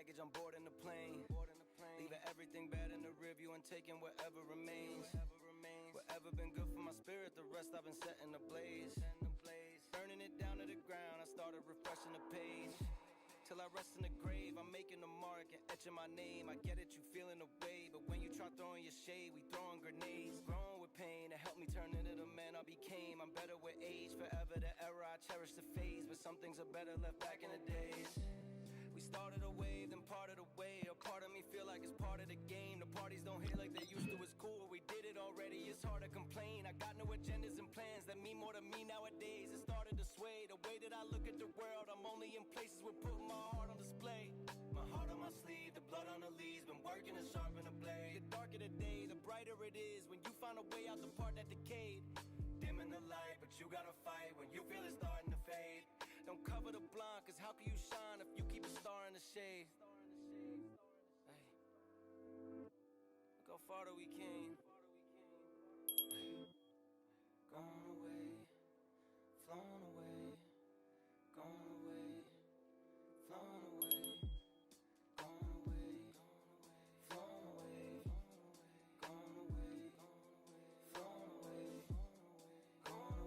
baggage, I'm boarding the plane. Leaving everything bad in the rearview and taking whatever remains. Whatever been good for my spirit, the rest I've been setting ablaze. Burning it down to the ground, I started refreshing the page. Till I rest in the grave, I'm making a mark and etching my name. I get it, you feeling the way, but when you try throwing your shade, we throwing grenades. Growing with pain, it helped me turn into the man I became. I'm better with age, forever the era, I cherish the phase. But some things are better left back in the days. We started a wave, then parted away. A part of me feel like it's part of the game. The parties don't hit like they used to, it's cool. We did it already, it's hard to complain. I got no agendas and plans that mean more to me nowadays. It started to sway, the way that I look at the world. I'm only in places where putting my heart on display. My heart on my sleeve, the blood on the leaves. Been working to sharpen the blade. The darker the day, the brighter it is. When you find a way out the part that decayed. Dimming the light, but you gotta fight when you feel it starting to fade. Don't cover the blind, cause how can you shine if you keep a star in the shade? Hey. Look how far that we came. Hey. Gone away, flown away, gone away, flown away, gone away, flown away, gone away, flown away, gone away, flown away, gone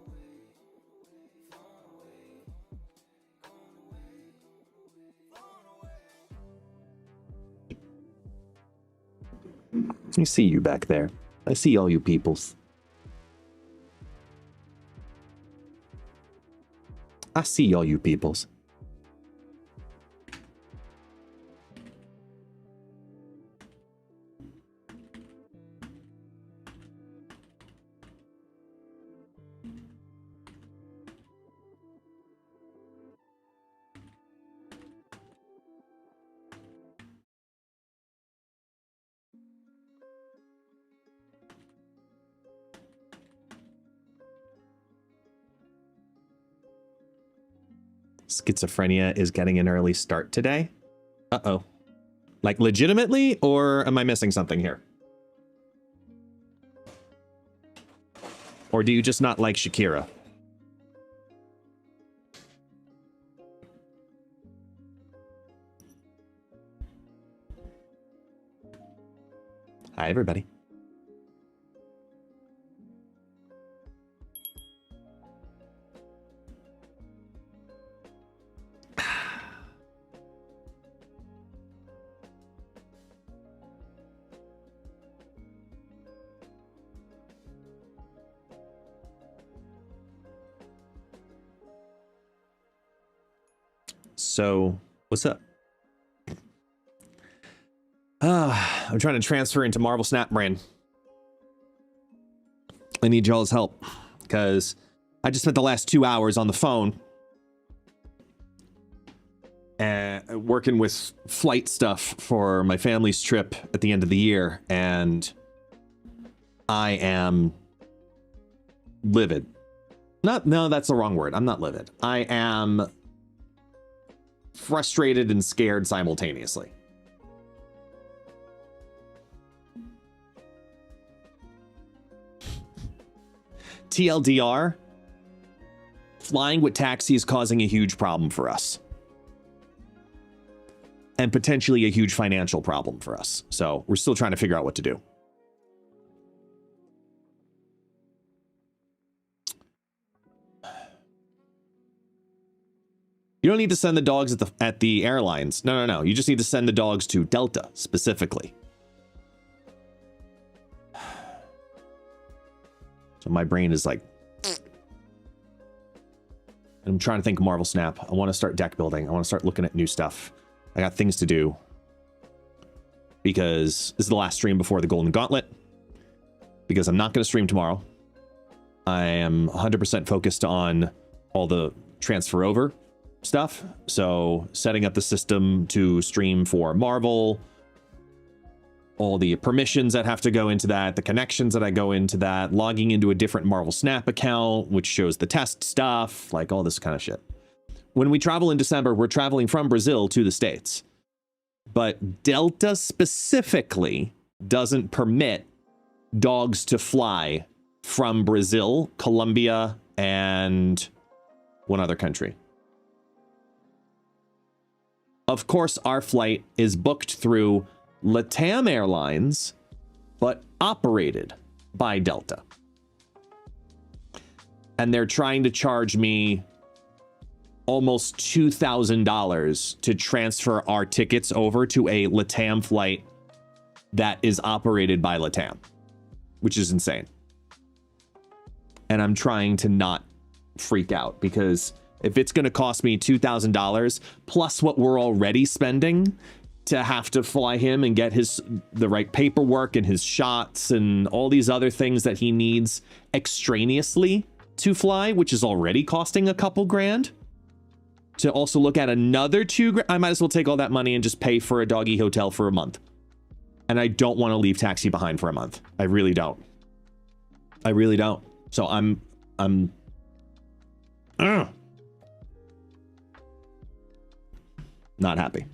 away, flown away. I see you back there. I see all you peoples. I see all you peoples. Schizophrenia is getting an early start today. Uh-oh. Like legitimately, or am I missing something here? Or do you just not like Shakira? Hi, everybody. So, what's up? I'm trying to transfer into Marvel Snap Brain. I need y'all's help because I just spent the last 2 hours on the phone and working with flight stuff for my family's trip at the end of the year, and I am livid. No, that's the wrong word. I'm not livid. I am frustrated and scared simultaneously. TLDR, flying with taxi is causing a huge problem for us. And potentially a huge financial problem for us. So we're still trying to figure out what to do. You don't need to send the dogs at the airlines. No. You just need to send the dogs to Delta specifically. So my brain is like, I'm trying to think Marvel Snap. I want to start deck building. I want to start looking at new stuff. I got things to do because this is the last stream before the Golden Gauntlet, because I'm not going to stream tomorrow. I am 100% focused on all the transfer over stuff. So setting up the system to stream for Marvel, all the permissions that have to go into that, the connections that I go into that, logging into a different Marvel Snap account, which shows the test stuff, like all this kind of shit. When we travel in December, we're traveling from Brazil to the States. But Delta specifically doesn't permit dogs to fly from Brazil, Colombia, and one other country. of course, our flight is booked through LATAM Airlines, but operated by Delta. And they're trying to charge me almost $2,000 to transfer our tickets over to a LATAM flight that is operated by LATAM, which is insane. And I'm trying to not freak out, because if it's going to cost me $2,000 plus what we're already spending to have to fly him and get the right paperwork and his shots and all these other things that he needs extraneously to fly, which is already costing a couple grand, to also look at another $2,000, I might as well take all that money and just pay for a doggy hotel for a month. And I don't want to leave taxi behind for a month. I really don't. I really don't. So I'm not happy.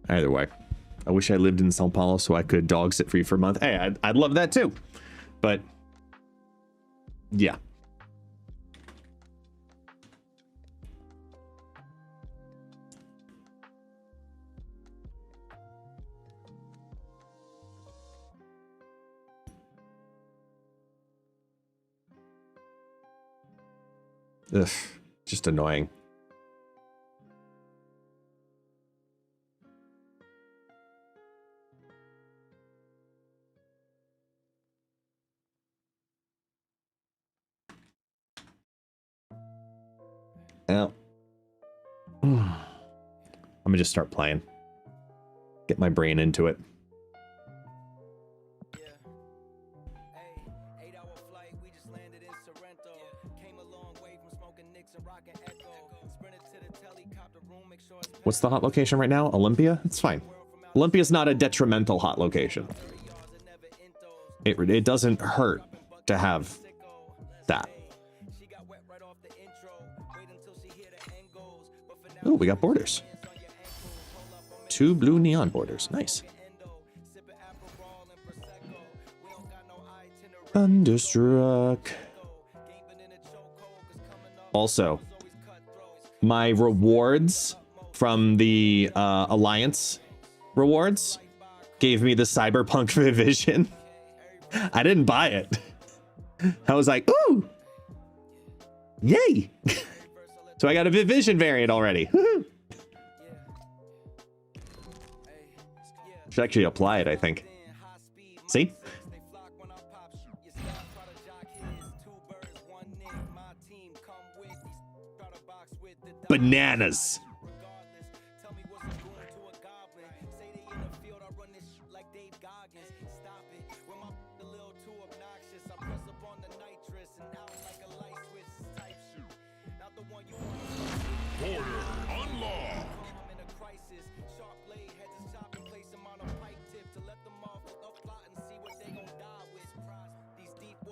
Either way, I wish I lived in Sao Paulo so I could dog sit free for a month. Hey, I'd love that too. But yeah. Ugh, just annoying. Yeah. I'm gonna just start playing. Get my brain into it. What's the hot location right now? Olympia? It's fine. Olympia's not a detrimental hot location. It doesn't hurt to have that. Oh, we got borders. 2 blue neon borders. Nice. Thunderstruck. Also, my rewards from the Alliance rewards gave me the Cyberpunk Viv Vision. I didn't buy it. I was like, ooh, yay. So I got a Viv Vision variant already. Woohoo. Should actually apply it, I think. See? Bananas.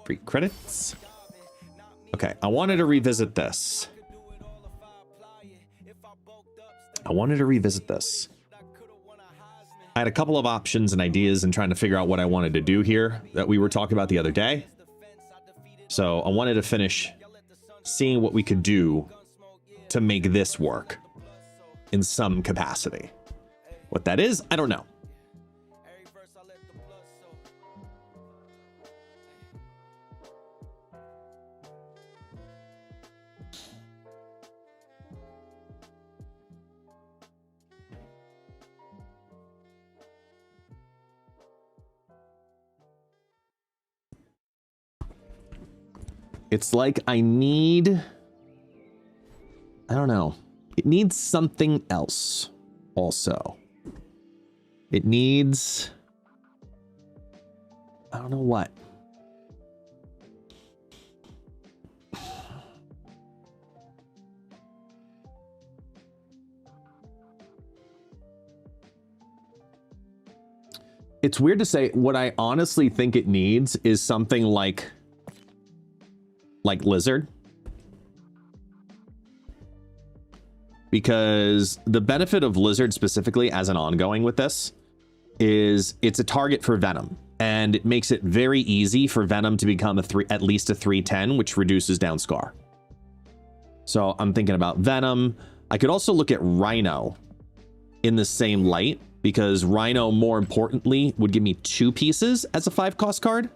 Free credits. Okay, I wanted to revisit this. I had a couple of options and ideas and trying to figure out what I wanted to do here that we were talking about the other day. So I wanted to finish seeing what we could do to make this work in some capacity. What that is, I don't know. It's like I don't know. It needs something else. also. It needs... I don't know what. It's weird to say. What I honestly think it needs is something like Lizard. Because the benefit of Lizard specifically as an ongoing with this is it's a target for Venom. And it makes it very easy for Venom to become at least a 310, which reduces down Scar. So I'm thinking about Venom. I could also look at Rhino in the same light, because Rhino, more importantly, would give me 2 pieces as a 5-cost card.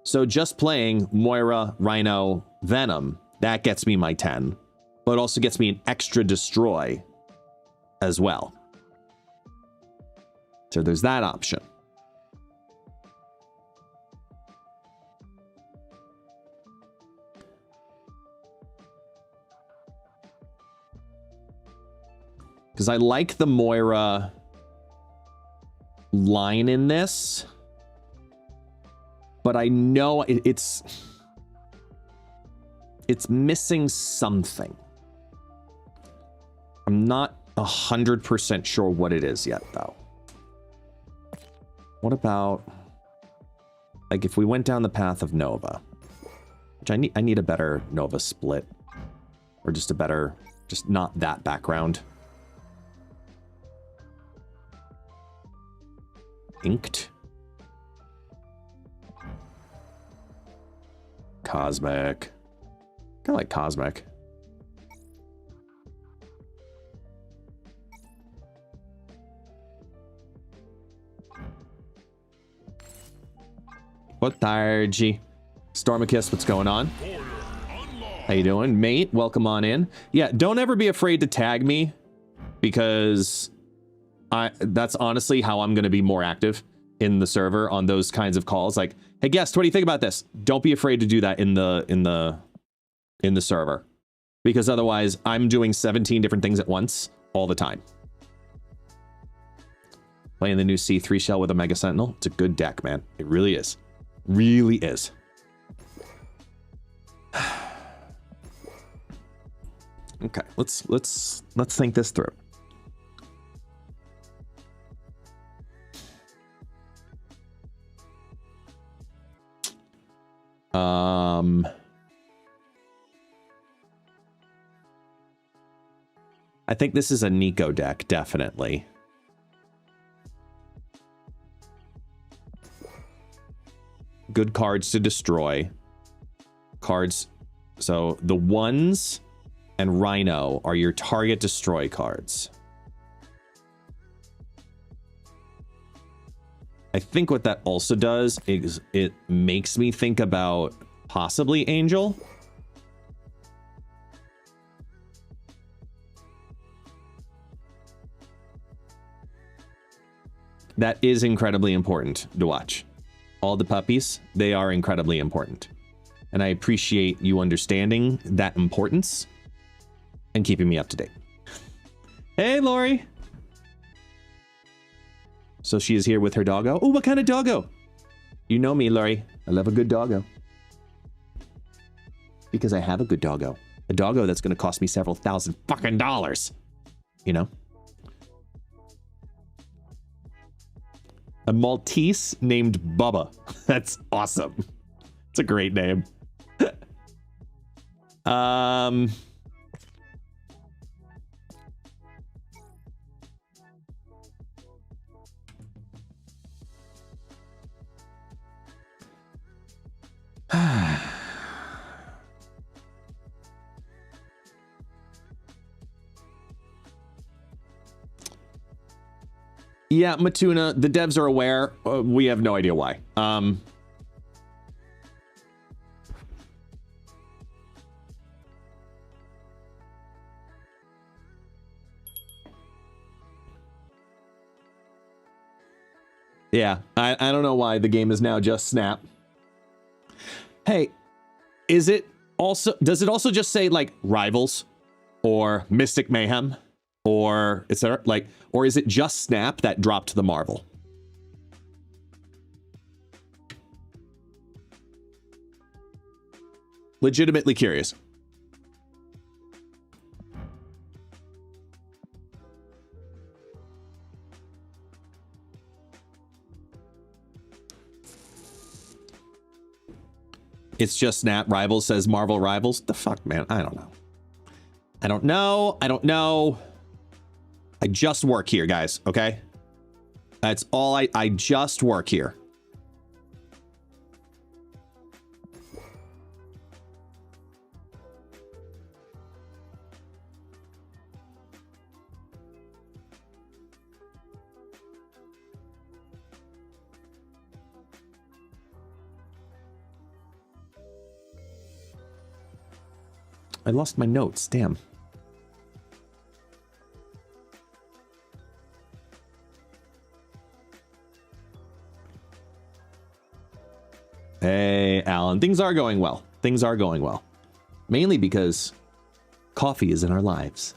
So just playing Moira, Rhino, Venom, that gets me my 10, but it also gets me an extra destroy as well. So there's that option. Because I like the Moira line in this, but I know it's missing something. I'm not 100% sure what it is yet, though. What about, like, if we went down the path of Nova, which I need a better Nova split, or just a better, just not that background. Inked. Cosmic. Kind of like Cosmic. Boa tarde. Stormakiss, what's going on? How you doing? Mate, welcome on in. Yeah, don't ever be afraid to tag me, because that's honestly how I'm going to be more active in the server on those kinds of calls. Like, hey, guest, what do you think about this? Don't be afraid to do that in the server, because otherwise I'm doing 17 different things at once all the time. Playing the new C3 shell with a Mega Sentinel. It's a good deck, man. It really is. Really is. Okay, let's think this through. I think this is a Nico deck, definitely. Good cards to destroy. Cards. So the ones and Rhino are your target destroy cards. I think what that also does is it makes me think about possibly Angel. That is incredibly important to watch. All the puppies, they are incredibly important. And I appreciate you understanding that importance and keeping me up to date. Hey, Lori. So she is here with her doggo. Oh, what kind of doggo? You know me, Lori. I love a good doggo. Because I have a good doggo. A doggo that's going to cost me several thousand fucking dollars. You know? A Maltese named Bubba. That's awesome. It's a great name. Yeah, Matuna, the devs are aware. We have no idea why. Yeah, I don't know why the game is now just Snap. Hey, is it also, does it also just say like Rivals or Mystic Mayhem Or is there like, or is it just Snap that dropped the Marvel? Legitimately curious. It's just Snap. Rivals says Marvel Rivals. The fuck, man? I don't know. I don't know. I don't know. I just work here, guys. Okay? That's all I just work here. I lost my notes. Damn. Hey, Alan. Things are going well. Things are going well. Mainly because coffee is in our lives.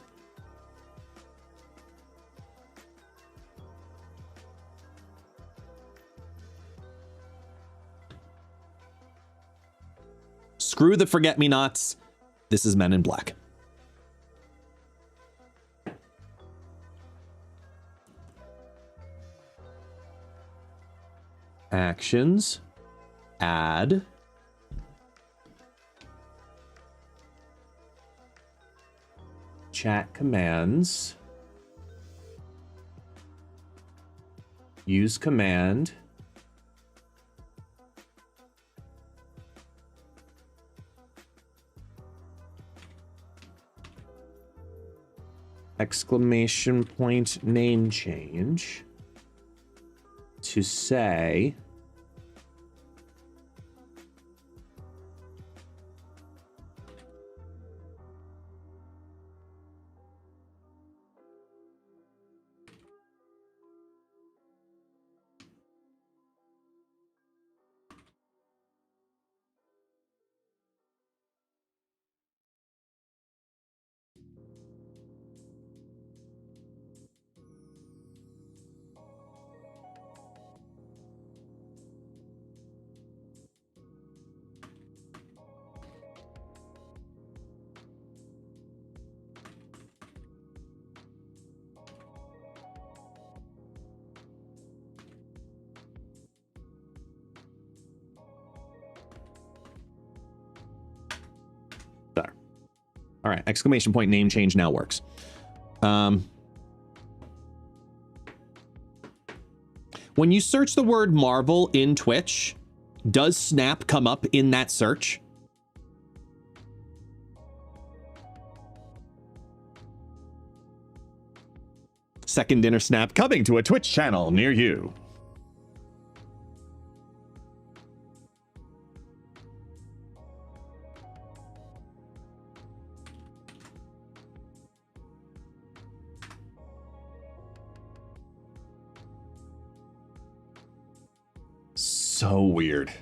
Screw the forget-me-nots. This is Men in Black. Actions. Add. Chat commands. Use command. Exclamation point name change to say there. All right, exclamation point name change now works. When you search the word Marvel in Twitch, does Snap come up in that search? Second dinner Snap coming to a Twitch channel near you. So weird.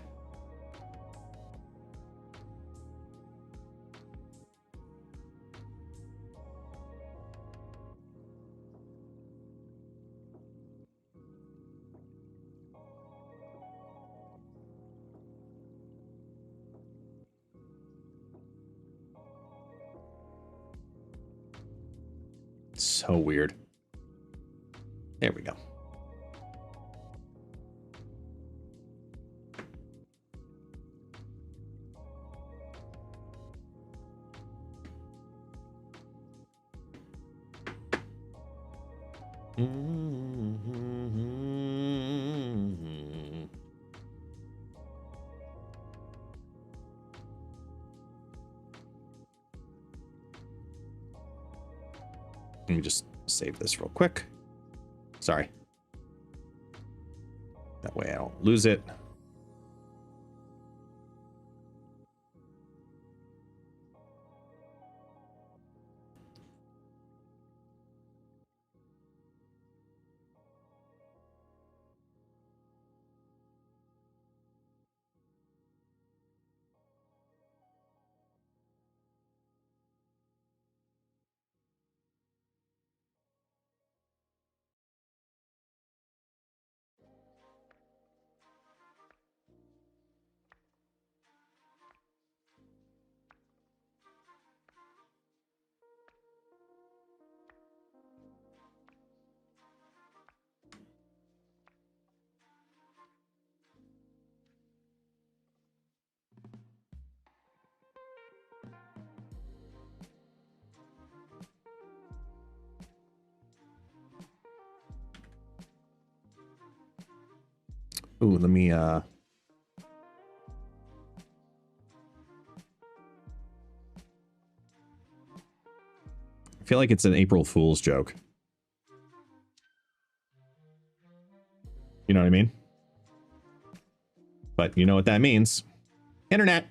So weird. There we go. Let me just save this real quick. Sorry. That way I don't lose it. Ooh, let me I feel like it's an April Fool's joke. You know what I mean? But you know what that means. Internet.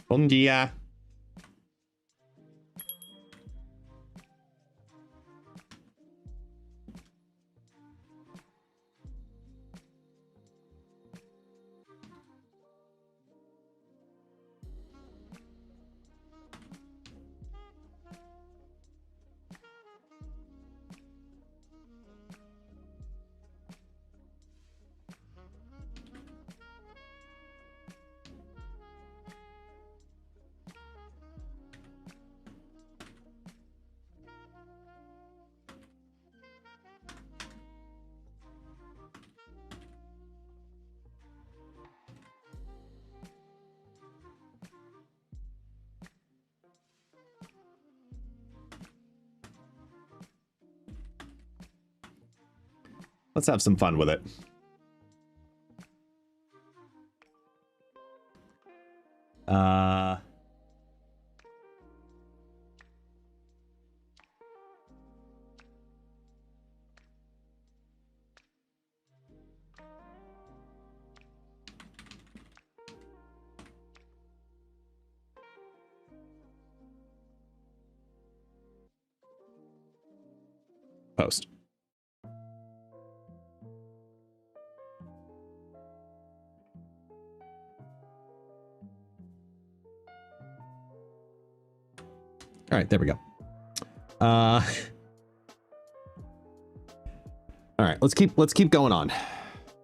Bom dia. Let's have some fun with it. Post. All right, there we go. All right, let's keep going on.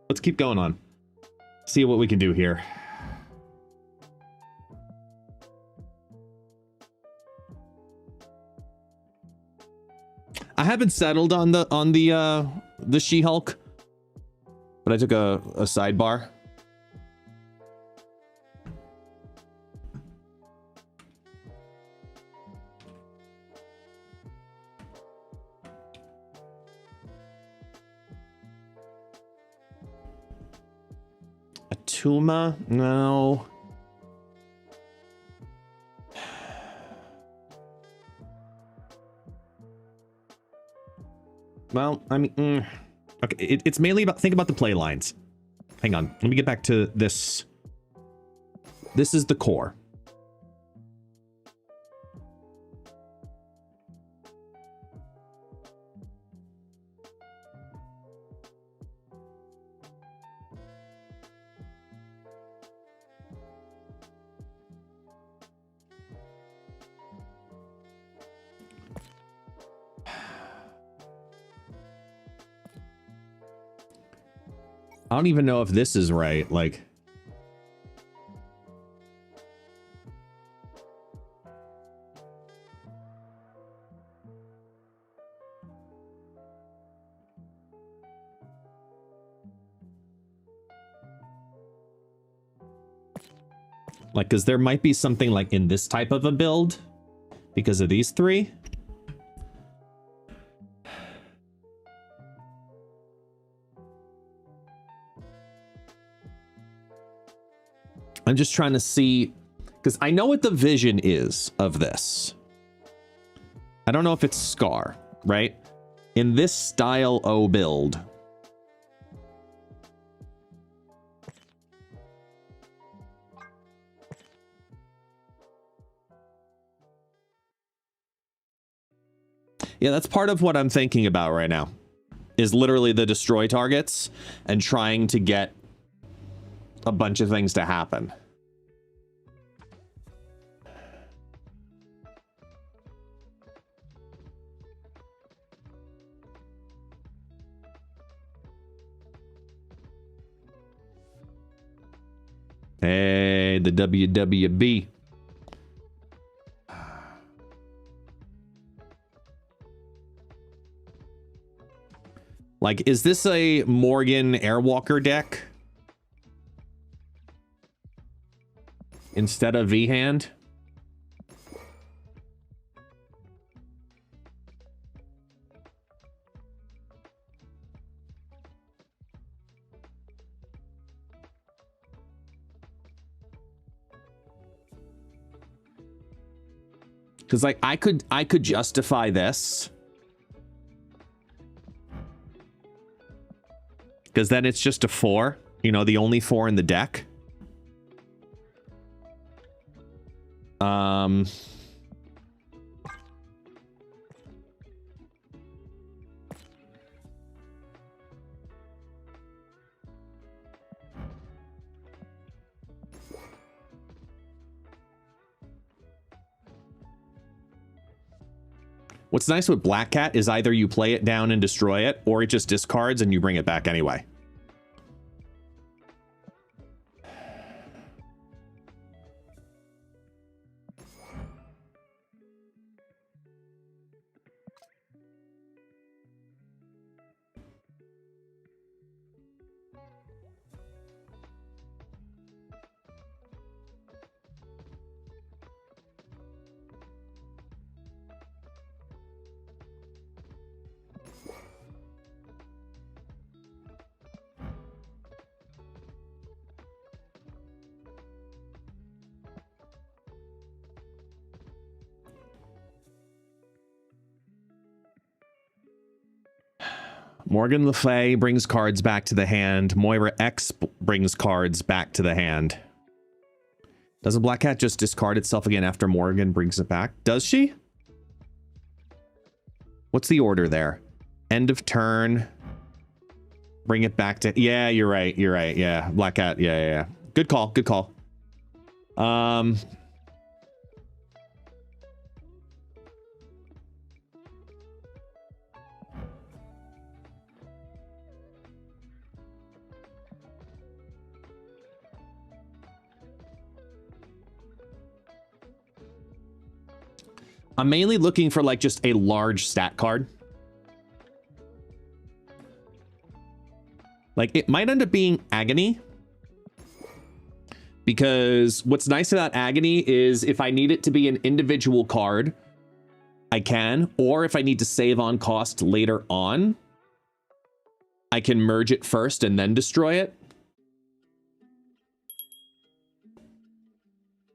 Let's keep going on. See what we can do here. I haven't settled on the She-Hulk, but I took a sidebar. Tuma? No. Well, I mean, okay, it's mainly about, think about the play lines. Hang on, let me get back to this. This is the core. I don't even know if this is right, like... Like, because there might be something like in this type of a build because of these three. I'm just trying to see, because I know what the vision is of this. I don't know if it's Scar, right? In this style O build. Yeah, that's part of what I'm thinking about right now. Is literally the destroy targets and trying to get a bunch of things to happen. Hey, the WWB. Like, is this a Morgan Airwalker deck? Instead of V-Hand? Because like I could justify this. Because then it's just a 4. You know, the only 4 in the deck. What's nice with Black Cat is either you play it down and destroy it, or it just discards and you bring it back anyway. Morgan Le Fay brings cards back to the hand. Moira X brings cards back to the hand. Doesn't Black Cat just discard itself again after Morgan brings it back? Does she? What's the order there? End of turn. Bring it back to... Yeah, you're right. You're right. Yeah, Black Cat. Yeah. Good call. Good call. I'm mainly looking for like just a large stat card. Like it might end up being Agony. Because what's nice about Agony is if I need it to be an individual card, I can. Or if I need to save on cost later on, I can merge it first and then destroy it.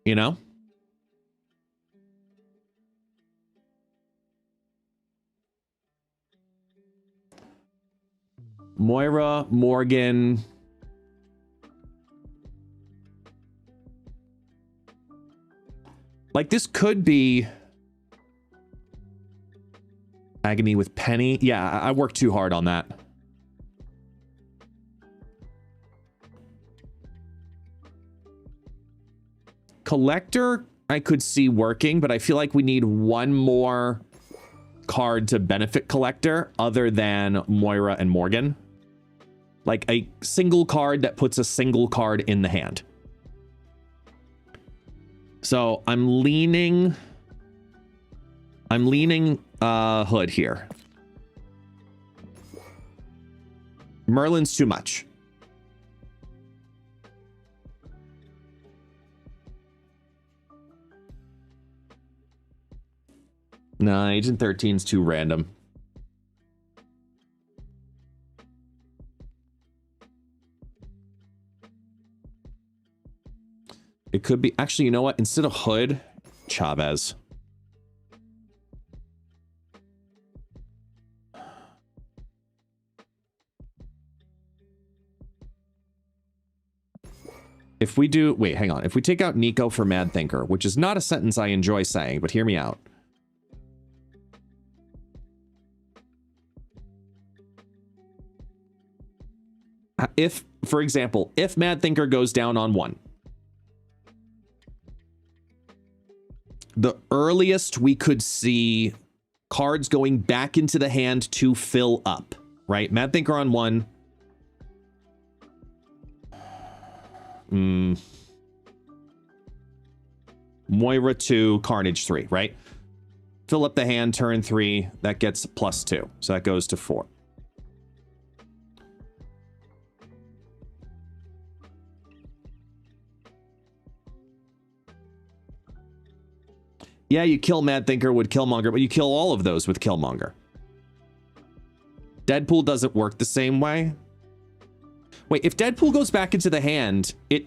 You know? Moira, Morgan. Like this could be Agony with Penny. Yeah, I worked too hard on that. Collector, I could see working, but I feel like we need one more card to benefit Collector other than Moira and Morgan. Like a single card that puts a single card in the hand. So I'm leaning Hood here. Merlin's too much. Nah, Agent 13's too random. It could be... Actually, you know what? Instead of Hood, Chavez. If we do... Wait, hang on. If we take out Nico for Mad Thinker, which is not a sentence I enjoy saying, but hear me out. If, for example, if Mad Thinker goes down on 1, the earliest we could see cards going back into the hand to fill up, right? Mad Thinker on 1. Moira 2, Carnage 3, right? Fill up the hand, turn 3. That gets +2. So that goes to 4. Yeah, you kill Mad Thinker with Killmonger, but you kill all of those with Killmonger. Deadpool doesn't work the same way. Wait, if Deadpool goes back into the hand, it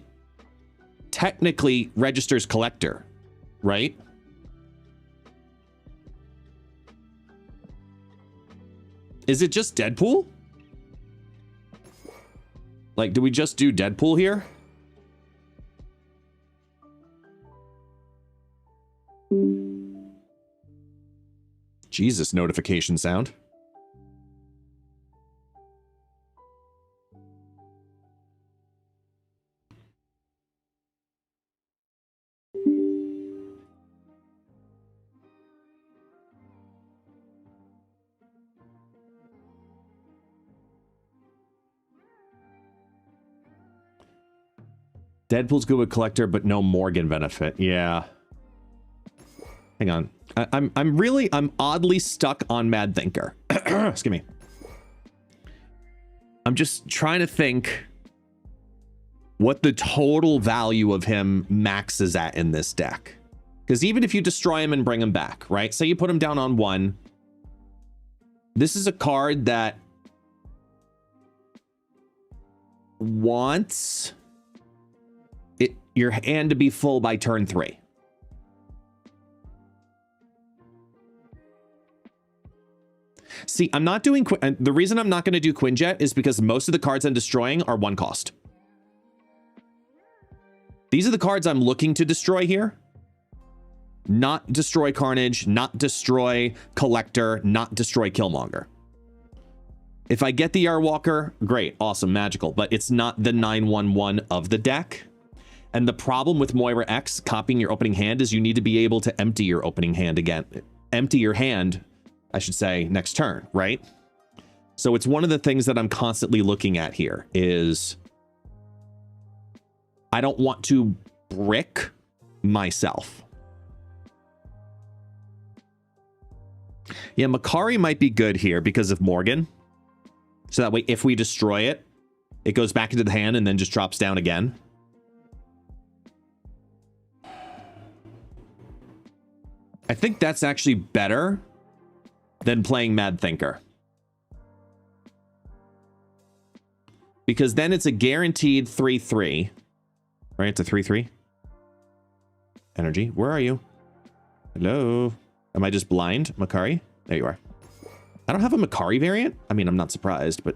technically registers Collector, right? Is it just Deadpool? Like, do we just do Deadpool here? Jesus, notification sound. Deadpool's good with collector, but no Morgan benefit. Yeah. Hang on. I'm oddly stuck on Mad Thinker. Excuse me. I'm just trying to think what the total value of him maxes at in this deck. Because even if you destroy him and bring him back, right? Say you put him down on 1. This is a card that wants your hand to be full by turn 3. See, I'm not doing... The reason I'm not going to do Quinjet is because most of the cards I'm destroying are 1 cost. These are the cards I'm looking to destroy here. Not destroy Carnage, not destroy Collector, not destroy Killmonger. If I get the Airwalker, great, awesome, magical, but it's not the 911 of the deck. And the problem with Moira X copying your opening hand is you need to be able to empty your opening hand again. Empty your hand, I should say, next turn, right? So it's one of the things that I'm constantly looking at here is I don't want to brick myself. Yeah, Makari might be good here because of Morgan. So that way, if we destroy it, it goes back into the hand and then just drops down again. I think that's actually better than playing Mad Thinker. Because then it's a guaranteed 3-3. Right? It's a 3-3. Energy. Where are you? Hello? Am I just blind? Makari? There you are. I don't have a Makari variant. I mean, I'm not surprised, but...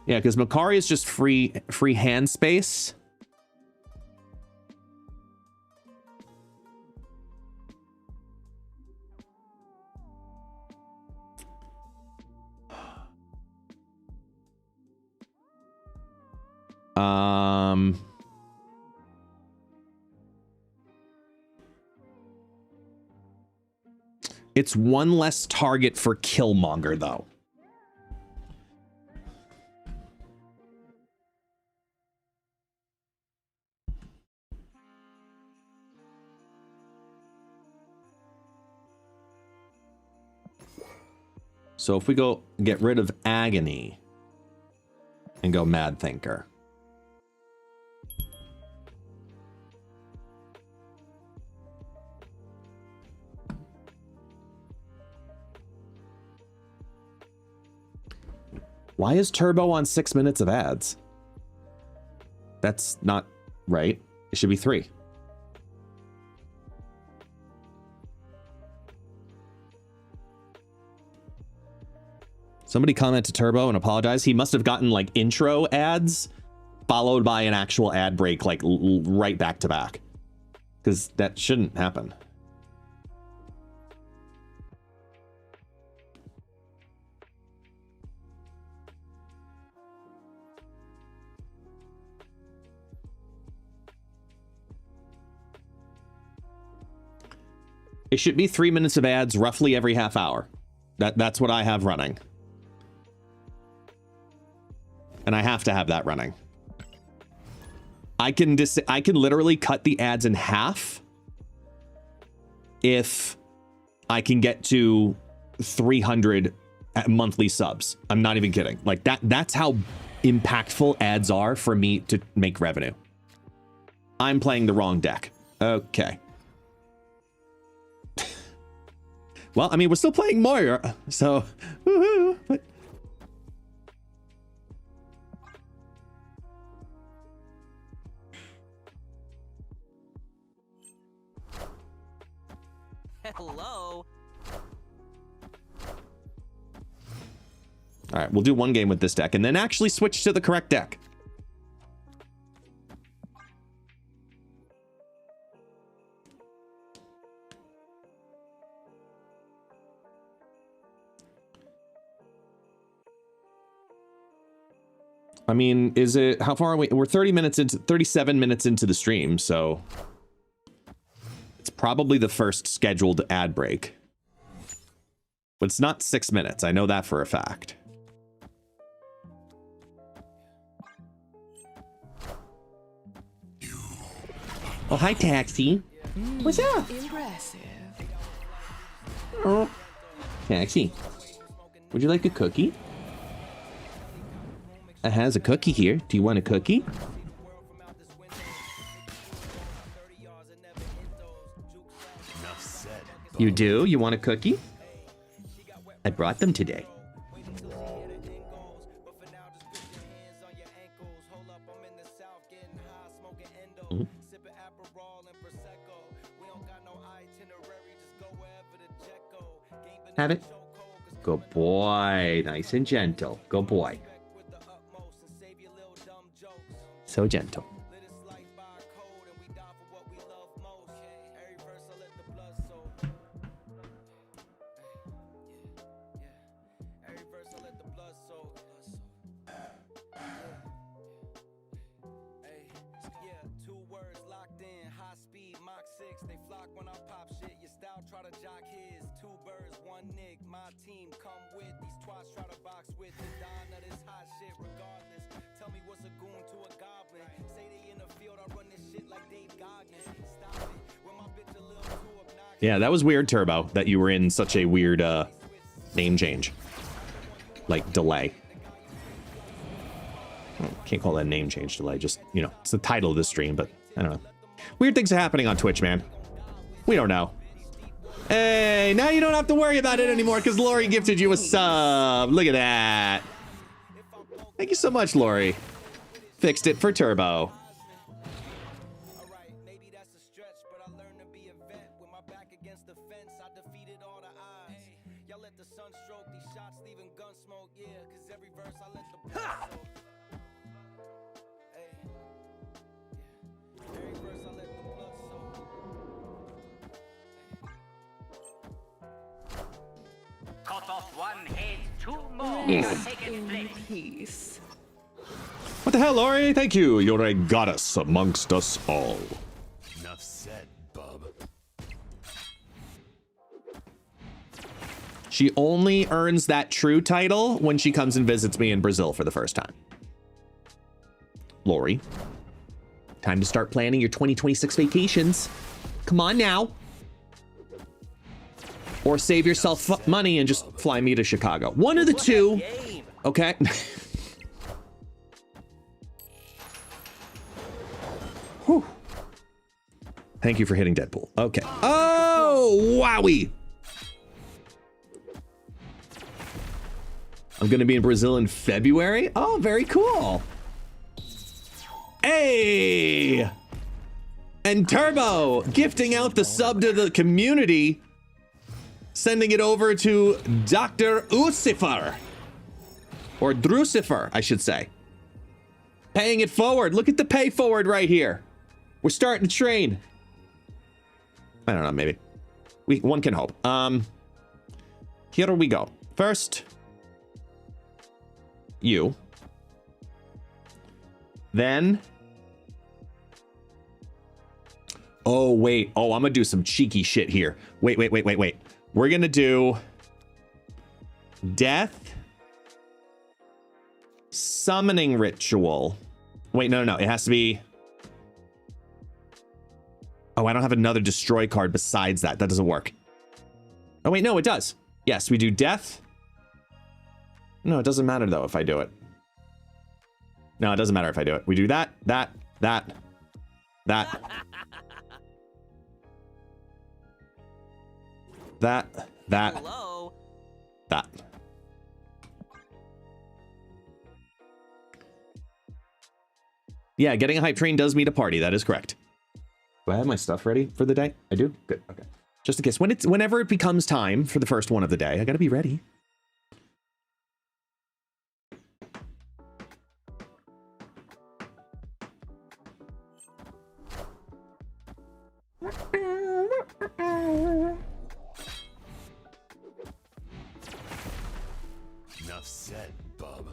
Yeah, because Makari is just free hand space. It's one less target for Killmonger, though. So if we go get rid of Agony and go Mad Thinker. Why is Turbo on 6 minutes of ads? That's not right. It should be 3. Somebody comment to Turbo and apologize. He must have gotten like intro ads followed by an actual ad break, like right back to back, because that shouldn't happen. It should be 3 minutes of ads roughly every half hour. That's what I have running. And I have to have that running. I can literally cut the ads in half if I can get to 300 monthly subs. I'm not even kidding. Like that's how impactful ads are for me to make revenue. I'm playing the wrong deck. Okay. Well, I mean, we're still playing Moira, so woohoo, but Hello. All right, we'll do one game with this deck and then actually switch to the correct deck. I mean, is it, how far are we? We're 37 minutes into the stream, so it's probably the first scheduled ad break. But it's not 6 minutes. I know that for a fact. Oh, hi, Taxi. What's up? Impressive. Oh, Taxi. Would you like a cookie? It has a cookie here. Do you want a cookie? You do? You want a cookie? I brought them today. Mm-hmm. Have it. Good boy. Nice and gentle. Good boy. So gentle. Yeah, that was weird, Turbo, that you were in such a weird name change. Like, delay. Can't call that a name change delay, just, you know, it's the title of the stream, but I don't know. Weird things are happening on Twitch, man. We don't know. Hey, now you don't have to worry about it anymore because Lori gifted you a sub. Look at that. Thank you so much, Lori. Fixed it for Turbo. Cut off one head, two more. In peace. What the hell, Lori? Thank you. You're a goddess amongst us all. Enough said, bub. She only earns that true title when she comes and visits me in Brazil for the first time. Lori, time to start planning your 2026 vacations. Come on now. Or save yourself money and just fly me to Chicago. One of the two. Okay. Whew. Thank you for hitting Deadpool. Okay. Oh, wowie. I'm going to be in Brazil in February. Oh, very cool. Hey. And Turbo gifting out the sub to the community. Sending it over to Dr. Ucifer. Or Drucifer, I should say. Paying it forward. Look at the pay forward right here. We're starting to train. I don't know, maybe. One can hope. Here we go. First, you. Then. Oh, wait. Oh, I'm gonna do some cheeky shit here. Wait. We're gonna do death summoning ritual. Wait, no. It has to be. Oh, I don't have another destroy card besides that. That doesn't work. Oh, wait, no, it does. Yes, we do death. No, it doesn't matter though if I do it. No, it doesn't matter if I do it. We do that. Hello. That. Yeah, getting a hype train does mean a party. That is correct. Do I have my stuff ready for the day? I do? Good. Okay. Just in case. Whenever it becomes time for the first one of the day, I gotta be ready. Enough said, bub.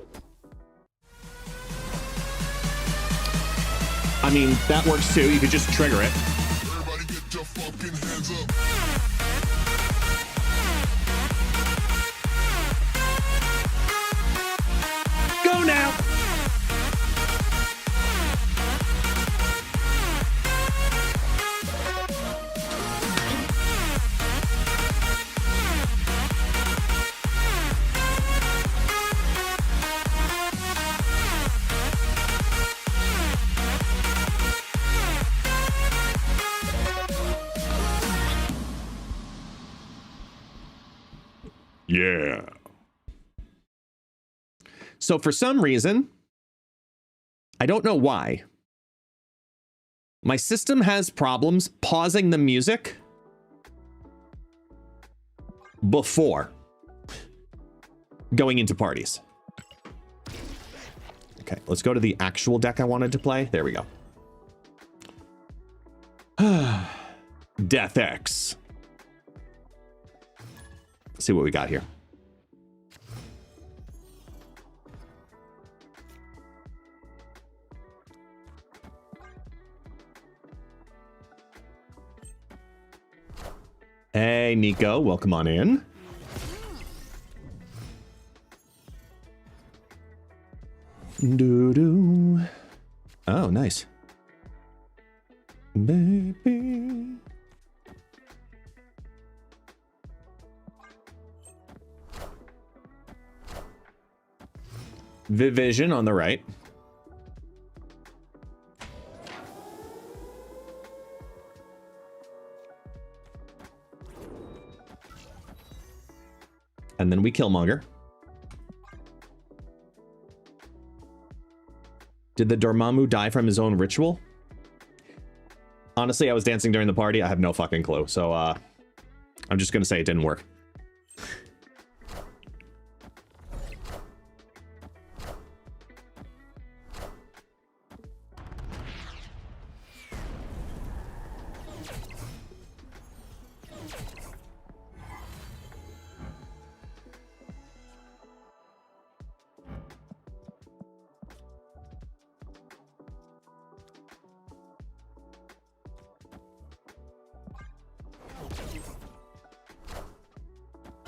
I mean, that works too. You could just trigger it. Everybody get your fucking hands up. Go now! Yeah. So for some reason, I don't know why, my system has problems pausing the music before going into parties. Okay, let's go to the actual deck I wanted to play. There we go. Death X. Let's see what we got here. Hey, Nico, welcome on in. Doo-doo. Oh, nice. Baby. Viv Vision on the right. And then we Killmonger. Did the Dormammu die from his own ritual? Honestly, I was dancing during the party. I have no fucking clue. So I'm just going to say it didn't work.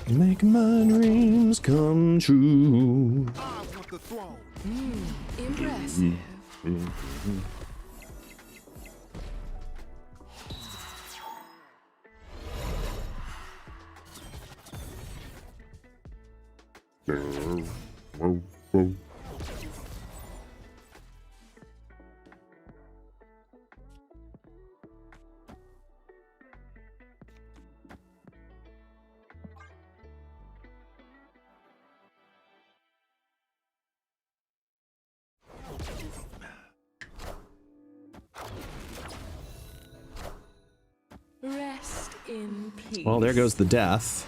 Make my dreams come true. I want the throne. Impressive. Rest in peace. Well, there goes the death.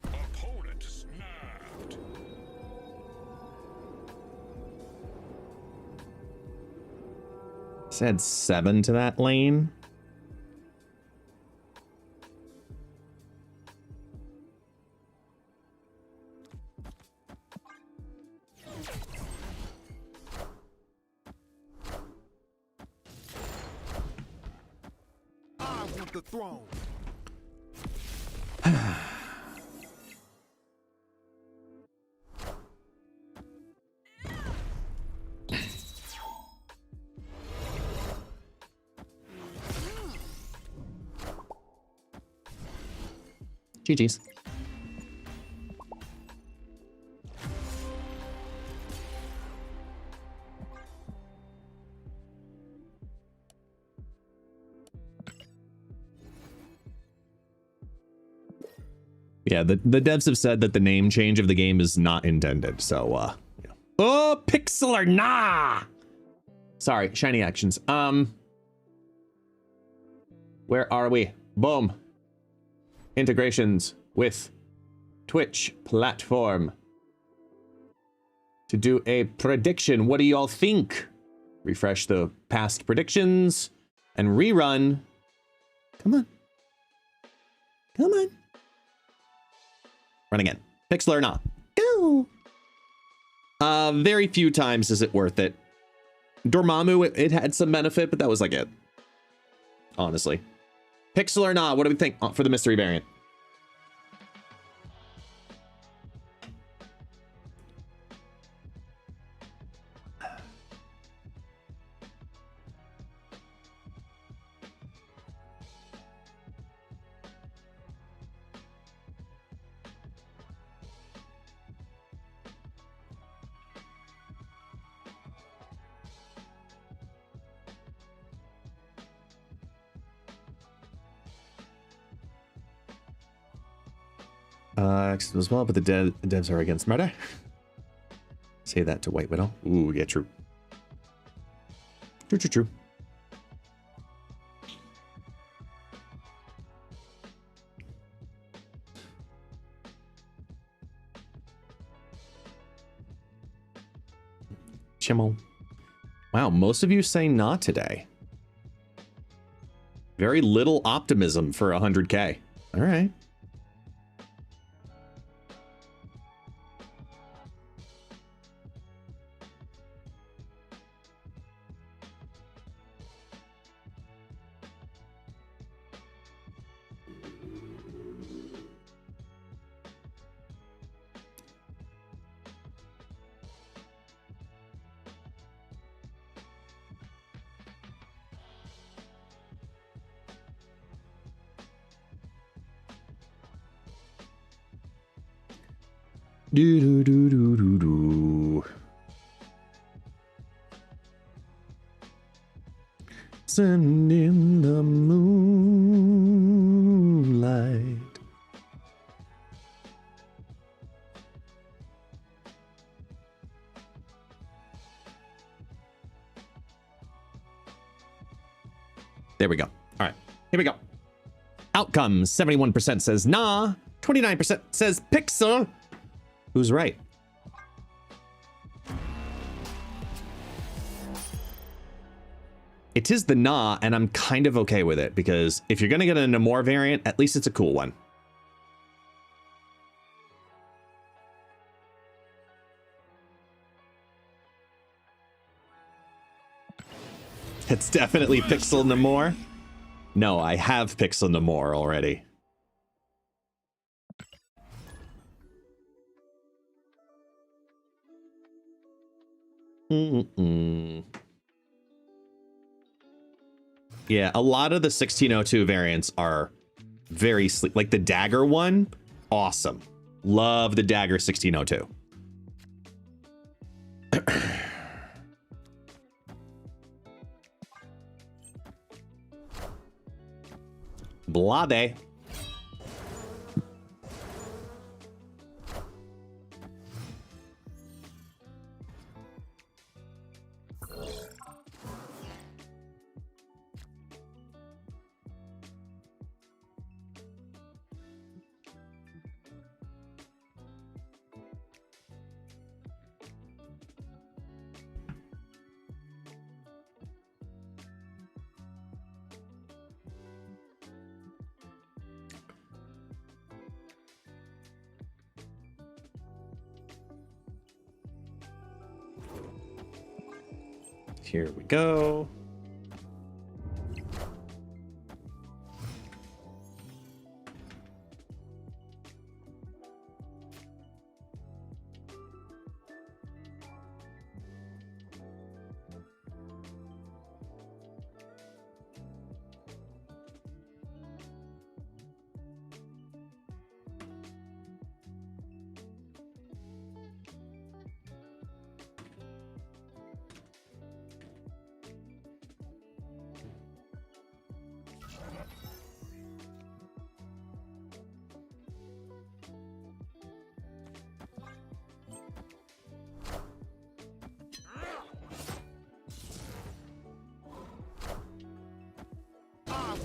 Opponent snapped. Let's add 7 to that lane. want the throne. GG's. Yeah, the devs have said that the name change of the game is not intended, so yeah. Oh, pixel or nah. Sorry, shiny actions. Where are we? Boom. Integrations with Twitch platform. To do a prediction. What do y'all think? Refresh the past predictions and rerun. Come on. Come on. Run again. Pixel or not? Go. Very few times is it worth it. Dormammu, it had some benefit, but that was like it. Honestly. Pixel or not? What do we think for the mystery variant? As well, but the devs are against murder. Say that to White Widow. Ooh, yeah, true. True. Chimmel. Wow, most of you say not today. Very little optimism for 100K. All right. Do. Send in the moonlight. There we go. All right, here we go. Outcome: 71% says nah, 29% says pixel. Who's right? It is the nah, and I'm kind of okay with it, because if you're going to get a Namor variant, at least it's a cool one. It's definitely Pixel Namor. No, I have Pixel Namor already. Yeah, a lot of the 1602 variants are very sleek. Like the dagger one, awesome. Love the dagger 1602. Blade. Here we go.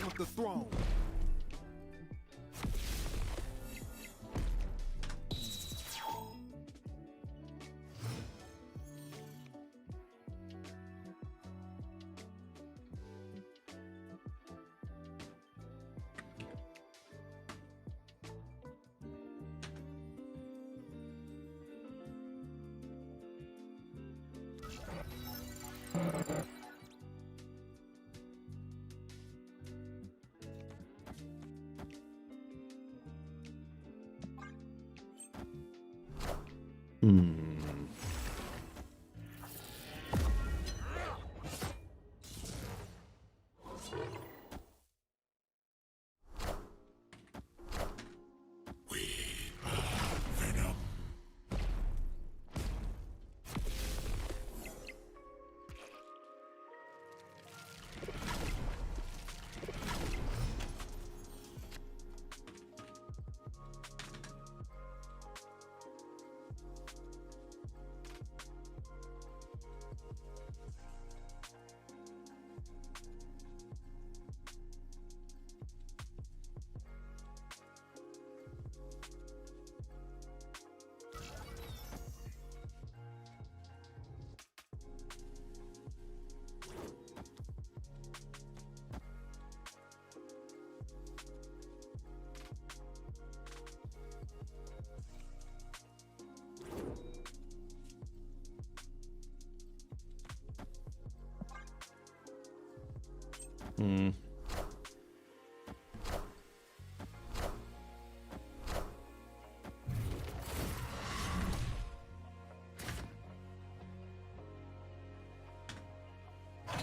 want the throne.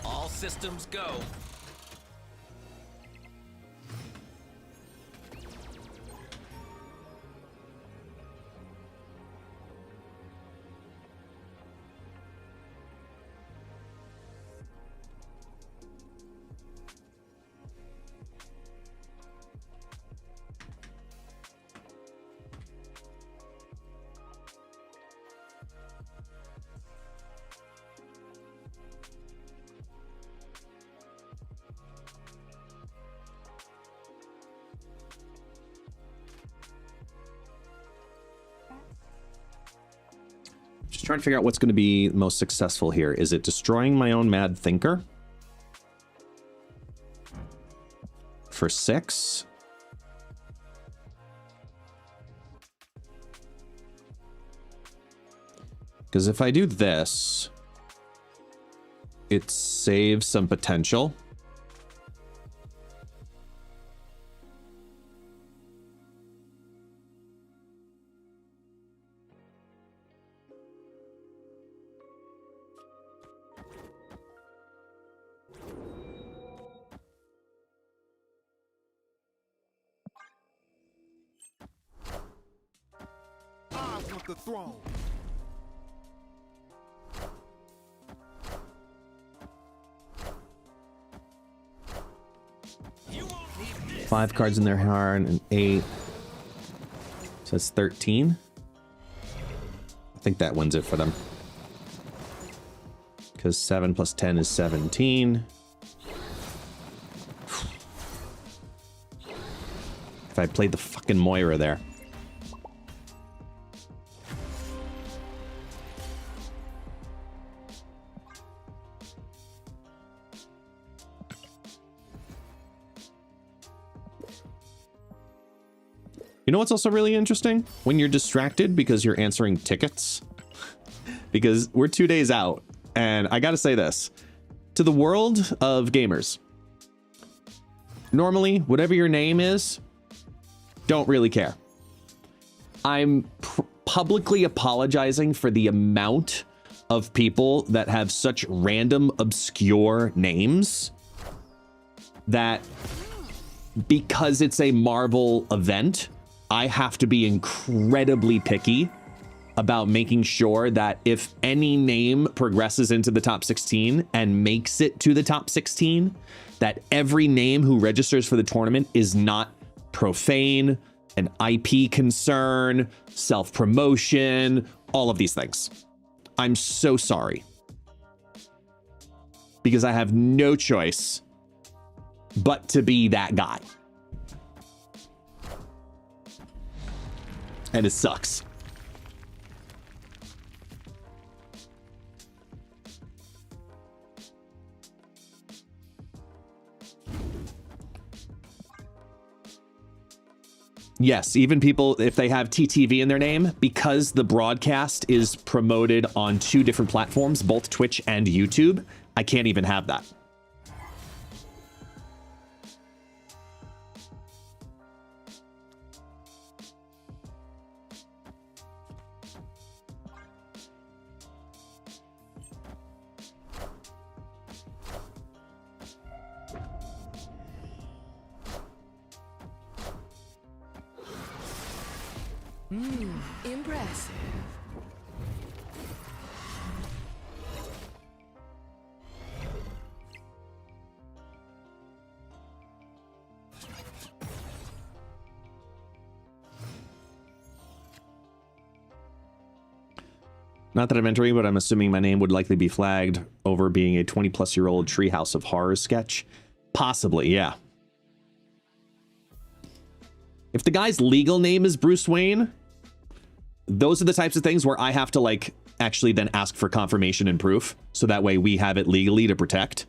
All systems go. Just trying to figure out what's going to be most successful here. Is it destroying my own mad thinker? For 6? Because if I do this, it saves some potential. I want the throne. 5 cards in their hand and 8. So that's 13. I think that wins it for them. Because 7 plus 10 is 17. If I played the fucking Moira there. You know what's also really interesting? When you're distracted because you're answering tickets. Because we're 2 days out. And I gotta say this. To the world of gamers. Normally, whatever your name is, don't really care. I'm publicly apologizing for the amount of people that have such random, obscure names that because it's a Marvel event, I have to be incredibly picky about making sure that if any name progresses into the top 16 and makes it to the top 16, that every name who registers for the tournament is not profane, an IP concern, self-promotion, all of these things. I'm so sorry. Because I have no choice but to be that guy. And it sucks. Yes, even people, if they have TTV in their name, because the broadcast is promoted on 2 different platforms, both Twitch and YouTube, I can't even have that. Impressive. Not that I'm entering, but I'm assuming my name would likely be flagged over being a 20-plus-year-old Treehouse of Horrors sketch. Possibly, yeah. If the guy's legal name is Bruce Wayne, those are the types of things where I have to, like, actually then ask for confirmation and proof, so that way we have it legally to protect.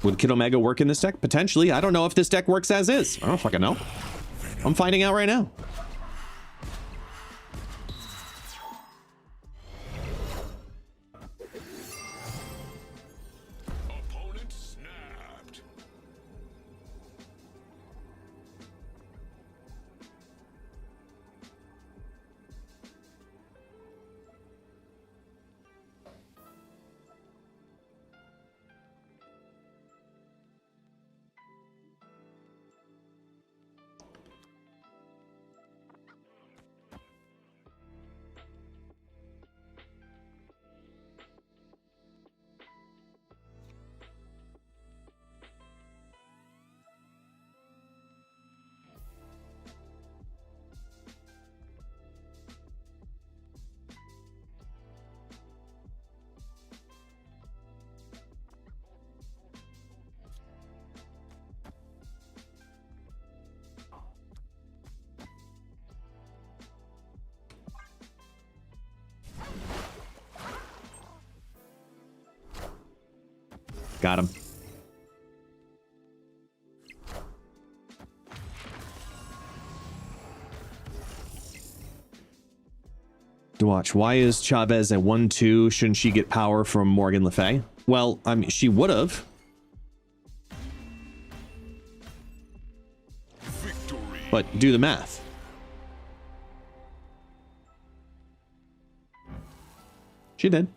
Would Kid Omega work in this deck? Potentially. I don't know if this deck works as is. I don't fucking know. I'm finding out right now. Opponent snapped. Got him. To watch. Why is Chavez at 1-2? Shouldn't she get power from Morgan Le Fay? Well, I mean, she would have. But do the math. She did.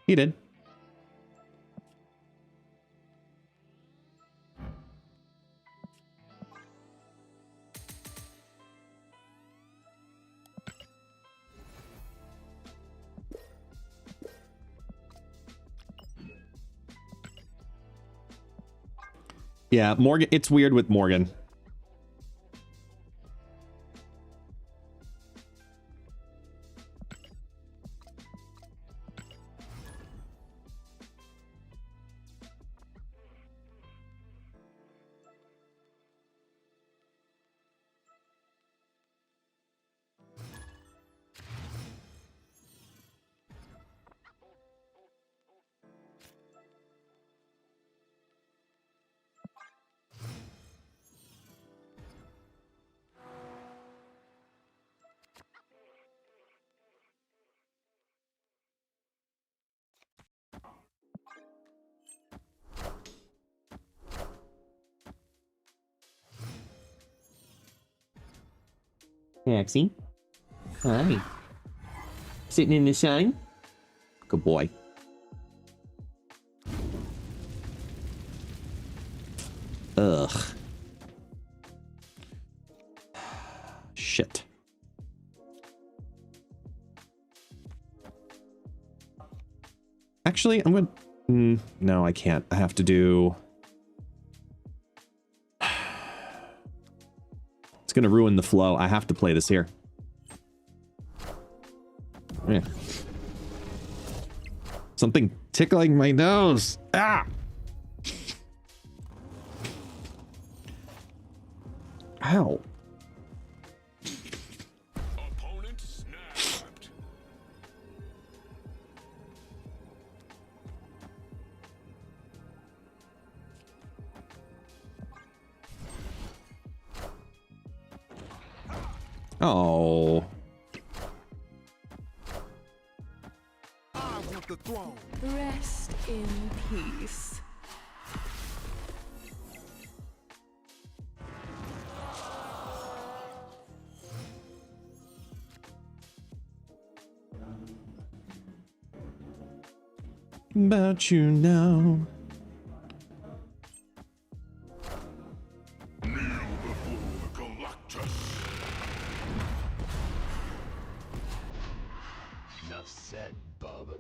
He did. Yeah, Morgan, it's weird with Morgan. Taxi. Hi. Sitting in the sun? Good boy. Ugh. Shit. Actually, I'm gonna... no, I can't. I have to do... It's gonna ruin the flow. I have to play this here. Yeah. Something tickling my nose. Ah! Ow. Opponent snapped. Oh. I want the throne. Rest in peace. About you now. Kneel before Galactus. Enough said, bub.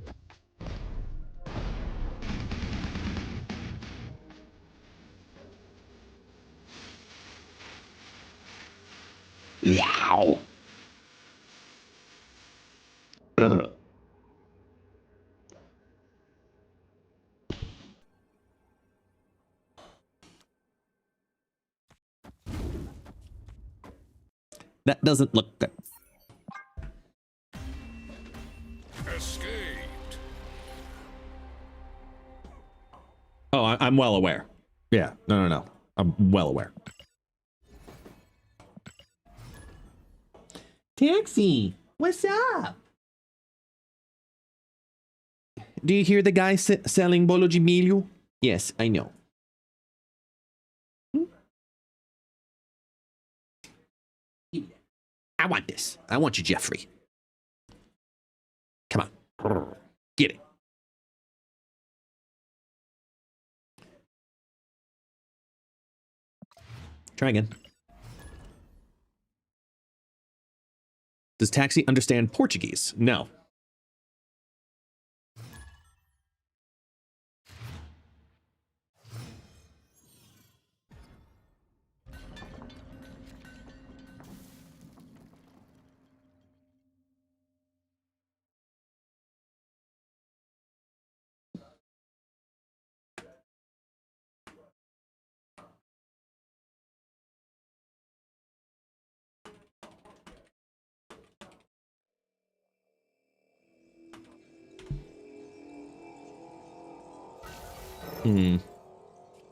Yow. That doesn't look good. Escaped. Oh, I'm well aware. Yeah, no. I'm well aware. Taxi, what's up? Do you hear the guy selling Bolo Gimilio? Yes, I know. I want this. I want you, Jeffrey. Come on. Get it. Try again. Does Taxi understand Portuguese? No.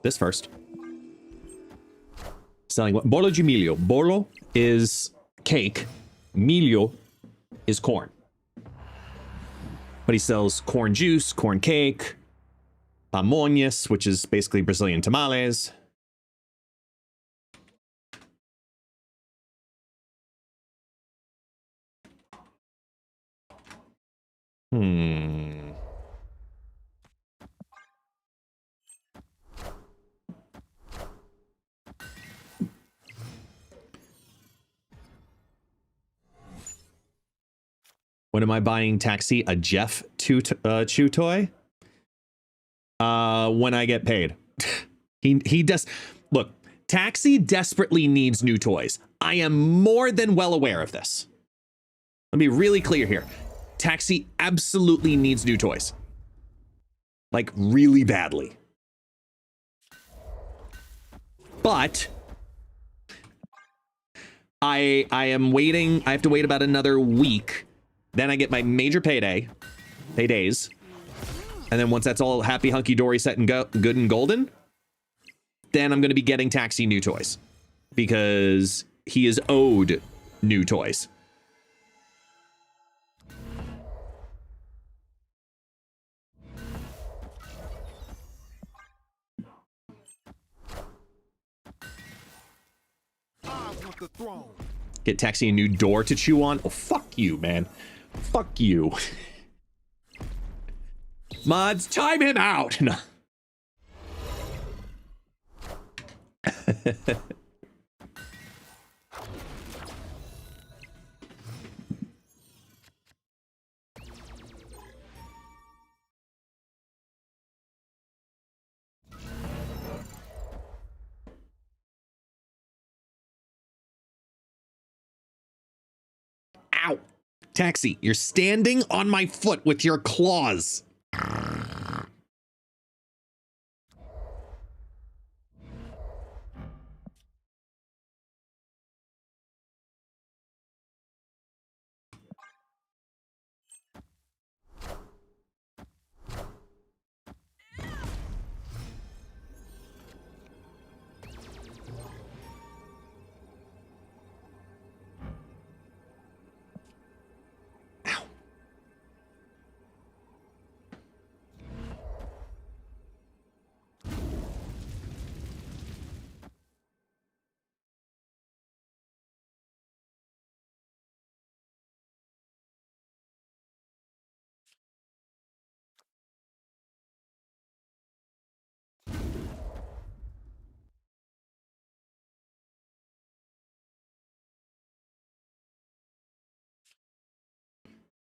This first. Selling what? Bolo de milho. Bolo is cake. Milho is corn. But he sells corn juice, corn cake, pamonhas, which is basically Brazilian tamales. When am I buying Taxi? A Jeff chew toy? When I get paid. he does. Look, Taxi desperately needs new toys. I am more than well aware of this. Let me be really clear here. Taxi absolutely needs new toys. Like, really badly. But I am waiting. I have to wait about another week. Then I get my major paydays. And then once that's all happy, hunky-dory, set and good and golden, then I'm going to be getting Taxi new toys. Because he is owed new toys. I want the throne. Get Taxi a new door to chew on? Oh, fuck you, man. Fuck you. Mods, time him out! No. Ow! Taxi, you're standing on my foot with your claws.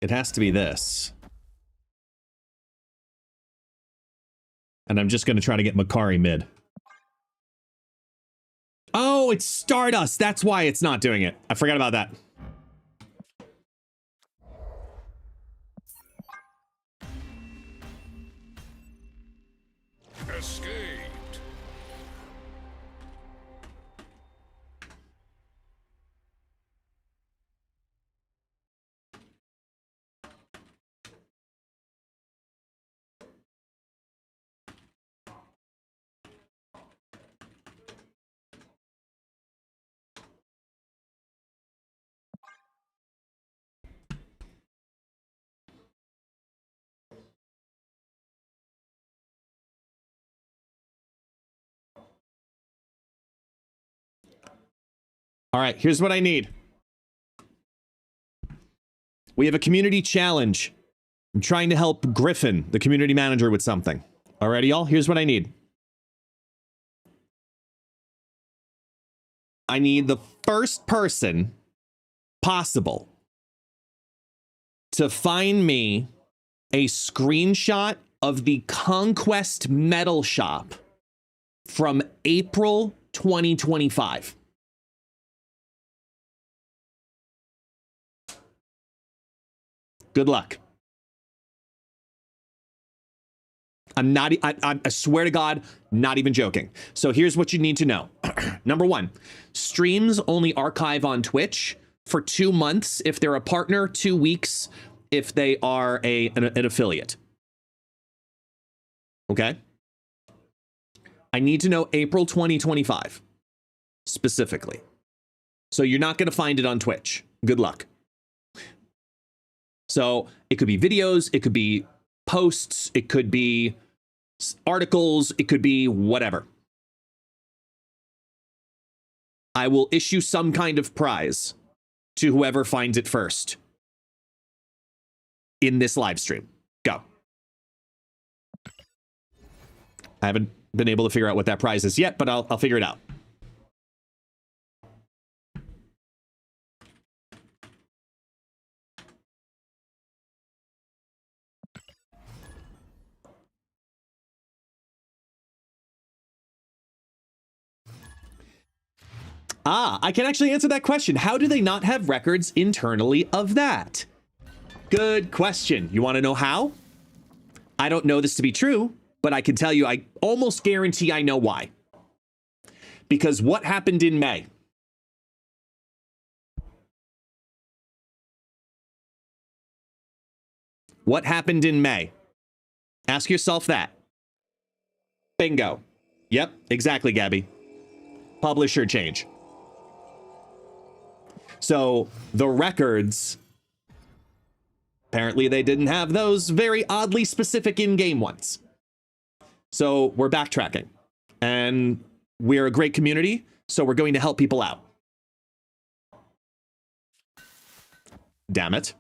It has to be this. And I'm just going to try to get Makari mid. Oh, it's Stardust. That's why it's not doing it. I forgot about that. Escaped. All right, here's what I need. We have a community challenge. I'm trying to help Griffin, the community manager, with something. Alrighty, y'all, here's what I need. I need the first person possible to find me a screenshot of the Conquest Metal Shop from April 2025. Good luck. I swear to God, not even joking. So here's what you need to know. Number one, streams only archive on Twitch for 2 months if they're a partner, 2 weeks if they are an affiliate. Okay? I need to know April 2025 specifically. So you're not going to find it on Twitch. Good luck. So it could be videos, it could be posts, it could be articles, it could be whatever. I will issue some kind of prize to whoever finds it first in this live stream. Go. I haven't been able to figure out what that prize is yet, but I'll figure it out. I can actually answer that question. How do they not have records internally of that? Good question. You want to know how? I don't know this to be true, but I can tell you, I almost guarantee I know why. Because what happened in May? What happened in May? Ask yourself that. Bingo. Yep, exactly, Gabby. Publisher change. So the records, apparently they didn't have those very oddly specific in-game ones. So we're backtracking, and we're a great community, so we're going to help people out. Damn it.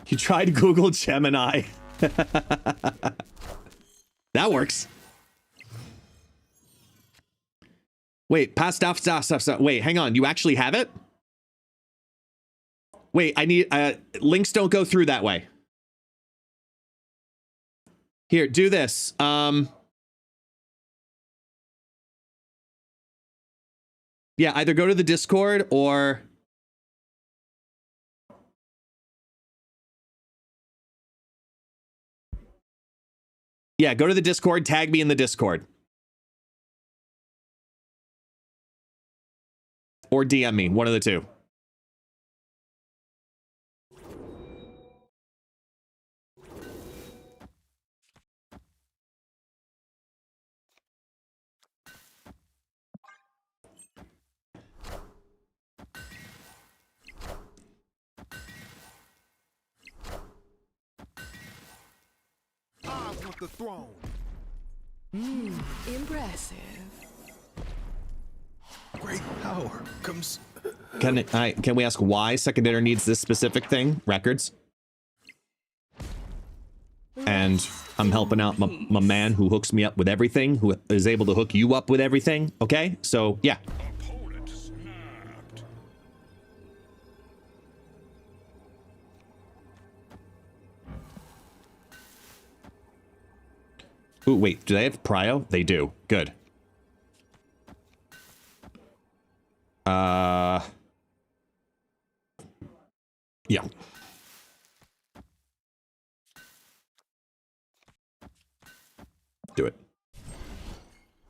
You tried Google Gemini. That works. Wait, past stuff. Wait, hang on. You actually have it? Wait, I need links don't go through that way. Here, do this. Yeah, either go to the Discord or yeah, go to the Discord, tag me in the Discord. Or DM me, one of the two. I want the throne. Impressive. Great power comes. Can we ask why Second Dinner needs this specific thing? Records. And I'm helping out my man who hooks me up with everything, who is able to hook you up with everything. Okay, so yeah. Opponent snapped. Ooh, wait, do they have prio? They do. Good. Yeah. Do it.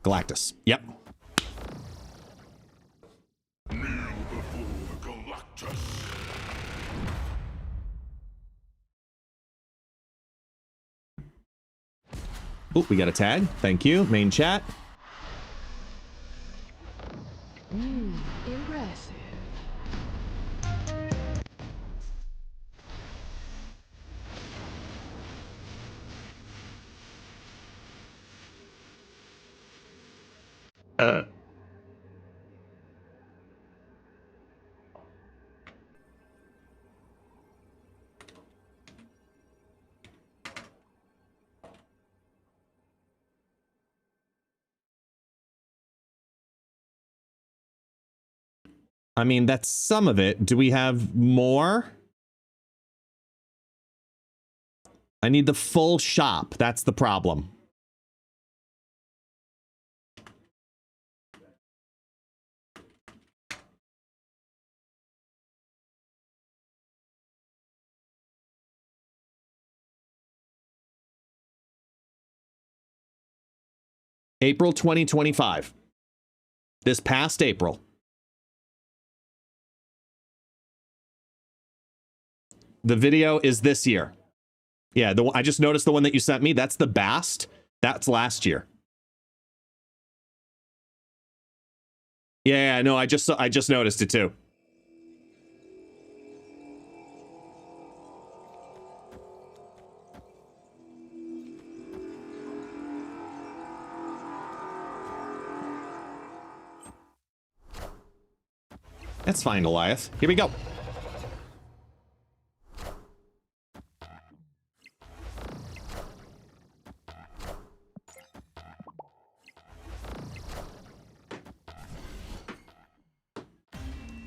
Galactus. Yep. Kneel before Galactus. Ooh, we got a tag. Thank you. Main chat. Impressive. I mean, that's some of it. Do we have more? I need the full shop. That's the problem. April 2025. This past April. The video is this year. Yeah, I just noticed the one that you sent me. That's the Bast. That's last year. Yeah, no, I just noticed it too. That's fine, Goliath. Here we go.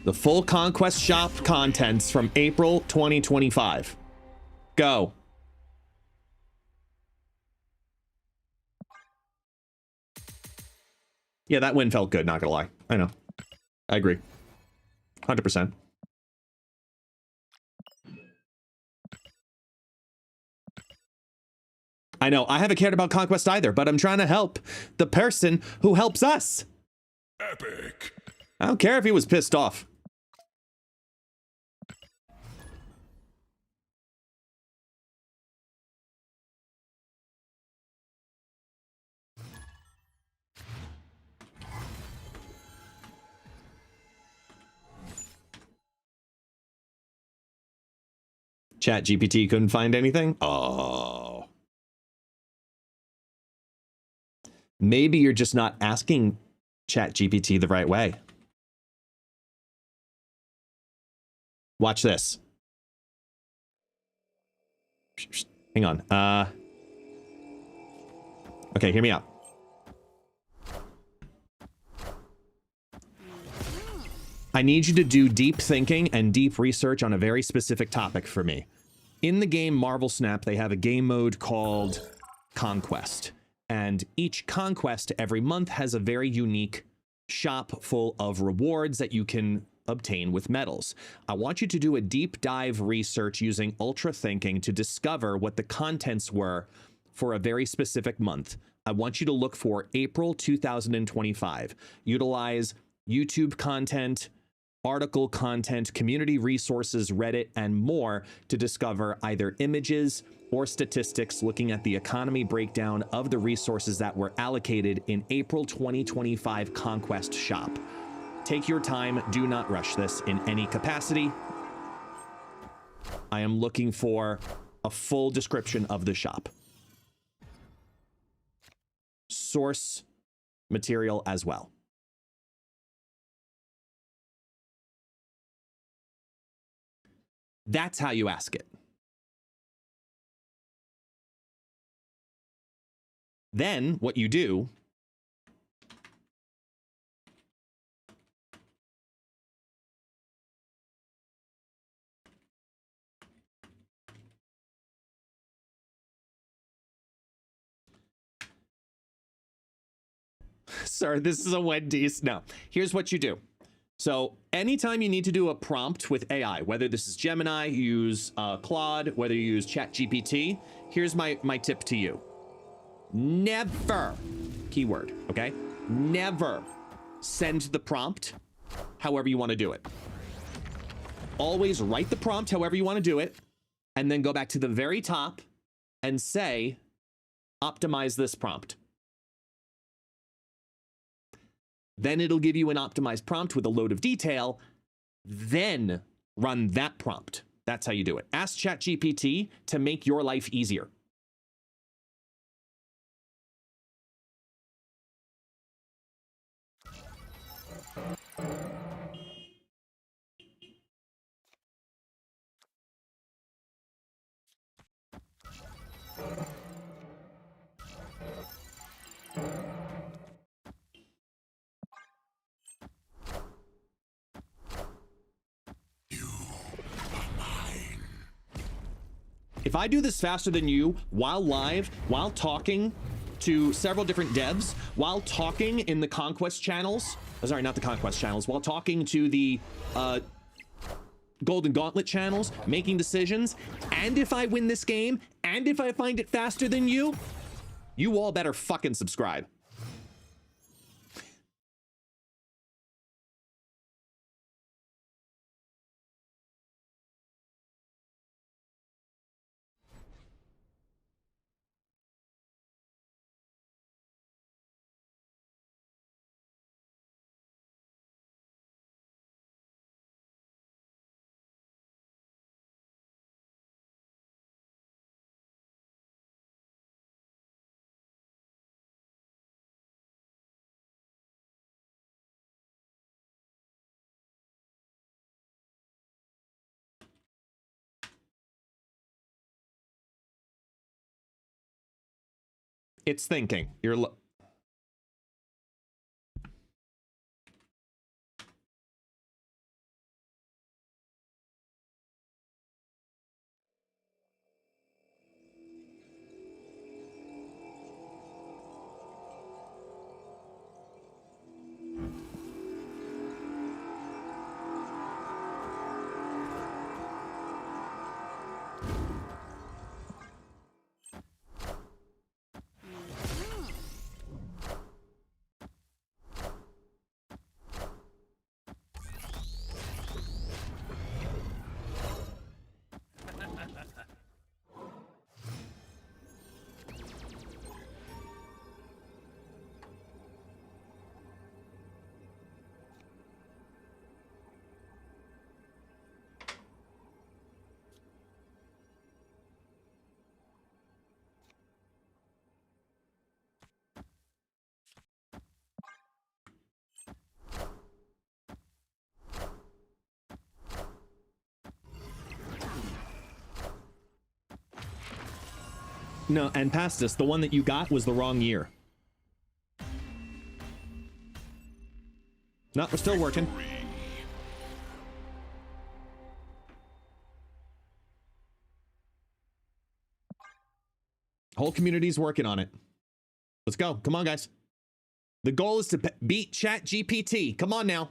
The full Conquest Shop contents from April 2025. Go. Yeah, that win felt good, not gonna lie. I know. I agree. 100%. I know, I haven't cared about Conquest either, but I'm trying to help the person who helps us. Epic. I don't care if he was pissed off. Chat GPT couldn't find anything? Oh. Maybe you're just not asking Chat GPT the right way. Watch this. Hang on. Okay, hear me out. I need you to do deep thinking and deep research on a very specific topic for me. In the game Marvel Snap, they have a game mode called Conquest. And each Conquest every month has a very unique shop full of rewards that you can obtain with medals. I want you to do a deep dive research using ultra thinking to discover what the contents were for a very specific month. I want you to look for April 2025. Utilize YouTube content, article content, community resources, Reddit, and more to discover either images or statistics looking at the economy breakdown of the resources that were allocated in April 2025 Conquest Shop. Take your time, do not rush this in any capacity. I am looking for a full description of the shop. Source material as well. That's how you ask it. Then what you do Sorry, this is a Wendy's. No, here's what you do. So anytime you need to do a prompt with AI, whether this is Gemini, you use Claude, whether you use ChatGPT, here's my tip to you. Never, keyword, okay? Never send the prompt however you want to do it. Always write the prompt however you want to do it, and then go back to the very top and say, optimize this prompt. Then it'll give you an optimized prompt with a load of detail. Then run that prompt. That's how you do it. Ask ChatGPT to make your life easier. If I do this faster than you while live, while talking to several different devs, while talking in the Conquest channels, sorry, not the Conquest channels, while talking to the Golden Gauntlet channels, making decisions, and if I win this game, and if I find it faster than you all better fucking subscribe. It's thinking. No, and past us, the one that you got was the wrong year. No, we're still working. Whole community's working on it. Let's go. Come on, guys. The goal is to beat ChatGPT. Come on now.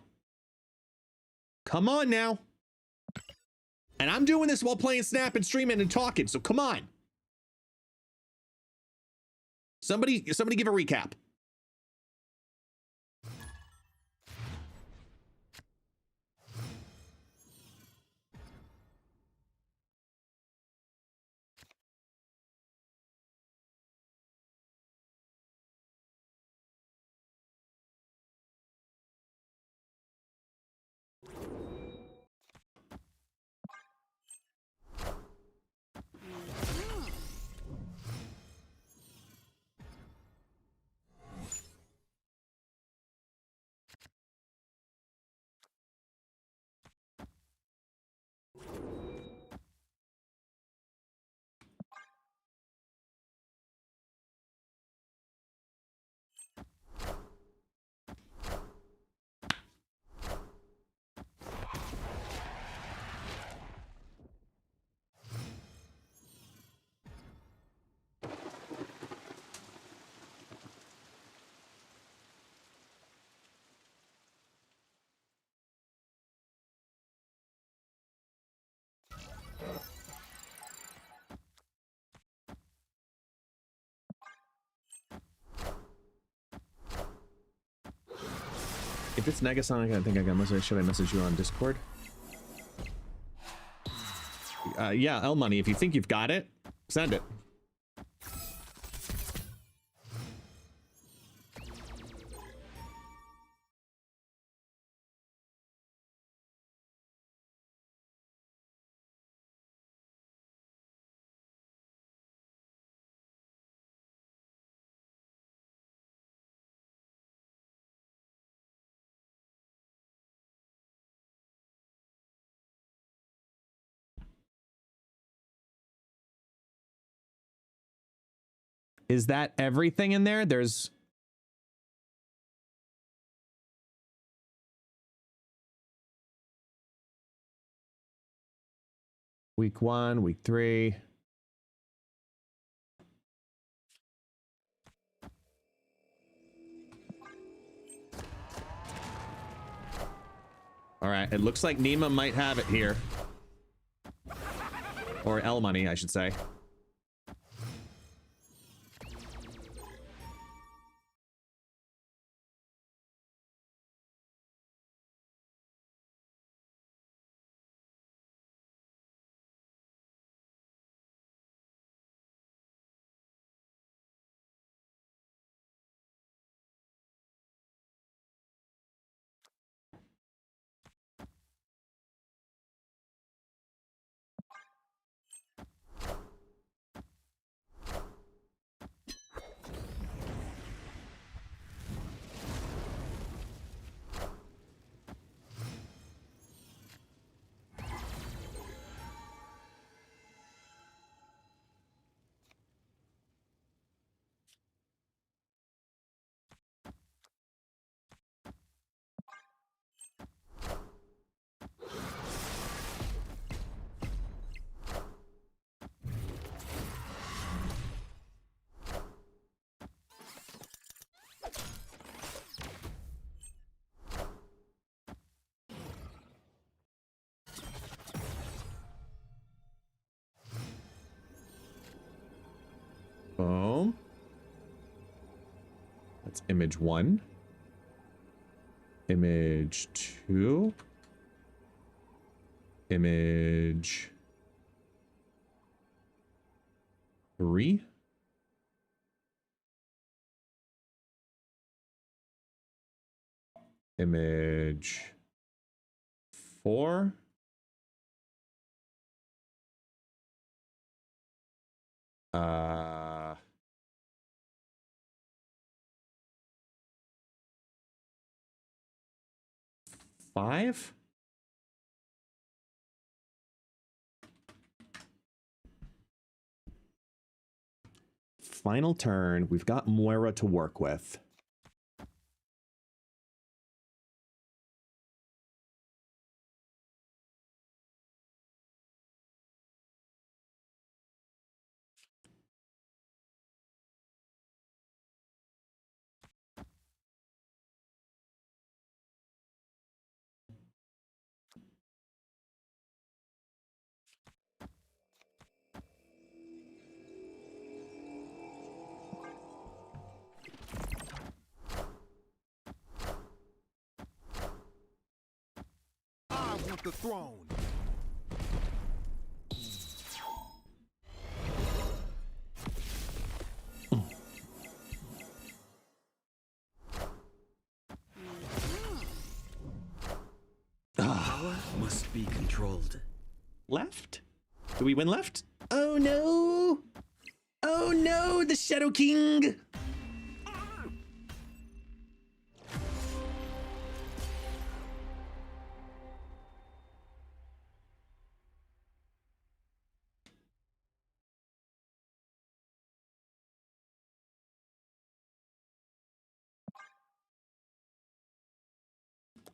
Come on now. And I'm doing this while playing Snap and streaming and talking, so come on. Somebody give a recap. If it's Negasonic, I think I got message. Should I message you on Discord? Yeah, L Money. If you think you've got it, send it. Is that everything in there? There's... Week 1, week 3. All right, it looks like Nima might have it here. Or L Money, I should say. Boom. That's image 1. Image 2. Image 3. Image 4. Five. final turn. We've got Moira to work with. I want the throne. Power must be controlled. Left? Do we win left? Oh no! Oh no, the Shadow King!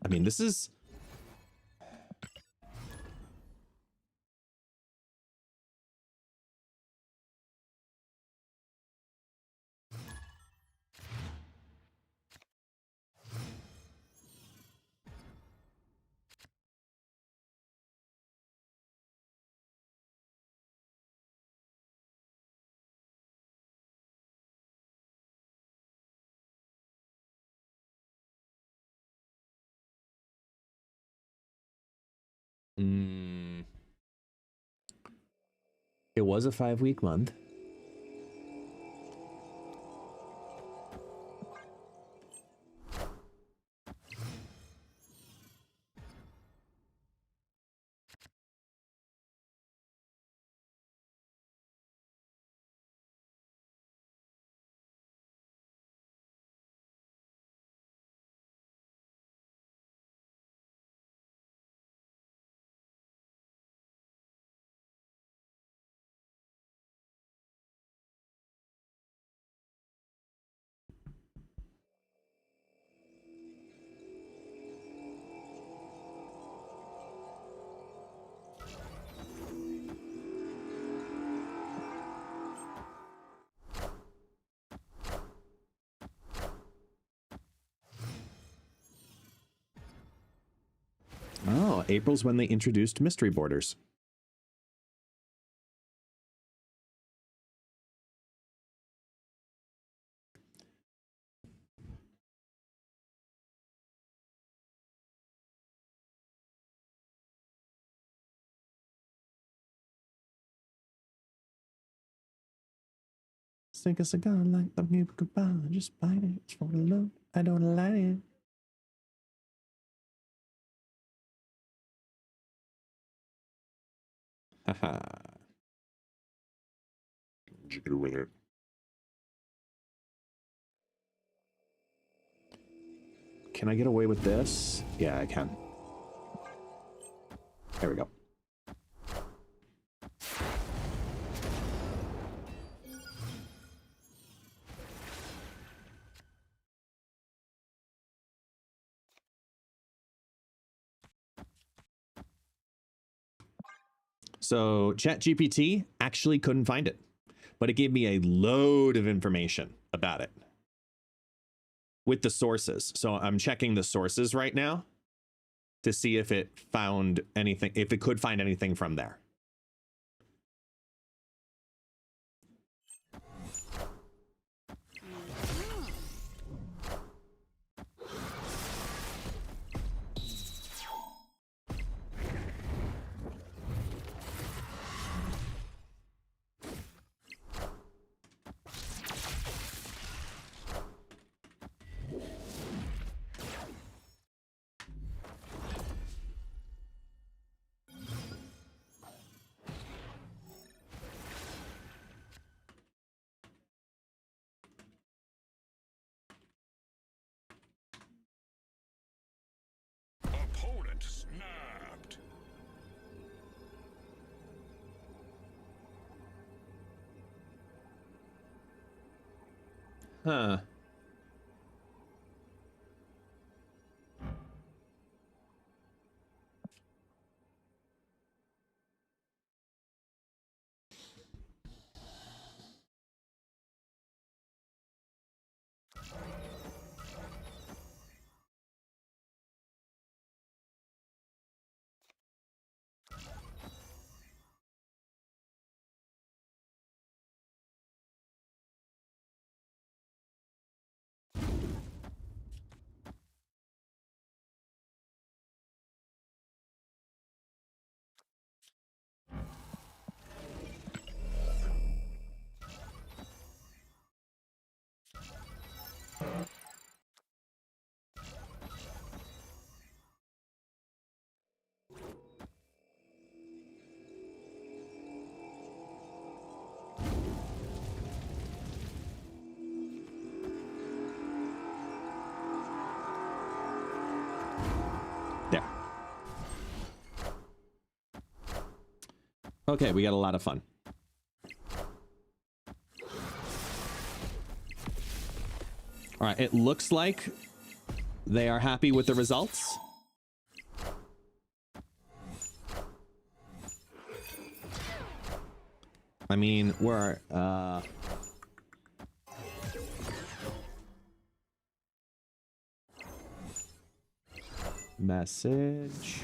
I mean, this is... It was a 5-week month. Oh, April's when they introduced mystery borders. Sink a cigar like the music goodbye. Just bite it. It's for the love. I don't like it. Haha. Jiggle with it. Can I get away with this? Yeah, I can. There we go. So ChatGPT actually couldn't find it, but it gave me a load of information about it with the sources. So I'm checking the sources right now to see if it found anything, if it could find anything from there. Huh. There. Okay, we got a lot of fun. All right, it looks like they are happy with the results. I mean, we're message.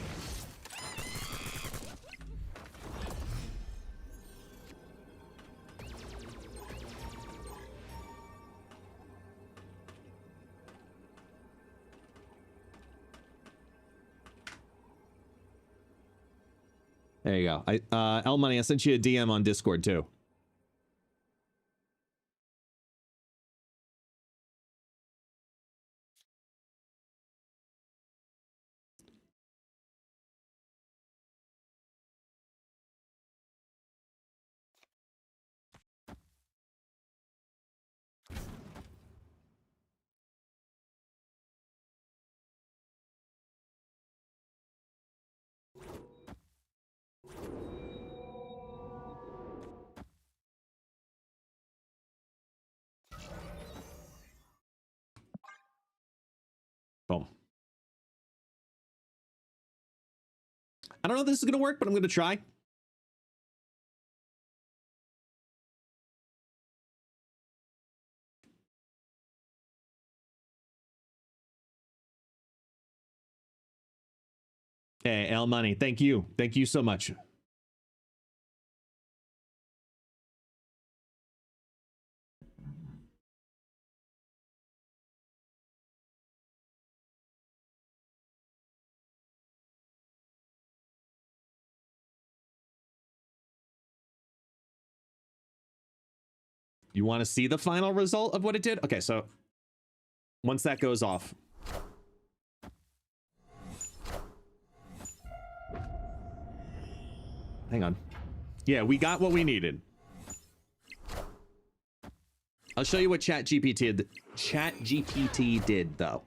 There you go. L Money, I sent you a DM on Discord too. Boom. I don't know if this is going to work, but I'm going to try. Hey, L Money, thank you. Thank you so much. You want to see the final result of what it did? Okay, so once that goes off. Hang on. Yeah, we got what we needed. I'll show you what ChatGPT did though.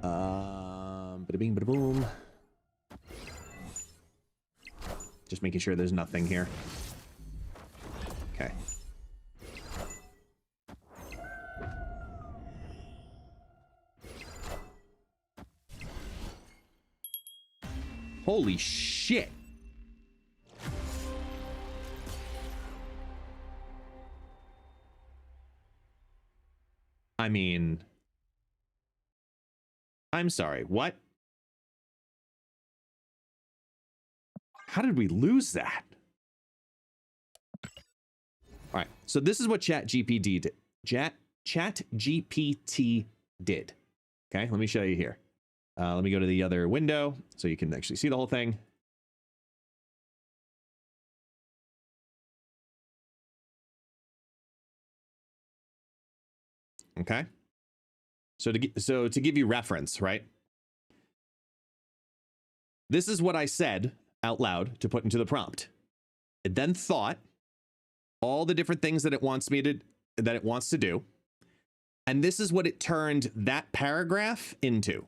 Bada bing, bada boom. Just making sure there's nothing here. Okay. Holy shit. I mean, I'm sorry, what? How did we lose that? All right, so this is what ChatGPT did. ChatGPT did. Okay, let me show you here. Let me go to the other window so you can actually see the whole thing. Okay. So to give you reference, right? This is what I said out loud to put into the prompt. It then thought all the different things that it wants to do. And this is what it turned that paragraph into.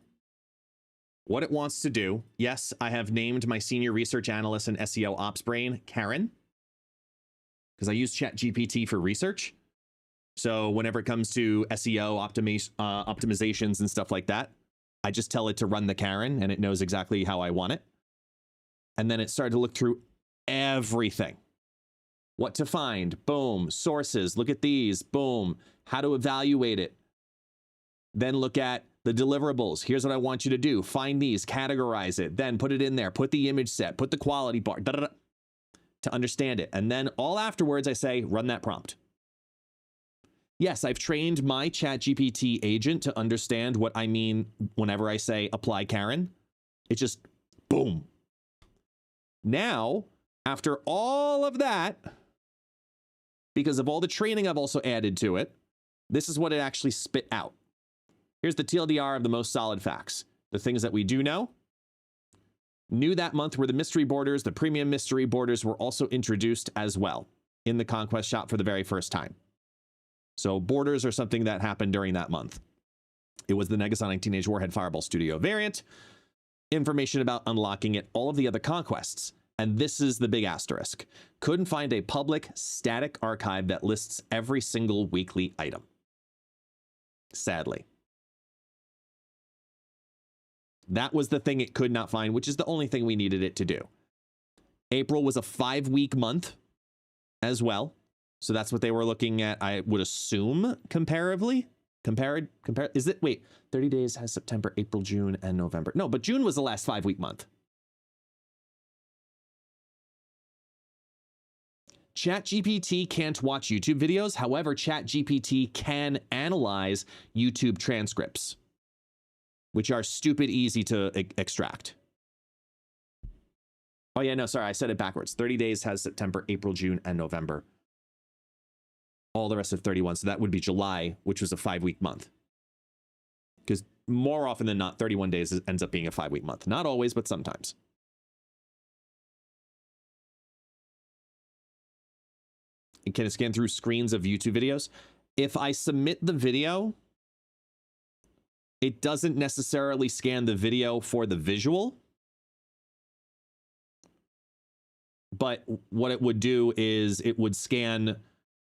What it wants to do. Yes, I have named my senior research analyst and SEO ops brain Karen, because I use ChatGPT for research. So whenever it comes to SEO optimizations and stuff like that, I just tell it to run the Karen and it knows exactly how I want it. And then it started to look through everything. What to find, boom, sources, look at these, boom, how to evaluate it. Then look at the deliverables. Here's what I want you to do. Find these, categorize it, then put it in there, put the image set, put the quality bar, to understand it. And then all afterwards, I say, run that prompt. Yes, I've trained my ChatGPT agent to understand what I mean whenever I say apply Karen. It's just boom. Now, after all of that, because of all the training I've also added to it, this is what it actually spit out. Here's the TLDR of the most solid facts. The things that we do know. New that month were the mystery borders. The premium mystery borders were also introduced as well in the Conquest shop for the very first time. So borders are something that happened during that month. It was the Negasonic Teenage Warhead Fireball Studio variant. Information about unlocking it, all of the other conquests. And this is the big asterisk. Couldn't find a public static archive that lists every single weekly item. Sadly. That was the thing it could not find, which is the only thing we needed it to do. April was a 5-week month as well. So that's what they were looking at, I would assume, comparatively. Is it, wait, 30 days has September, April, June, and November. No, but June was the last 5-week month. ChatGPT can't watch YouTube videos. However, ChatGPT can analyze YouTube transcripts, which are stupid easy to extract. Oh yeah, no, sorry, I said it backwards. 30 days has September, April, June, and November. All the rest of 31, so that would be July, which was a 5-week month. Because more often than not, 31 days ends up being a 5-week month. Not always, but sometimes. Can it scan through screens of YouTube videos? If I submit the video, it doesn't necessarily scan the video for the visual. But what it would do is it would scan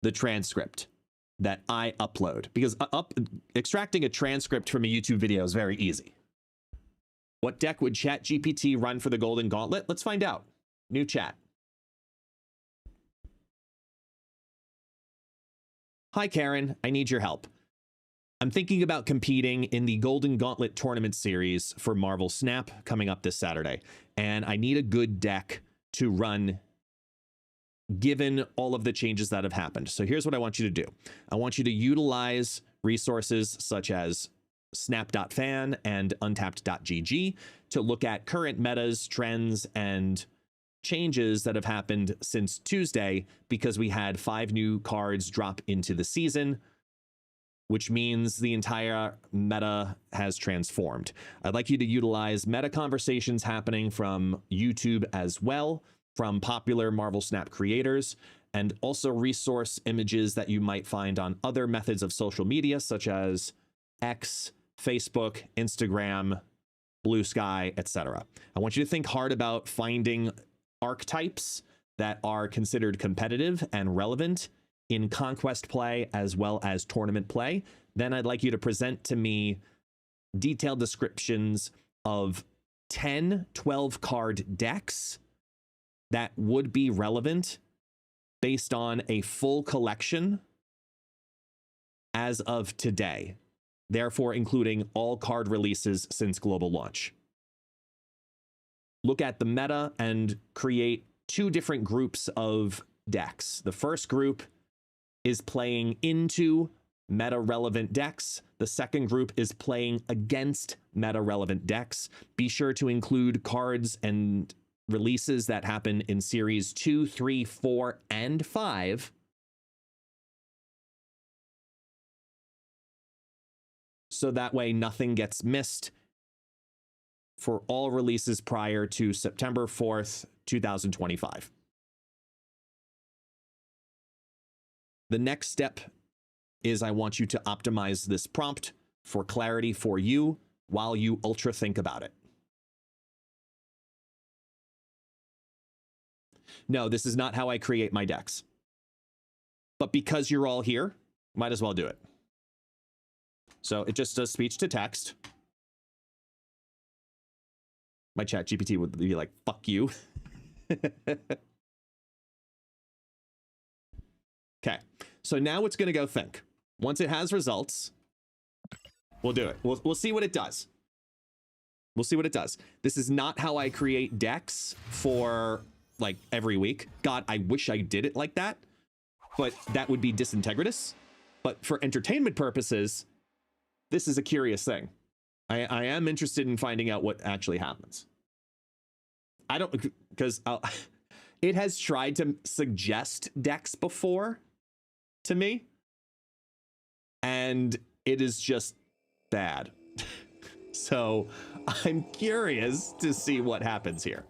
the transcript that I upload, because extracting a transcript from a YouTube video is very easy. What deck would ChatGPT run for the Golden Gauntlet? Let's find out. New chat. Hi, Karen. I need your help. I'm thinking about competing in the Golden Gauntlet tournament series for Marvel Snap coming up this Saturday, and I need a good deck to run given all of the changes that have happened. So here's what I want you to do. I want you to utilize resources such as snap.fan and untapped.gg to look at current metas, trends, and changes that have happened since Tuesday, because we had 5 new cards drop into the season, which means the entire meta has transformed. I'd like you to utilize meta conversations happening from YouTube as well, from popular Marvel Snap creators, and also resource images that you might find on other methods of social media, such as X, Facebook, Instagram, Blue Sky, etc. I want you to think hard about finding archetypes that are considered competitive and relevant in conquest play as well as tournament play. Then I'd like you to present to me detailed descriptions of 10, 12 card decks that would be relevant based on a full collection as of today, therefore including all card releases since global launch. Look at the meta and create 2 different groups of decks. The first group is playing into meta-relevant decks. The second group is playing against meta-relevant decks. Be sure to include cards and releases that happen in series 2, 3, 4, and 5. So that way nothing gets missed for all releases prior to September 4th, 2025. The next step is I want you to optimize this prompt for clarity for you while you ultra think about it. No, this is not how I create my decks. But because you're all here, Might as well do it. So it just does speech to text. My chat GPT would be like, fuck you. Okay, so now it's gonna go think. Once it has results, we'll do it. We'll see what it does. We'll see what it does. This is not how I create decks for like every week. God, I wish I did it like that, but that would be disintegritous. But for entertainment purposes, this is a curious thing. I am interested in finding out what actually happens. I don't, because it has tried to suggest decks before to me, and it is just bad. So I'm curious to see what happens here.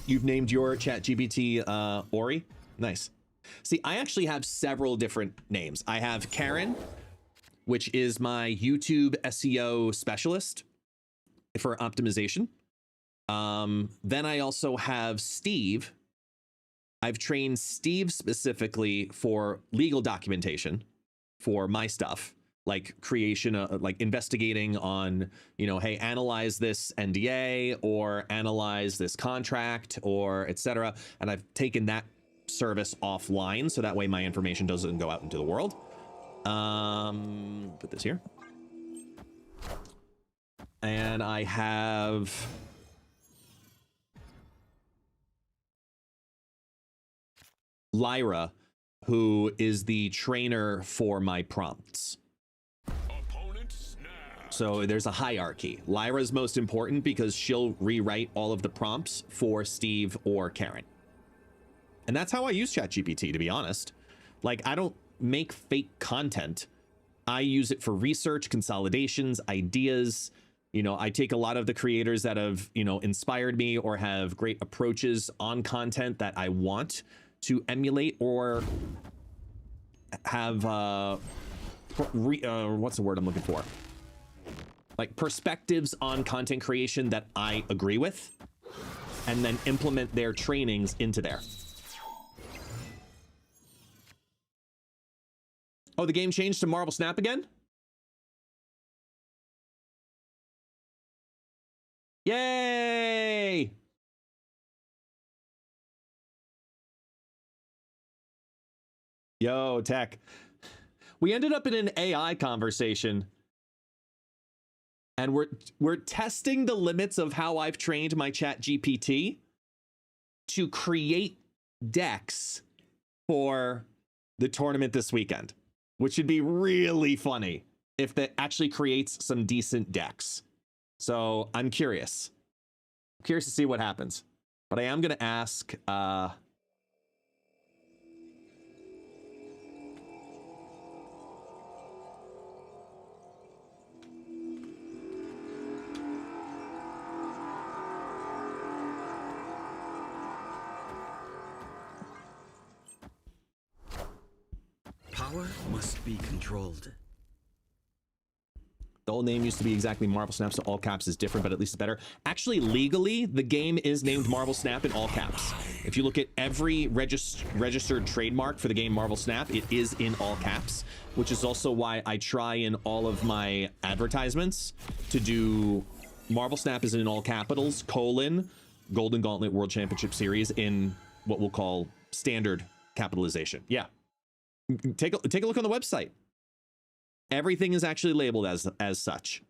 You've named your ChatGPT Ori? Nice. See, I actually have several different names. I have Karen, which is my YouTube SEO specialist for optimization. Then I also have Steve. I've trained Steve specifically for legal documentation for my stuff, like creation, like investigating on, you know, hey, analyze this NDA or analyze this contract or etc. And I've taken that service offline so that way my information doesn't go out into the world. Put this here. And I have Lyra, who is the trainer for my prompts. So there's a hierarchy. Lyra's most important because she'll rewrite all of the prompts for Steve or Karen. And that's how I use ChatGPT, to be honest. Like, I don't make fake content. I use it for research, consolidations, ideas. You know, I take a lot of the creators that have, you know, inspired me or have great approaches on content that I want to emulate or have, what's the word I'm looking for? Like perspectives on content creation that I agree with, and then implement their trainings into there. Oh, the game changed to Marvel Snap again? Yay! Yo, tech. We ended up in an AI conversation, and we're testing the limits of how I've trained my chat GPT to create decks for the tournament this weekend, which would be really funny if that actually creates some decent decks. So I'm curious. I'm curious to see what happens. But I am going to ask... Power must be controlled. The old name used to be exactly Marvel Snap, so all caps is different, but at least it's better. Actually, legally, the game is named Marvel Snap in all caps. If you look at every registered trademark for the game Marvel Snap, it is in all caps, which is also why I try in all of my advertisements to do Marvel Snap is in all capitals, : Golden Gauntlet World Championship Series in what we'll call standard capitalization. Yeah. Take a look on the website. Everything is actually labeled as such.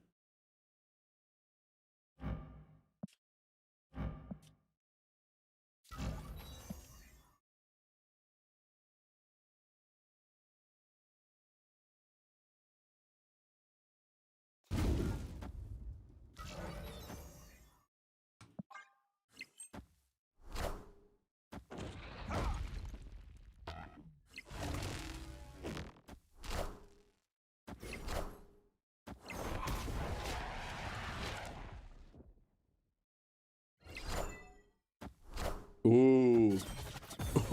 Ooh.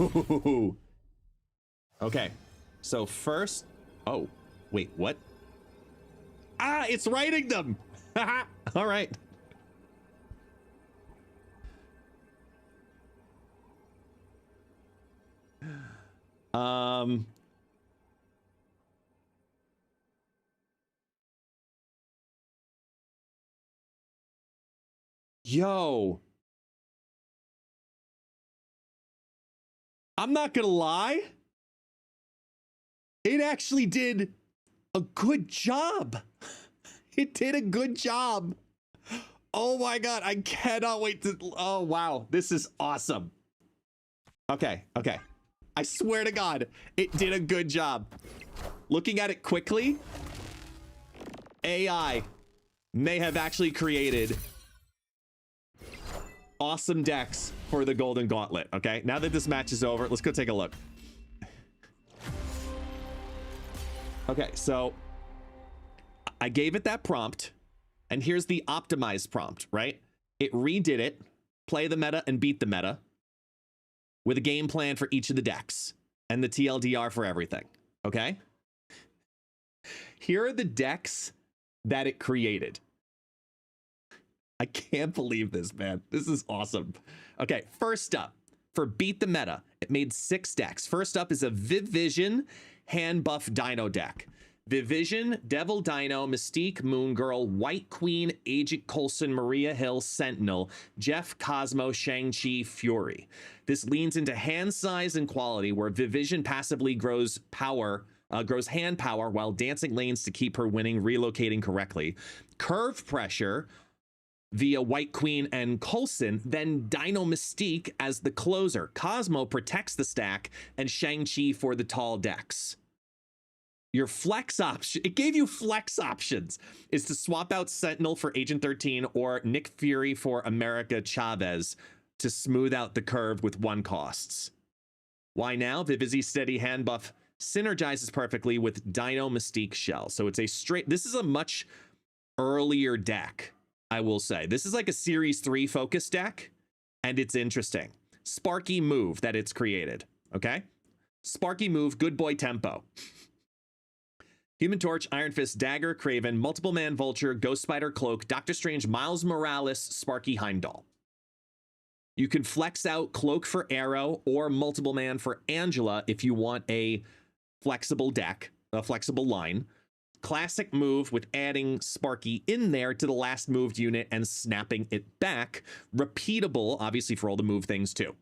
Ooh. Okay. So first, oh, wait, what? Ah, it's writing them. All right. Yo. I'm not gonna lie. It actually did a good job. It did a good job. Oh my God, I cannot wait to, oh wow, this is awesome. Okay, okay. I swear to God, it did a good job. Looking at it quickly, AI may have actually created awesome decks for the Golden Gauntlet, okay? Now that this match is over, let's go take a look. Okay, so I gave it that prompt, and here's the optimized prompt, right? It redid it, play the meta and beat the meta, with a game plan for each of the decks, and the TLDR for everything, okay? Here are the decks that it created. I can't believe this, man. This is awesome. Okay, first up, for Beat the Meta, it made 6 decks. First up is a Viv Vision hand buff Dino deck. Viv Vision, Devil Dino, Mystique, Moon Girl, White Queen, Agent Coulson, Maria Hill, Sentinel, Jeff, Cosmo, Shang-Chi, Fury. This leans into hand size and quality, where Viv Vision passively grows hand power while dancing lanes to keep her winning, relocating correctly. Curve pressure via White Queen and Coulson, then Dino Mystique as the closer. Cosmo protects the stack, and Shang-Chi for the tall decks. Your flex option, it gave you flex options, is to swap out Sentinel for Agent 13 or Nick Fury for America Chavez to smooth out the curve with 1 costs. Why now? Vivizy's steady hand buff synergizes perfectly with Dino Mystique Shell. So it's a straight, this is a much earlier deck, I will say. This is like a Series 3 focus deck, and it's interesting. Sparky move that it's created, okay? Sparky move, good boy tempo. Human Torch, Iron Fist, Dagger, Kraven, Multiple Man Vulture, Ghost Spider Cloak, Doctor Strange, Miles Morales, Sparky Heimdall. You can flex out Cloak for Arrow or Multiple Man for Angela if you want a flexible deck, a flexible line. Classic move with adding Sparky in there to the last moved unit and snapping it back. Repeatable, obviously, for all the move things too.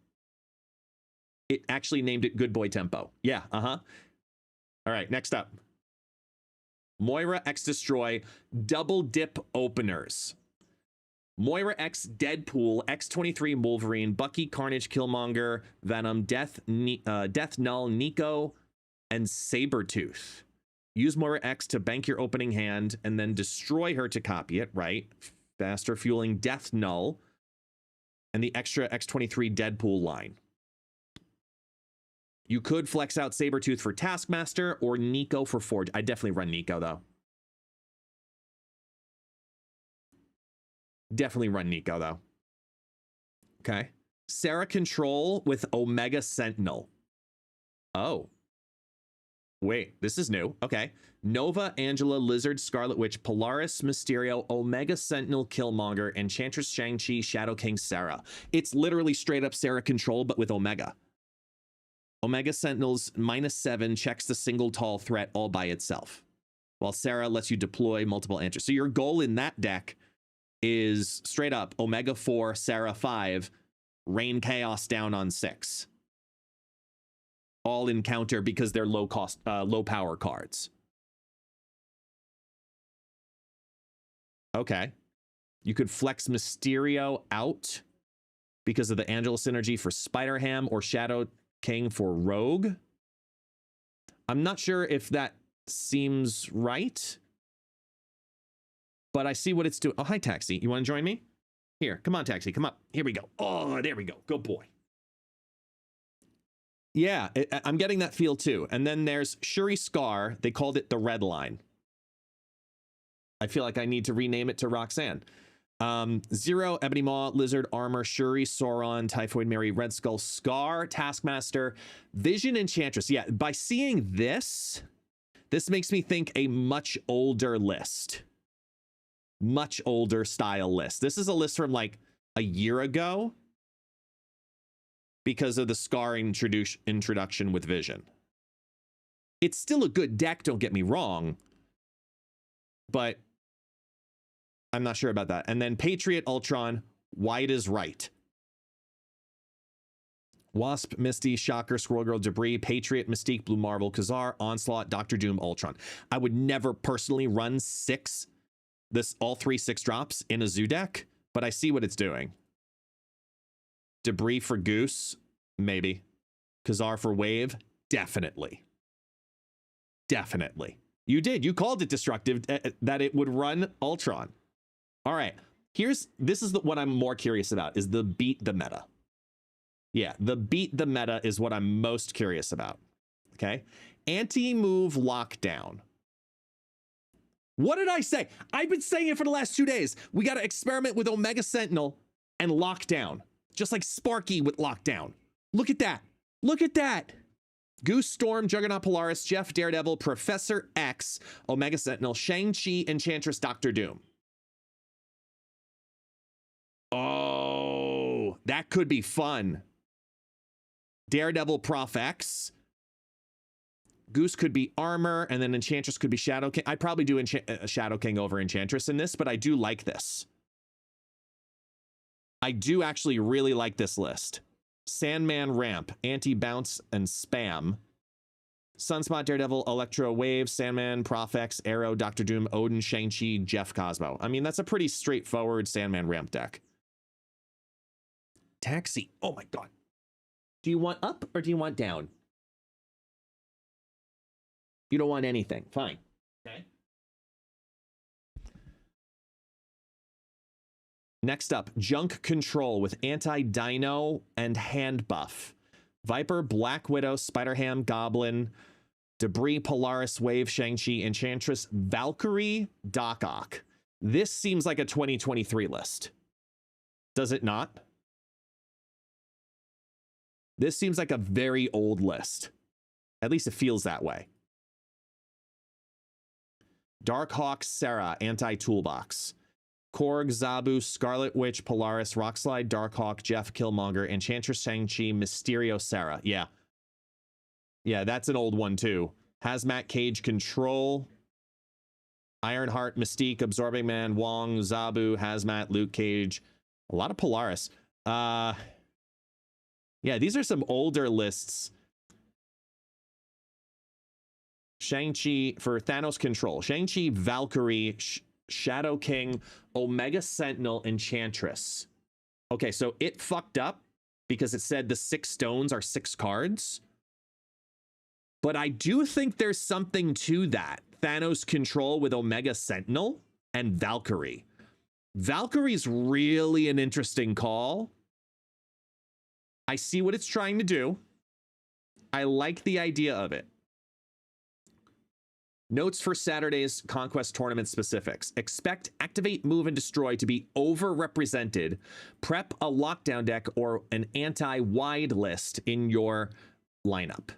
It actually named it Good Boy Tempo. Yeah, All right, next up. Moira X Destroy double dip openers. Moira X Deadpool, X-23 Wolverine, Bucky, Carnage, Killmonger, Venom, Death Null, Nico, and Sabretooth. Use Moira X to bank your opening hand and then destroy her to copy it, right? Faster fueling Death Null and the extra X-23 Deadpool line. You could flex out Sabretooth for Taskmaster or Nico for Forge. I definitely run Nico, though. Definitely run Nico, though. Okay. Sarah Control with Omega Sentinel. Oh. Wait, this is new. Okay. Nova, Angela, Lizard, Scarlet Witch, Polaris, Mysterio, Omega Sentinel, Killmonger, Enchantress, Shang-Chi, Shadow King, Sarah. It's literally straight up Sarah Control, but with Omega. Omega Sentinel's -7 checks the single tall threat all by itself, while Sarah lets you deploy multiple answers. So your goal in that deck is straight up Omega 4, Sarah 5, rain chaos down on 6. All in counter because they're low power cards. Okay. You could flex Mysterio out because of the Angela synergy for Spider-Ham or Shadow King for Rogue. I'm not sure if that seems right, but I see what it's doing. Oh, hi, Taxi. You want to join me? Here, come on, Taxi. Come up. Here we go. Oh, there we go. Good boy. Yeah, I'm getting that feel too. And then there's Shuri Scar. They called it the Red Line. I feel like I need to rename it to Roxanne. Zero, Ebony Maw, Lizard, Armor, Shuri, Sauron, Typhoid Mary, Red Skull, Scar, Taskmaster, Vision, Enchantress. Yeah, by seeing this makes me think a much older list. Much older style list. This is a list from like a year ago because of the Scar introduction with Vision. It's still a good deck, don't get me wrong. But I'm not sure about that. And then Patriot, Ultron, Wide is right. Wasp, Misty, Shocker, Squirrel Girl, Debris, Patriot, Mystique, Blue Marvel, Khazar, Onslaught, Doctor Doom, Ultron. I would never personally run all 3 6-drops in a zoo deck, but I see what it's doing. Debris for Goose, maybe. Khazar for Wave, definitely. Definitely. You did. You called it destructive, that it would run Ultron. All right. This is what I'm more curious about, is the beat the meta. Yeah, the beat the meta is what I'm most curious about. Okay. Anti-move lockdown. What did I say? I've been saying it for the last 2 days. We got to experiment with Omega Sentinel and lockdown. Just like Sparky with lockdown. Look at that. Look at that. Goose, Storm, Juggernaut, Polaris, Jeff, Daredevil, Professor X, Omega Sentinel, Shang-Chi, Enchantress, Doctor Doom. Oh, that could be fun. Daredevil, Prof X. Goose could be Armor, and then Enchantress could be Shadow King. I'd probably do Shadow King over Enchantress in this, but I do like this. I do actually really like this list. Sandman Ramp, Anti-Bounce and Spam. Sunspot, Daredevil, Electro Wave, Sandman, Prof X, Arrow, Doctor Doom, Odin, Shang-Chi, Jeff Cosmo. I mean, that's a pretty straightforward Sandman Ramp deck. Taxi. Oh my God. Do you want up or do you want down? You don't want anything. Fine. Okay. Next up, Junk Control with Anti-Dino and Hand Buff. Viper, Black Widow, Spider-Ham, Goblin, Debris, Polaris, Wave, Shang-Chi, Enchantress, Valkyrie, Doc Ock. This seems like a 2023 list. Does it not? This seems like a very old list. At least it feels that way. Darkhawk, Sarah, Anti-Toolbox. Korg, Zabu, Scarlet Witch, Polaris, Rockslide, Darkhawk, Jeff, Killmonger, Enchantress, Shang-Chi, Mysterio, Sarah. Yeah. Yeah, that's an old one too. Hazmat, Cage, Control. Ironheart, Mystique, Absorbing Man, Wong, Zabu, Hazmat, Luke Cage. A lot of Polaris. Yeah, these are some older lists. Shang-Chi for Thanos Control. Shang-Chi, Valkyrie, Shadow King, Omega Sentinel, Enchantress. Okay, so it fucked up because it said the 6 stones are 6 cards. But I do think there's something to that. Thanos Control with Omega Sentinel and Valkyrie. Valkyrie's really an interesting call. I see what it's trying to do. I like the idea of it. Notes for Saturday's Conquest Tournament specifics. Expect Activate, Move, and Destroy to be overrepresented. Prep a lockdown deck or an anti-wide list in your lineup.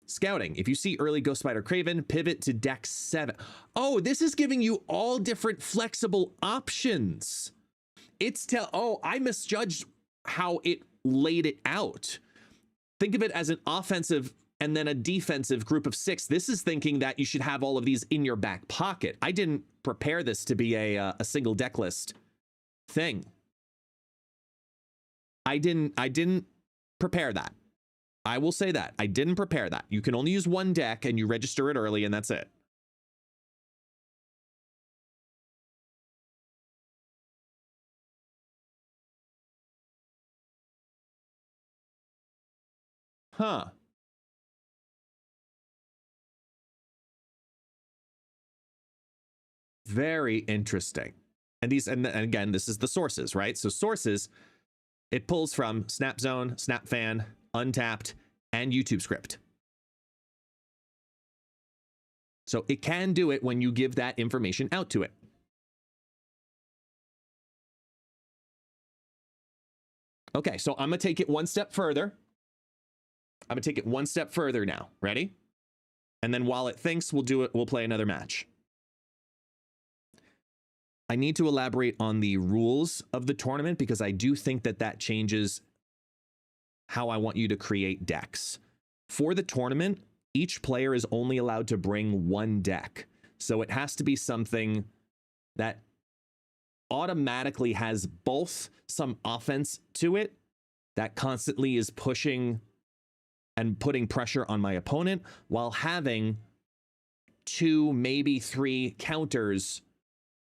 Scouting. If you see early Ghost Spider Kraven, pivot to deck 7. Oh, this is giving you all different flexible options. Oh, I misjudged how it laid it out. Think of it as an offensive and then a defensive group of 6. This is thinking that you should have all of these in your back pocket. I didn't prepare this to be a single deck list thing. I didn't prepare that. I will say that. I didn't prepare that. You can only use one deck and you register it early and that's it. Huh. Very interesting. And again, this is the sources, right? So sources, it pulls from Snapzone, Snapfan, Untapped, and YouTube Script. So it can do it when you give that information out to it. Okay, so I'm gonna take it one step further. I'm gonna take it one step further now. Ready? And then while it thinks, we'll play another match. I need to elaborate on the rules of the tournament because I do think that changes how I want you to create decks. For the tournament, each player is only allowed to bring one deck. So it has to be something that automatically has both some offense to it that constantly is pushing and putting pressure on my opponent while having 2, maybe 3 counters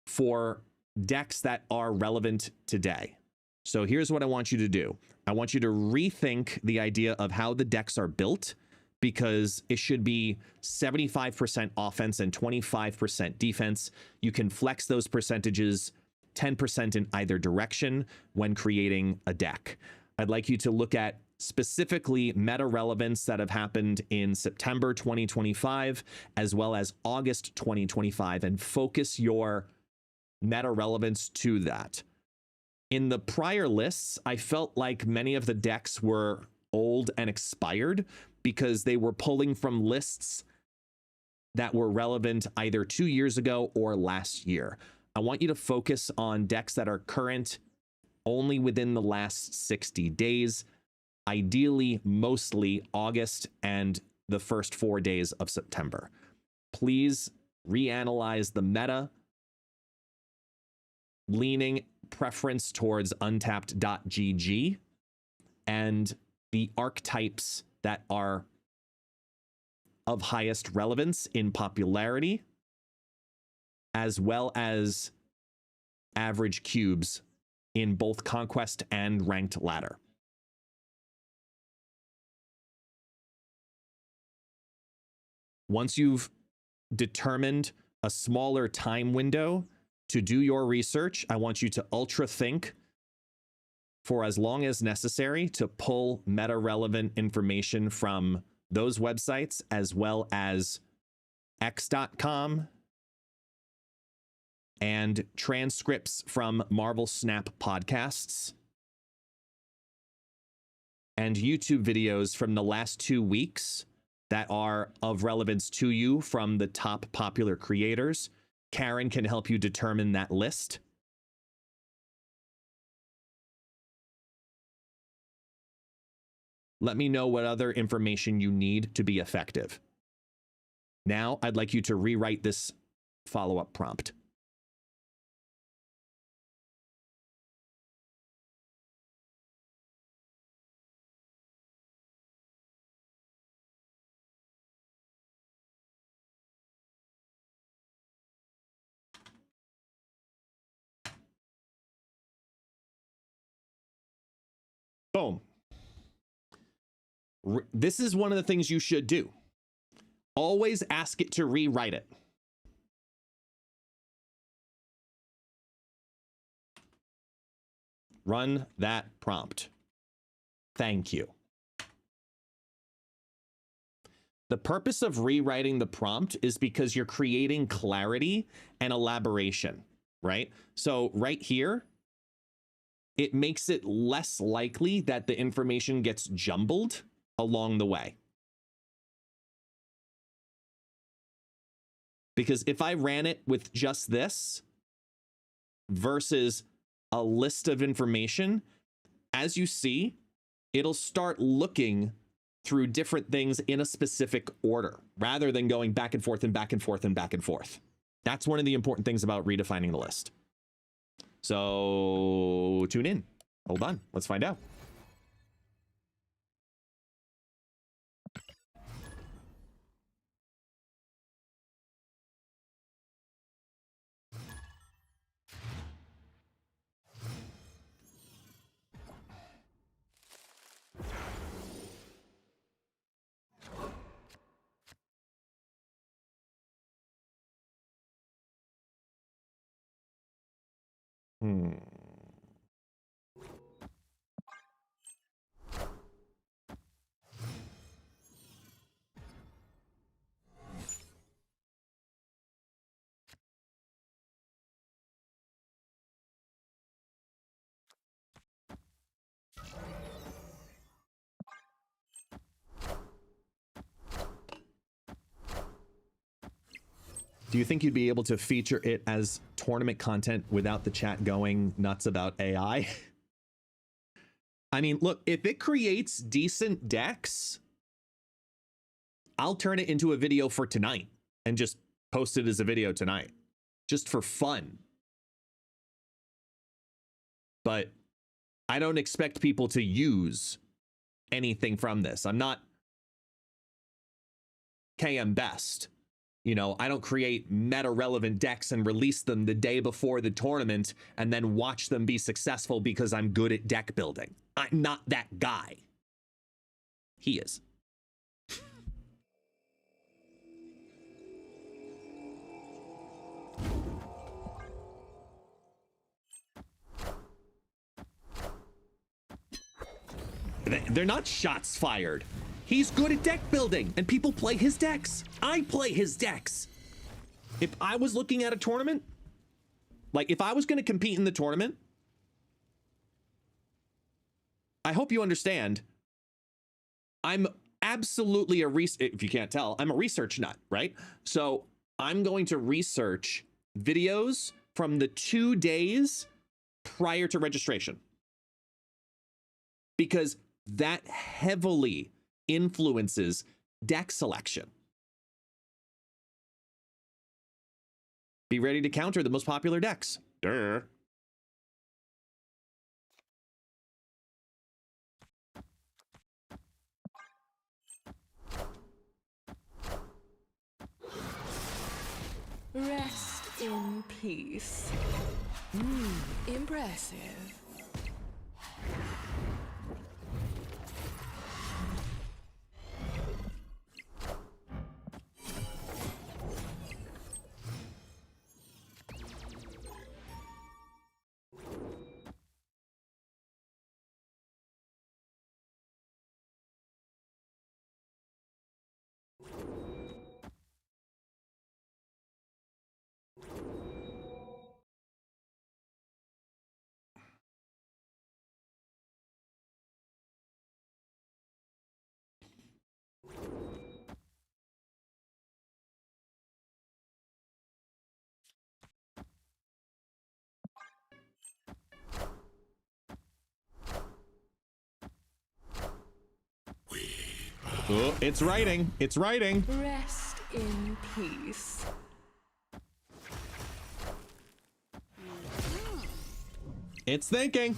for decks that are relevant today. So here's what I want you to do. I want you to rethink the idea of how the decks are built, because it should be 75% offense and 25% defense. You can flex those percentages 10% in either direction when creating a deck. I'd like you to look at specifically meta relevance that have happened in September 2025 as well as August 2025 and focus your meta relevance to that. In the prior lists, I felt like many of the decks were old and expired because they were pulling from lists that were relevant either 2 years ago or last year. I want you to focus on decks that are current only within the last 60 days, ideally mostly August and the first 4 days of September. Please reanalyze the meta, leaning preference towards untapped.gg and the archetypes that are of highest relevance in popularity, as well as average cubes in both conquest and ranked ladder. Once you've determined a smaller time window to do your research, I want you to ultra think for as long as necessary to pull meta relevant information from those websites as well as x.com and transcripts from Marvel Snap podcasts and YouTube videos from the last 2 weeks that are of relevance to you from the top popular creators. Karen can help you determine that list. Let me know what other information you need to be effective. Now, I'd like you to rewrite this follow-up prompt. Boom. This is one of the things you should do. Always ask it to rewrite it. Run that prompt. Thank you. The purpose of rewriting the prompt is because you're creating clarity and elaboration, right? So right here, it makes it less likely that the information gets jumbled along the way. Because if I ran it with just this versus a list of information, as you see, it'll start looking through different things in a specific order rather than going back and forth and back and forth and back and forth. That's one of the important things about redefining the list. So tune in. Hold on. Let's find out. Do you think you'd be able to feature it as tournament content without the chat going nuts about AI? I mean, look, if it creates decent decks I'll turn it into a video for tonight and just post it as a video tonight, just for fun. But I don't expect people to use anything from this. I'm not KM Best. You know, I don't create meta-relevant decks and release them the day before the tournament and then watch them be successful because I'm good at deck building. I'm not that guy. He is. They're not shots fired. He's good at deck building, and people play his decks. I play his decks. If I was looking at a tournament, like if I was going to compete in the tournament, I hope you understand, I'm absolutely if you can't tell, I'm a research nut, right? So I'm going to research videos from the 2 days prior to registration, because that heavily influences deck selection. Be ready to counter the most popular decks. Durr. Rest in peace. Impressive. Oh, it's writing. It's writing. Rest in peace. It's thinking.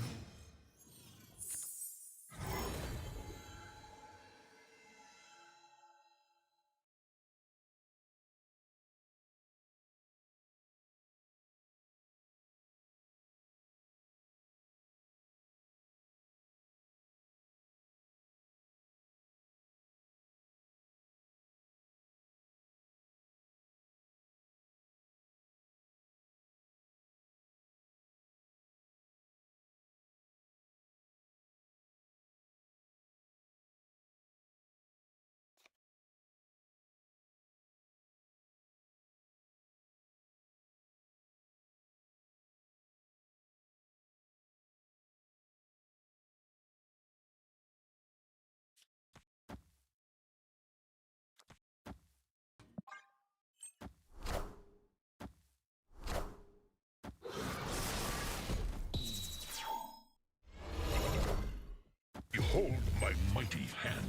Behold my mighty hand.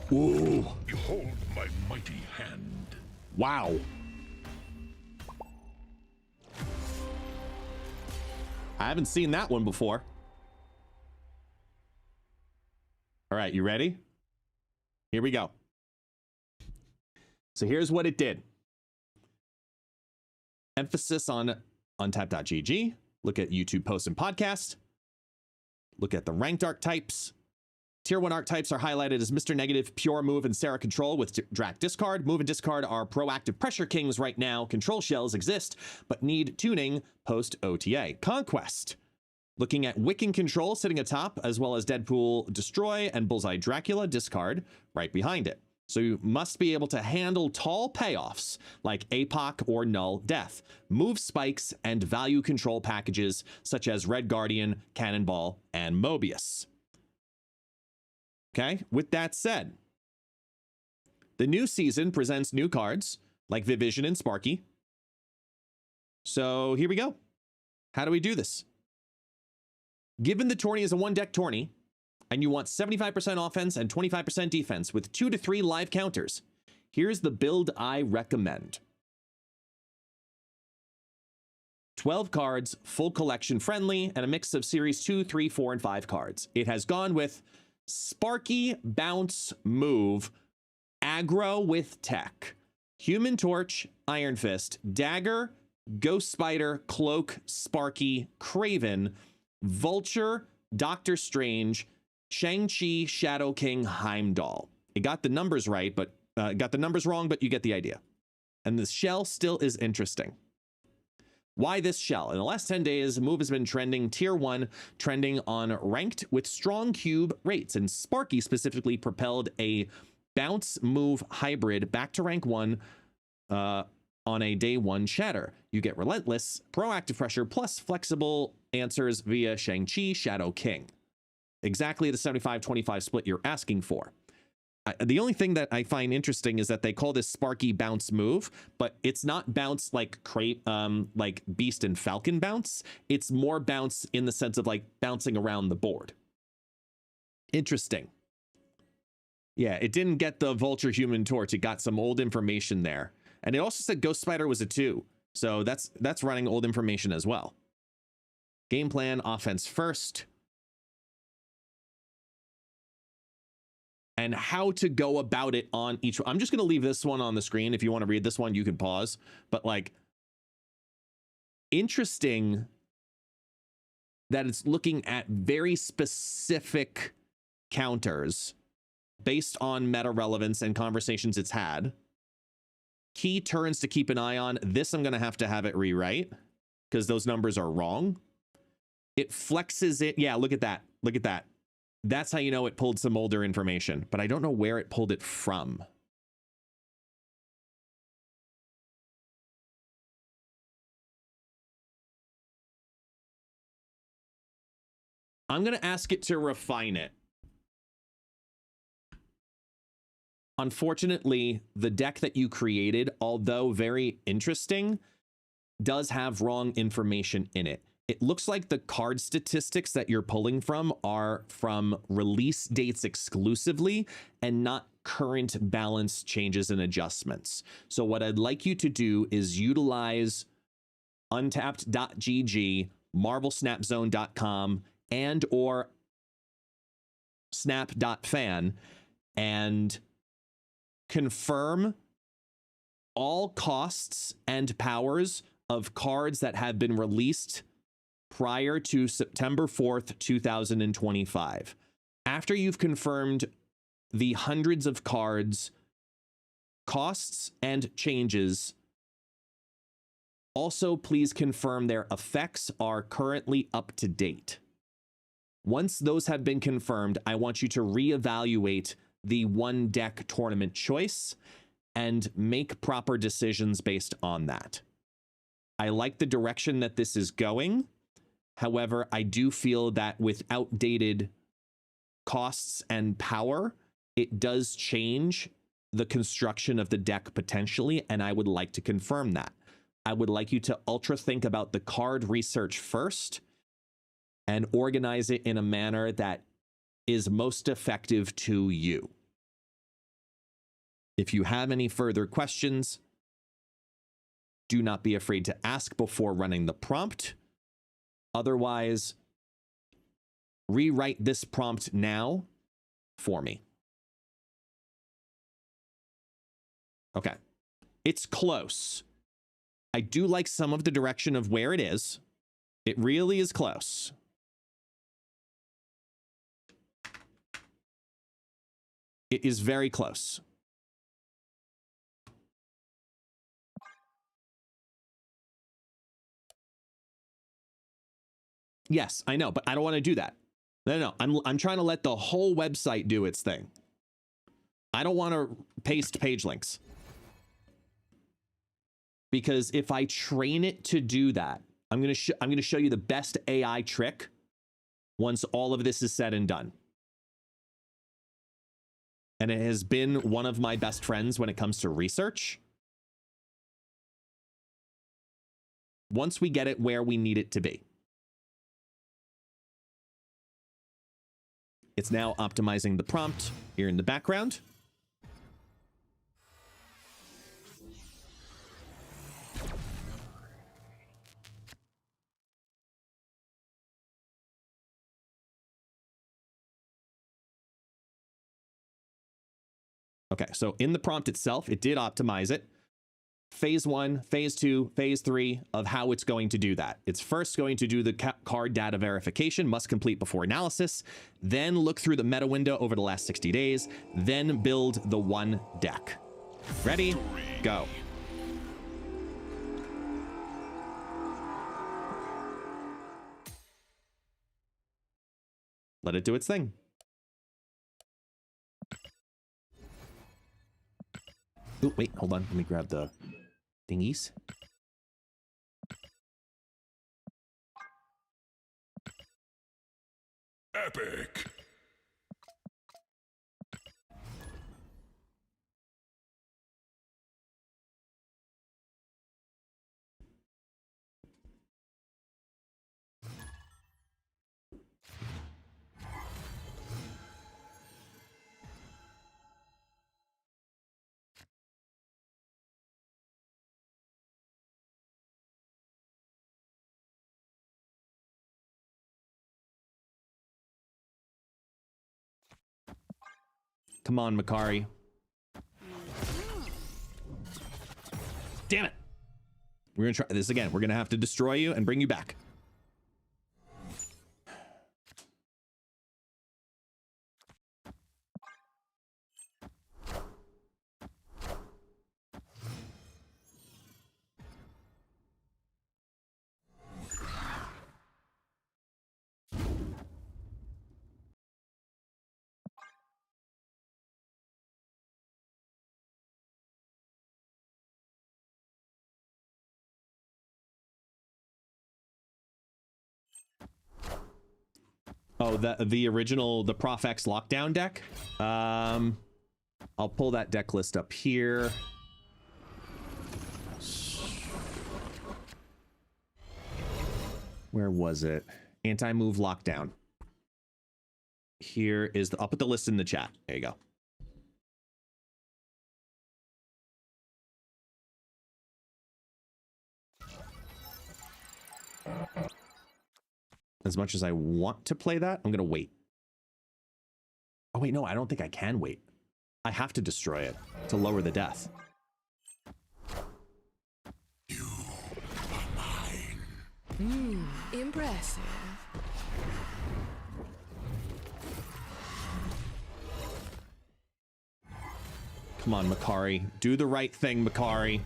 Ooh. Behold my mighty hand. Wow. I haven't seen that one before. All right, you ready? Here we go. So here's what it did. Emphasis on untap.gg. Look at YouTube posts and podcast. Look at the ranked archetypes. Tier 1 archetypes are highlighted as Mr. Negative, Pure Move, and Sarah Control with Drac Discard. Move and Discard are proactive Pressure Kings right now. Control Shells exist, but need tuning post-OTA. Conquest Looking at Wiccan Control sitting atop, as well as Deadpool Destroy and Bullseye Dracula discard right behind it. So you must be able to handle tall payoffs like APOC or Null Death, move spikes, and value control packages such as Red Guardian, Cannonball, and Mobius. Okay, with that said, the new season presents new cards like Viv Vision and Sparky. So here we go. How do we do this? Given the tourney is a one-deck tourney, and you want 75% offense and 25% defense with 2 to 3 live counters, here's the build I recommend. 12 cards, full collection friendly, and a mix of series 2, 3, 4, and 5 cards. It has gone with Sparky, Bounce, Move, Aggro with Tech, Human Torch, Iron Fist, Dagger, Ghost Spider, Cloak, Sparky, Craven, Vulture, Doctor Strange, Shang-Chi, Shadow King, Heimdall. It got the numbers right, but got the numbers wrong, but you get the idea. And the shell still is interesting. Why this shell? In the last 10 days, Move has been trending tier 1, trending on ranked with strong cube rates, and Sparky specifically propelled a Bounce Move hybrid back to rank 1 on a day 1 shatter. You get Relentless, Proactive Pressure, plus flexible answers via Shang-Chi, Shadow King. Exactly the 75-25 split you're asking for. The only thing that I find interesting is that they call this Sparky Bounce Move, but it's not bounce like like Beast and Falcon bounce. It's more bounce in the sense of like bouncing around the board. Interesting. Yeah, it didn't get the Vulture Human Torch. It got some old information there. And it also said Ghost Spider was a 2. So that's running old information as well. Game plan, offense first. And how to go about it on each one. I'm just going to leave this one on the screen. If you want to read this one, you can pause. But like, interesting that it's looking at very specific counters based on meta relevance and conversations it's had. Key turns to keep an eye on. This I'm going to have it rewrite because those numbers are wrong. It flexes it. Yeah, look at that. Look at that. That's how you know it pulled some older information, but I don't know where it pulled it from. I'm going to ask it to refine it. Unfortunately, the deck that you created, although very interesting, does have wrong information in it. It looks like the card statistics that you're pulling from are from release dates exclusively and not current balance changes and adjustments. So what I'd like you to do is utilize untapped.gg, marvelsnapzone.com, and or snap.fan and confirm all costs and powers of cards that have been released prior to September 4th, 2025. After you've confirmed the hundreds of cards, costs, and changes, also please confirm their effects are currently up to date. Once those have been confirmed, I want you to reevaluate the one deck tournament choice and make proper decisions based on that. I like the direction that this is going. However, I do feel that with outdated costs and power, it does change the construction of the deck potentially, and I would like to confirm that. I would like you to ultra think about the card research first and organize it in a manner that is most effective to you. If you have any further questions, do not be afraid to ask before running the prompt. Otherwise, rewrite this prompt now for me. Okay. It's close. I do like some of the direction of where it is. It really is close. It is very close. Yes, I know, but I don't want to do that. No. I'm trying to let the whole website do its thing. I don't want to paste page links. Because if I train it to do that, I'm going to show you the best AI trick once all of this is said and done. And it has been one of my best friends when it comes to research. Once we get it where we need it to be. It's now optimizing the prompt here in the background. Okay, so in the prompt itself, it did optimize it. Phase 1, phase 2, phase 3 of how it's going to do that. It's first going to do the card data verification, must complete before analysis, then look through the meta window over the last 60 days, then build the one deck. Ready? Go. Let it do its thing. Oh, wait, hold on. Let me grab the thingies. Epic. Come on, Makari. Damn it. We're going to try this again. We're going to have to destroy you and bring you back. Oh, the original, the Prof X lockdown deck. I'll pull that deck list up here. Where was it? Anti-move lockdown. Here is the, I'll put the list in the chat. There you go. As much as I want to play that, I'm going to wait. Oh, wait, no, I don't think I can wait. I have to destroy it to lower the death. You are mine. Impressive. Come on, Makari. Do the right thing, Makari.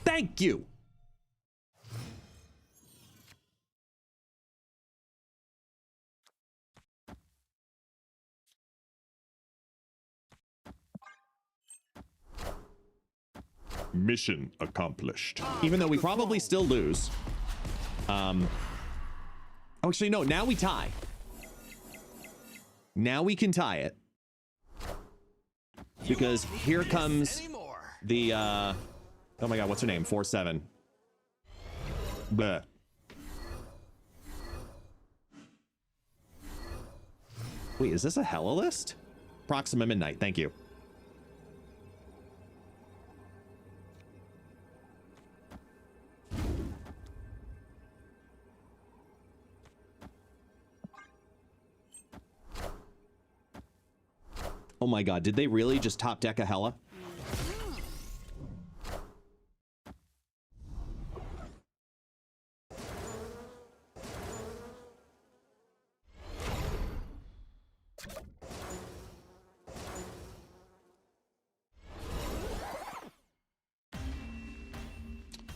Thank you. Mission accomplished. Even though we probably still lose. Oh, actually, no. Now we tie. Now we can tie it. Because here comes the, oh my god, what's her name? 4-7. Bleh. Wait, is this a Hella list? Proxima Midnight, thank you. Oh my god, did they really just top deck a Hella?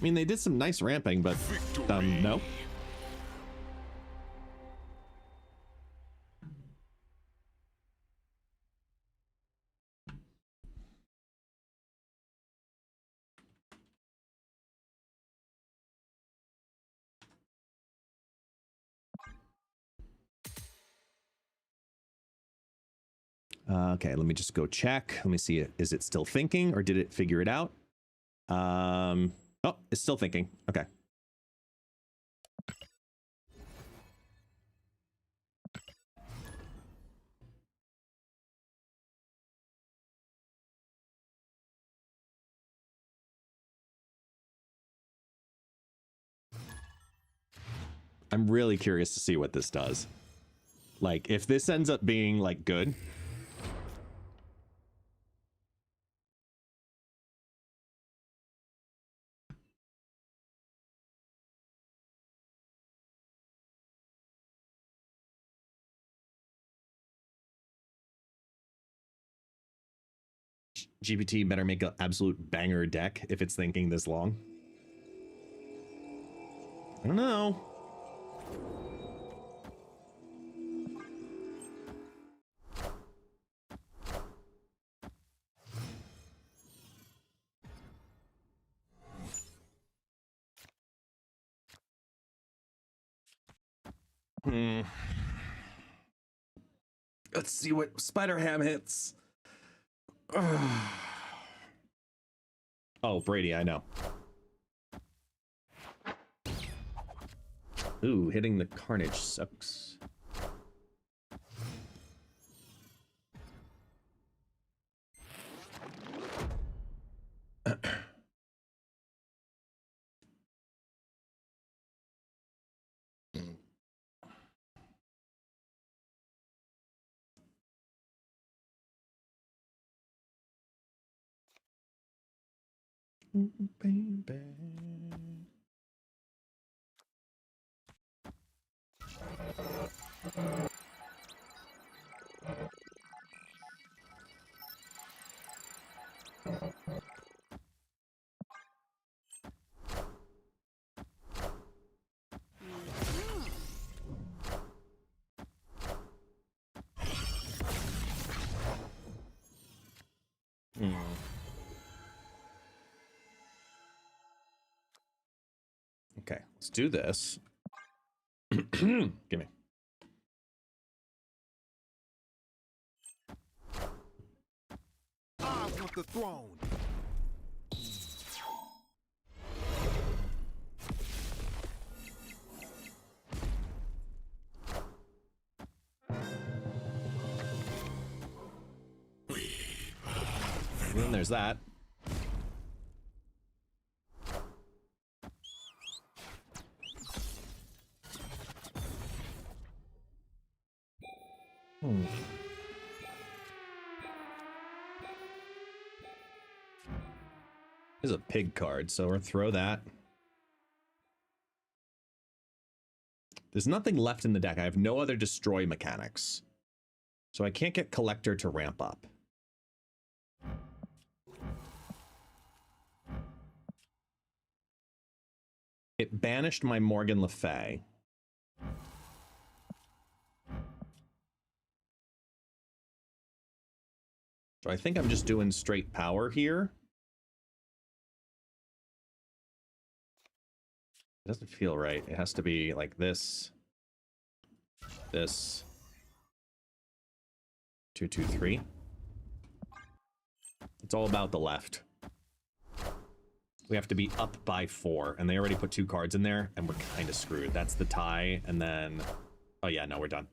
mean, they did some nice ramping, but no. Okay, let me just go check. Let me see. Is it still thinking or did it figure it out? Oh, it's still thinking. Okay. I'm really curious to see what this does. Like, if this ends up being, like, good. GPT better make an absolute banger deck if it's thinking this long. I don't know. Let's see what Spider Ham hits. Oh, Brady, I know. Ooh, hitting the Carnage sucks. Baby. Okay, let's do this. Give me. I want the throne. And then there's that. There's a pig card, so we'll throw that. There's nothing left in the deck. I have no other destroy mechanics. So I can't get Collector to ramp up. It banished my Morgan Le Fay. So I think I'm just doing straight power here. It doesn't feel right. It has to be like this. This. 2, 2, 3. It's all about the left. We have to be up by 4, and they already put 2 cards in there, and we're kind of screwed. That's the tie, and then... Oh yeah, no, we're done.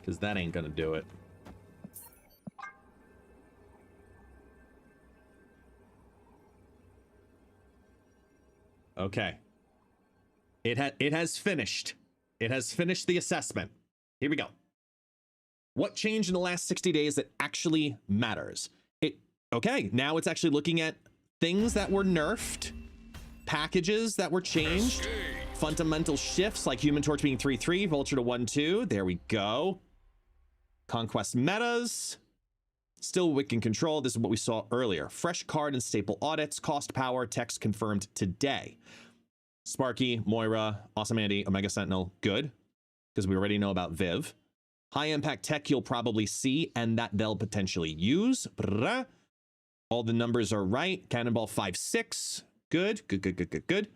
Because that ain't gonna do it. Okay. It has finished. It has finished the assessment. Here we go. What changed in the last 60 days that actually matters? Okay, now it's actually looking at things that were nerfed, packages that were changed, fundamental shifts like Human Torch being 3/3, Vulture to 1/2. There we go. Conquest metas. Still Wiccan control. This is what we saw earlier. Fresh card and staple audits. Cost power. Text confirmed today. Sparky, Moira, Awesome Andy, Omega Sentinel. Good. Because we already know about Viv. High impact tech you'll probably see and that they'll potentially use. Brrrah. All the numbers are right. Cannonball 5-6. Good. Good, good, good, good, good.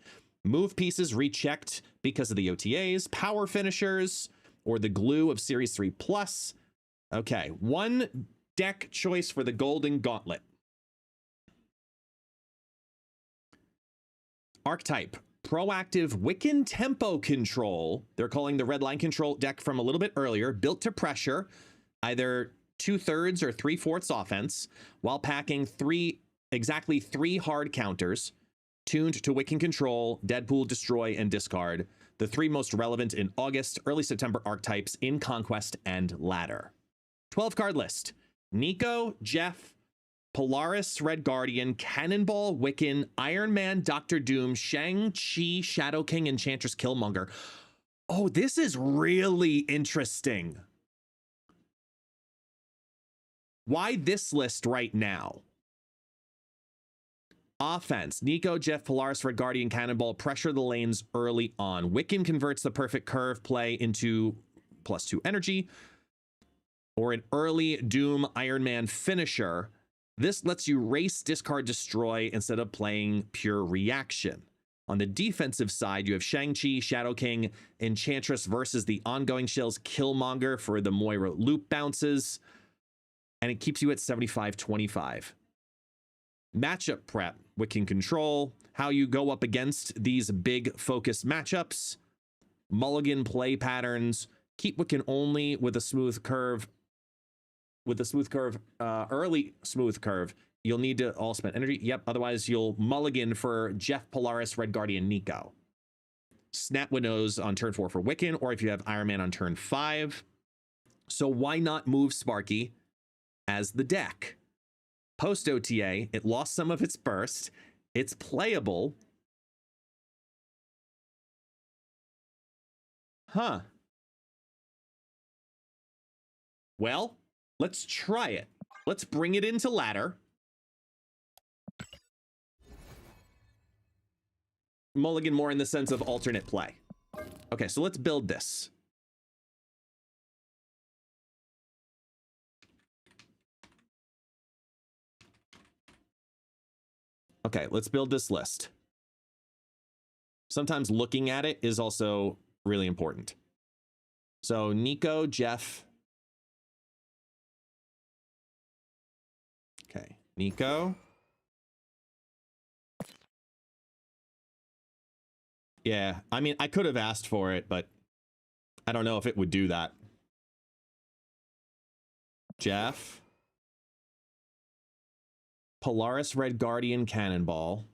Move pieces rechecked because of the OTAs. Power finishers or the glue of Series 3 Plus. Okay. One deck choice for the Golden Gauntlet. Archetype. Proactive Wiccan tempo control. They're calling the red line control deck from a little bit earlier. Built to pressure. Either 2/3 or 3/4 offense. While packing exactly three hard counters. Tuned to Wiccan control, Deadpool, destroy, and discard. The three most relevant in August, early September archetypes in Conquest and Ladder. 12 card list. Nico, Jeff, Polaris, Red Guardian, Cannonball, Wiccan, Iron Man, Doctor Doom, Shang-Chi, Shadow King, Enchantress, Killmonger. Oh, this is really interesting. Why this list right now? Offense. Nico, Jeff, Polaris, Red Guardian, Cannonball, pressure the lanes early on. Wiccan converts the perfect curve play into +2 energy. Or an early Doom Iron Man finisher. This lets you race, discard, destroy instead of playing pure reaction. On the defensive side, you have Shang-Chi, Shadow King, Enchantress versus the ongoing shells, Killmonger for the Moira loop bounces. And it keeps you at 75-25. Matchup prep, Wiccan control, how you go up against these big focused matchups, mulligan play patterns, keep Wiccan only with a smooth curve. With the smooth curve, early smooth curve, you'll need to all spend energy. Yep, otherwise you'll mulligan for Jeff, Polaris, Red Guardian, Nico. Snap Windows on turn 4 for Wiccan, or if you have Iron Man on turn 5. So why not move Sparky as the deck? Post OTA, it lost some of its burst. It's playable. Huh. Well, let's try it. Let's bring it into ladder. Mulligan more in the sense of alternate play. Okay, so let's build this. Okay, let's build this list. Sometimes looking at it is also really important. So Nico, Jeff. Okay, Nico. Yeah, I mean, I could have asked for it, but I don't know if it would do that. Jeff. Polaris, Red Guardian, Cannonball.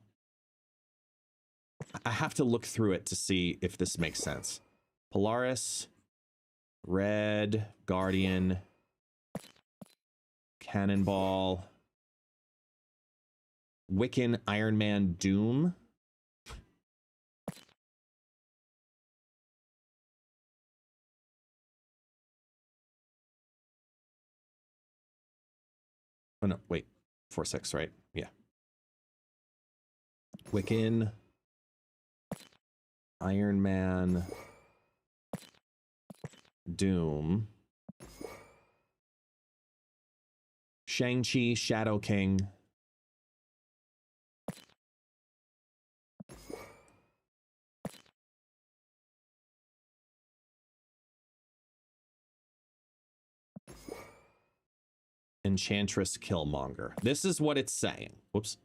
I have to look through it to see if this makes sense. Polaris, Red Guardian, Cannonball, Wiccan, Iron Man, Doom. Oh no, wait. 4/6, right? Yeah. Wiccan, Iron Man, Doom, Shang-Chi, Shadow King, Enchantress, Killmonger. This is what it's saying. Whoops.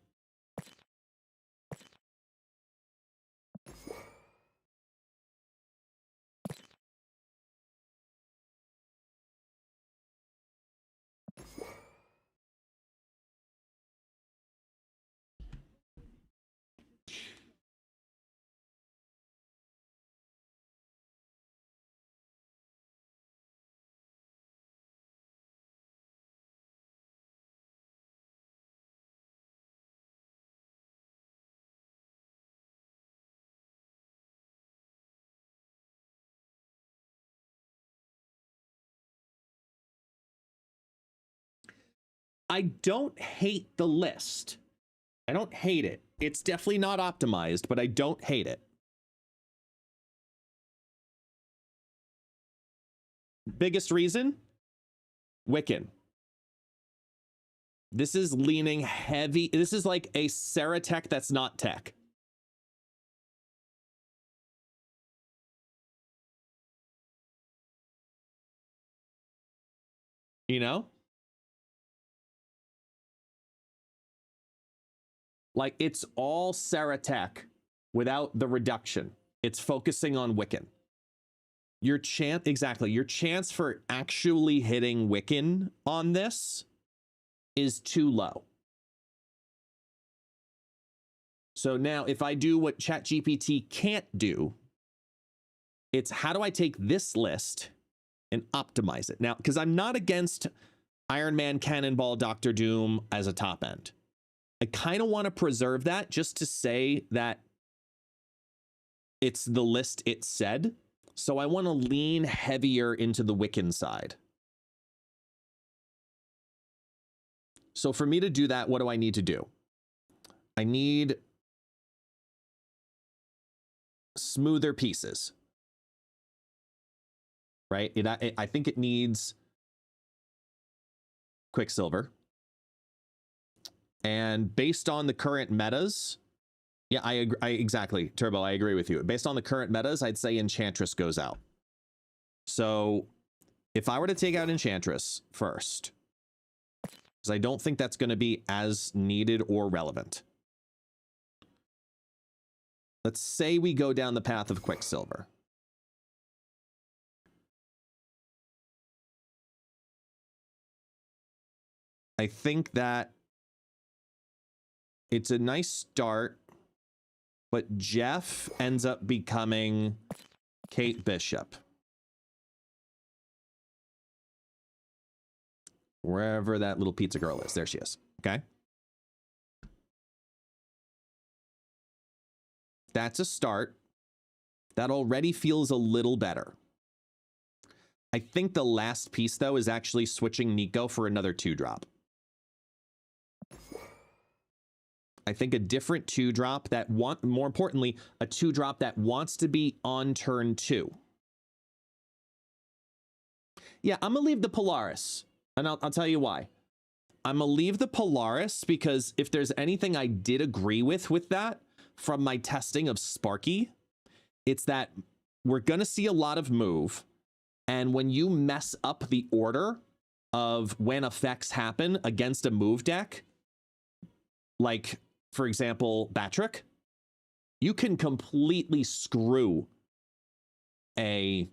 I don't hate the list. I don't hate it. It's definitely not optimized, but I don't hate it. Biggest reason? Wiccan. This is leaning heavy. This is like a Ceratech that's not tech. You know? Like, it's all Ceratech without the reduction. It's focusing on Wiccan. Your chance, exactly, your chance for actually hitting Wiccan on this is too low. So now if I do what ChatGPT can't do, it's how do I take this list and optimize it? Now, because I'm not against Iron Man, Cannonball, Doctor Doom as a top end. I kind of want to preserve that just to say that it's the list it said. So I want to lean heavier into the Wiccan side. So for me to do that, what do I need to do? I need smoother pieces, right? I think it needs Quicksilver. And based on the current metas, yeah, I agree. Exactly, Turbo, I agree with you. Based on the current metas, I'd say Enchantress goes out. So if I were to take out Enchantress first, because I don't think that's going to be as needed or relevant. Let's say we go down the path of Quicksilver. I think that it's a nice start, but Jeff ends up becoming Kate Bishop. Wherever that little pizza girl is, there she is. Okay. That's a start. That already feels a little better. I think the last piece, though, is actually switching Nico for another 2-drop. I think a different 2-drop that more importantly, a 2-drop that wants to be on turn 2. Yeah, I'm gonna leave the Polaris, and I'll tell you why. I'm gonna leave the Polaris because if there's anything I did agree with that from my testing of Sparky, it's that we're gonna see a lot of move, and when you mess up the order of when effects happen against a move deck, like for example, Batrick, you can completely screw a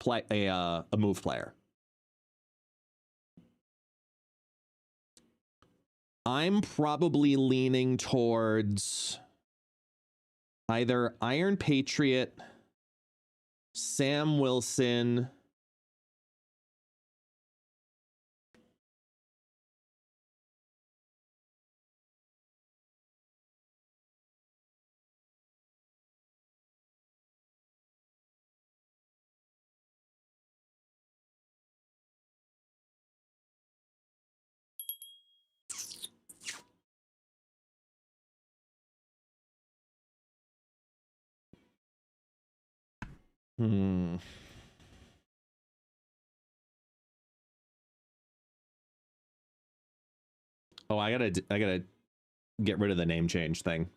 move player. I'm probably leaning towards either Iron Patriot, Sam Wilson, Oh, I gotta get rid of the name change thing.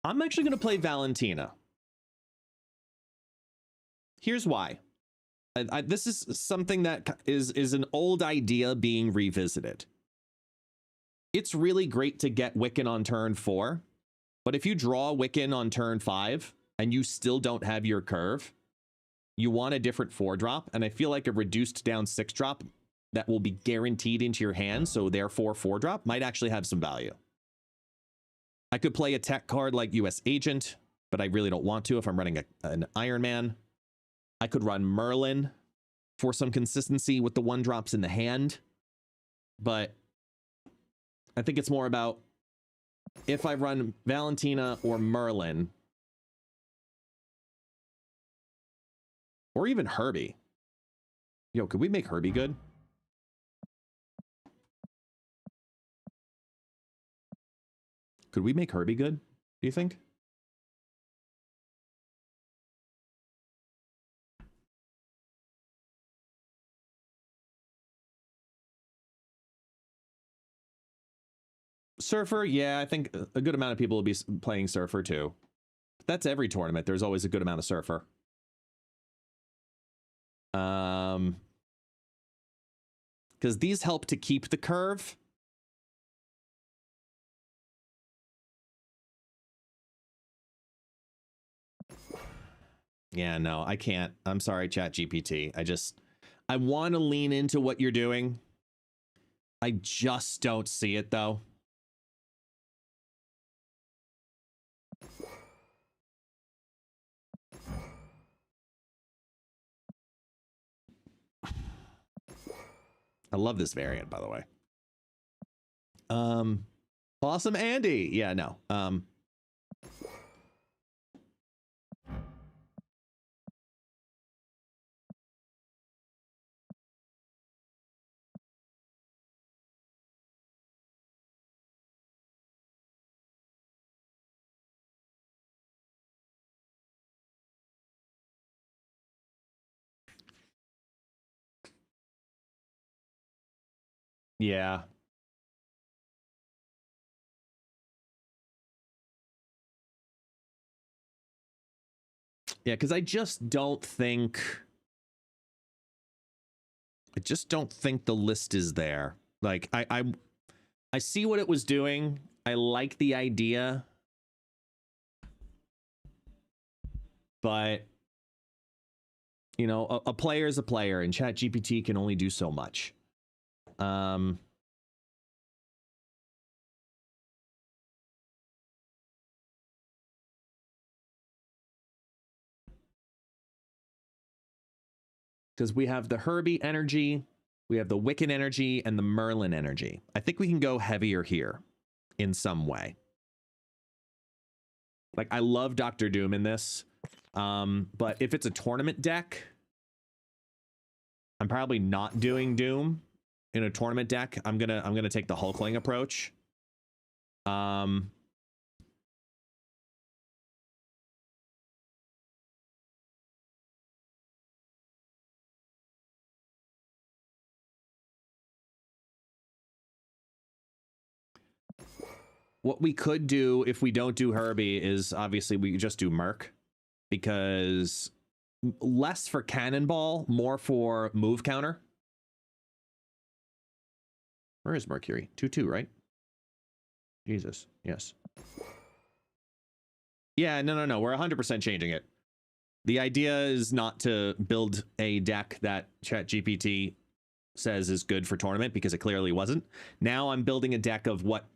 I'm actually gonna play Valentina. Here's why. This is something that is an old idea being revisited. It's really great to get Wiccan on turn 4, but if you draw Wiccan on turn 5 and you still don't have your curve, you want a different 4-drop, and I feel like a reduced down 6-drop that will be guaranteed into your hand, so therefore 4-drop, might actually have some value. I could play a tech card like US Agent, but I really don't want to if I'm running an Iron Man. I could run Merlin. for some consistency with the 1-drops in the hand. But I think it's more about if I run Valentina or Merlin, or even Herbie. Yo, could we make Herbie good? Could we make Herbie good, do you think? Surfer, yeah, I think a good amount of people will be playing Surfer too. That's every tournament. There's always a good amount of Surfer. Because these help to keep the curve. Yeah, no, I can't. I'm sorry, ChatGPT. I want to lean into what you're doing. I just don't see it, though. I love this variant, by the way. Awesome Andy. Yeah, no. Yeah. Yeah, because I just don't think the list is there. Like I see what it was doing. I like the idea. But you know, a player is a player, and ChatGPT can only do so much. Because we have the Herbie energy, we have the Wiccan energy, and the Merlin energy. I think we can go heavier here in some way. Like, I love Dr. Doom in this, but if it's a tournament deck, I'm probably not doing Doom in a tournament deck. I'm gonna take the Hulkling approach. What we could do if we don't do Herbie is obviously we just do Merc, because less for Cannonball, more for move counter. Where is Mercury? 2/2, right? Jesus, yes. Yeah, no. We're 100% changing it. The idea is not to build a deck that ChatGPT says is good for tournament, because it clearly wasn't. Now I'm building a deck of what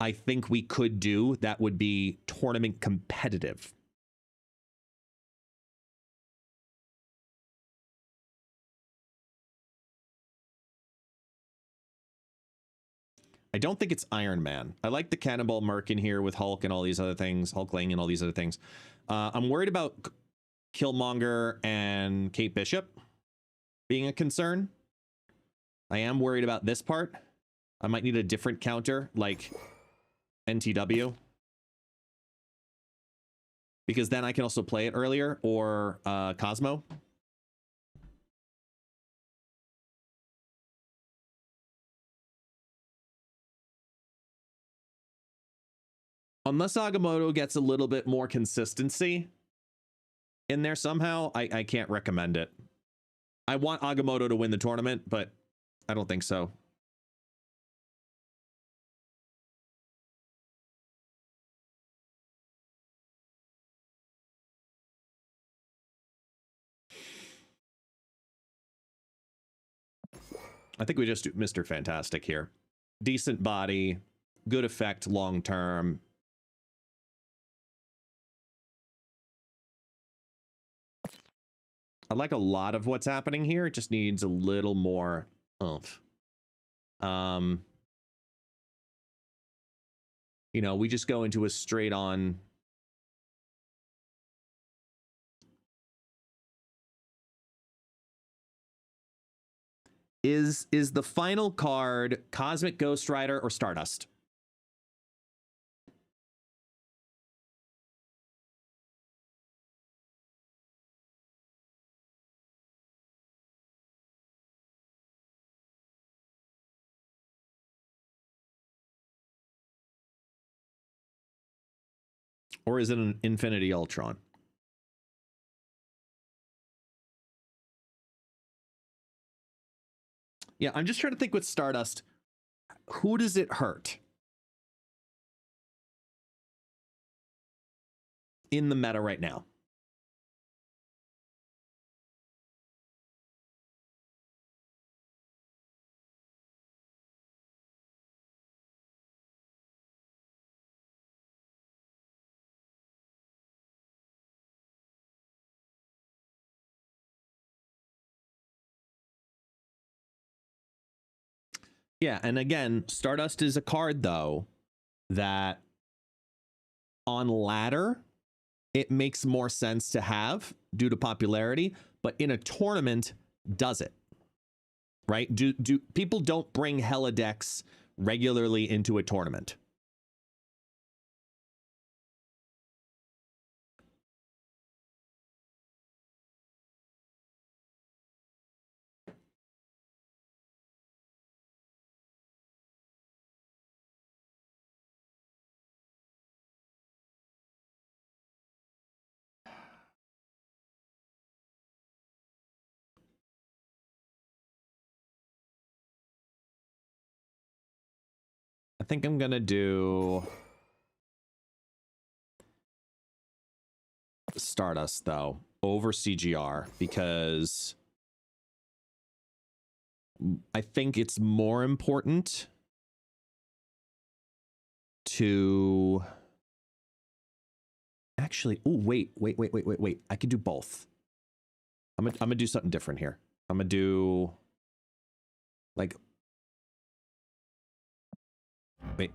I think we could do that would be tournament competitive. I don't think it's Iron Man. I like the Cannonball Merc in here with Hulk and all these other things, Hulkling and all these other things. I'm worried about Killmonger and Kate Bishop being a concern. I am worried about this part. I might need a different counter, like NTW. Because then I can also play it earlier, or Cosmo. Unless Agamotto gets a little bit more consistency in there somehow, I can't recommend it. I want Agamotto to win the tournament, but I don't think so. I think we just do Mr. Fantastic here. Decent body, good effect long term. I like a lot of what's happening here. It just needs a little more oomph. You know, we just go into a straight on. Is the final card Cosmic Ghost Rider or Stardust? Or is it an Infinity Ultron? Yeah, I'm just trying to think with Stardust, who does it hurt in the meta right now? Yeah, and again, Stardust is a card, though, that on ladder, it makes more sense to have due to popularity, but in a tournament, does it? Right? Do people don't bring Hella decks regularly into a tournament? I think I'm gonna do Stardust, though, over CGR, because I think it's more important to actually. Oh, wait. I could do both. I'm gonna do something different here. I'm gonna do like. Wait.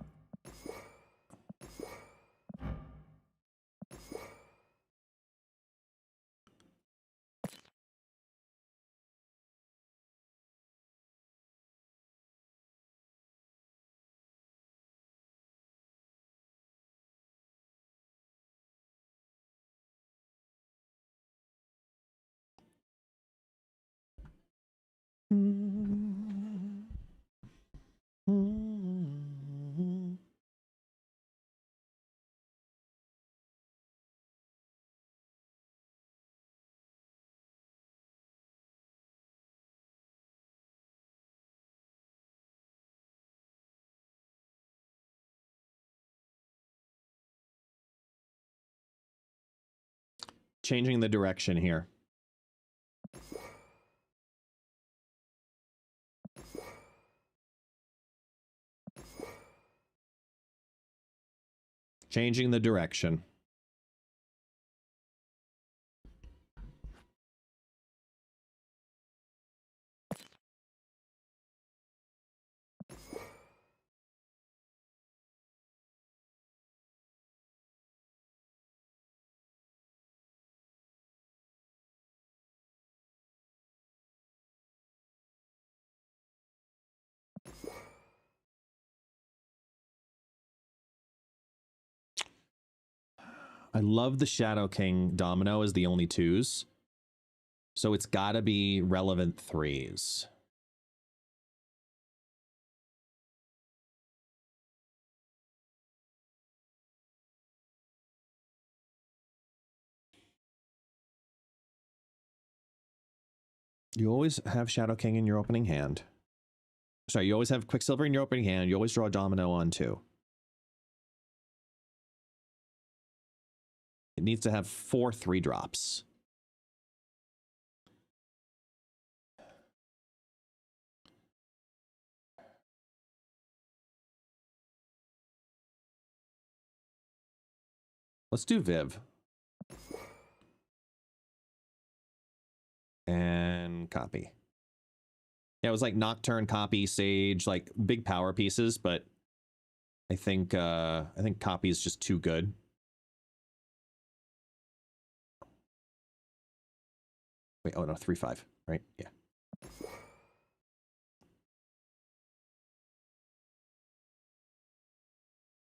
Changing the direction here. Changing the direction. I love the Shadow King Domino as the only twos. So it's got to be relevant threes. You always have Shadow King in your opening hand. Sorry, you always have Quicksilver in your opening hand. You always draw a Domino on two. It needs to have 4 3-drops. Let's do Viv. copy. Yeah, it was like Nocturne, copy, Sage, like big power pieces, but I think copy is just too good. Wait, oh no, 3-5, right? Yeah.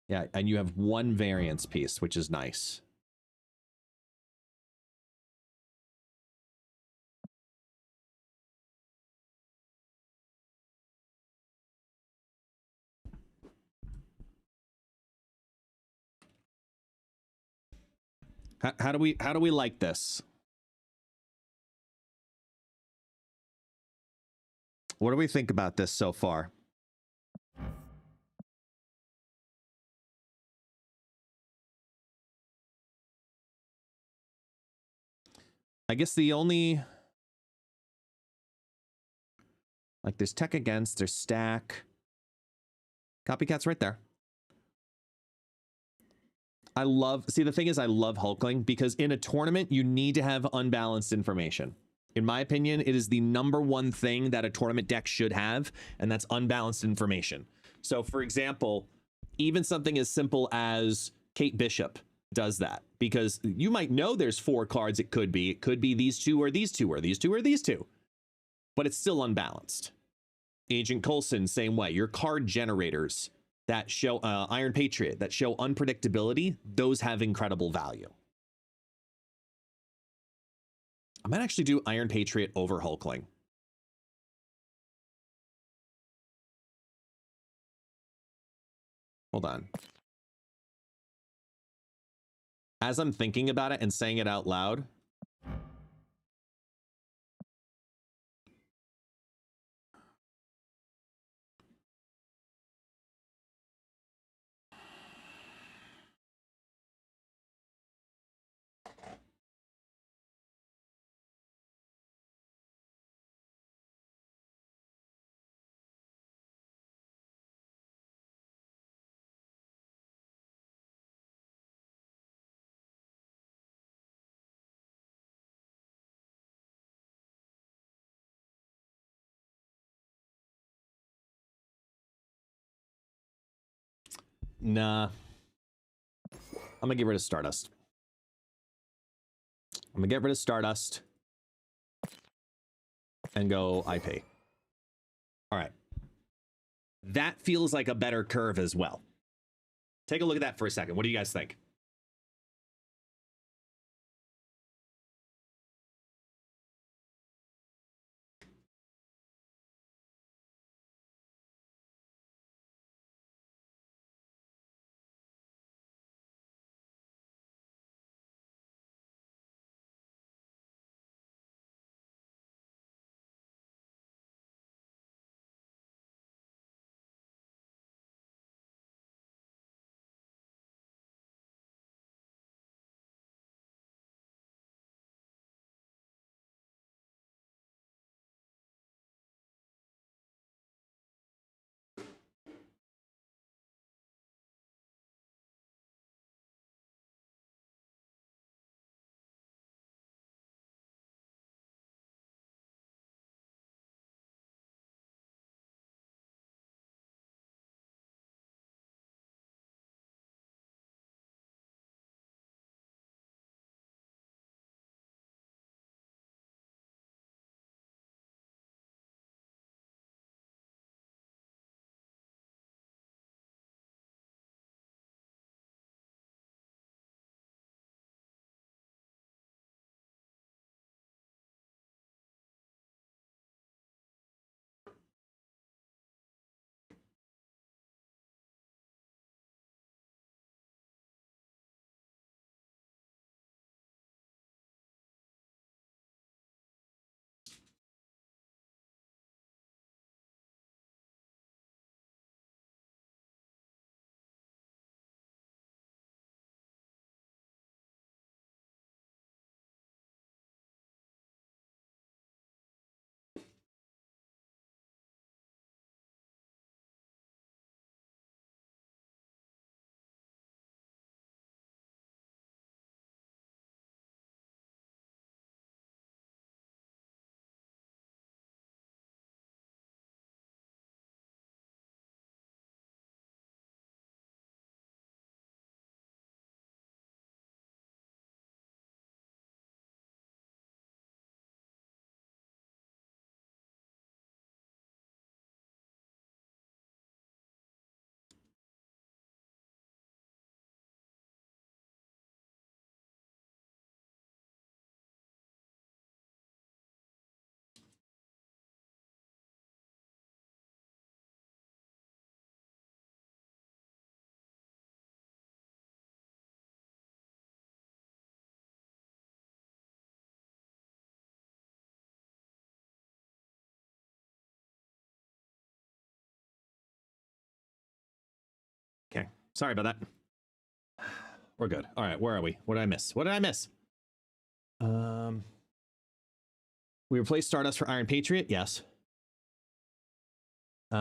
Yeah, and you have one variance piece, which is nice. How do we like this? What do we think about this so far? I guess the only, like, there's tech against, there's stack. Copycat's right there. I love, see, the thing is I love Hulkling because in a tournament, you need to have unbalanced information. In my opinion, it is the #1 thing that a tournament deck should have, and that's unbalanced information. So for example, even something as simple as Kate Bishop does that, because you might know there's 4 cards it could be. It could be these 2 or these 2 or these 2 or these 2, but it's still unbalanced. Agent Coulson, same way. Your card generators that show Iron Patriot, that show unpredictability, those have incredible value. I might actually do Iron Patriot over Hulkling. Hold on. As I'm thinking about it and saying it out loud, nah. I'm gonna get rid of Stardust. I'm gonna get rid of Stardust and go IP. All right. That feels like a better curve as well. Take a look at that for a second. What do you guys think? Sorry about that. We're good. All right, where are we? What did I miss? What did I miss? We replaced Stardust for Iron Patriot. Yes. It's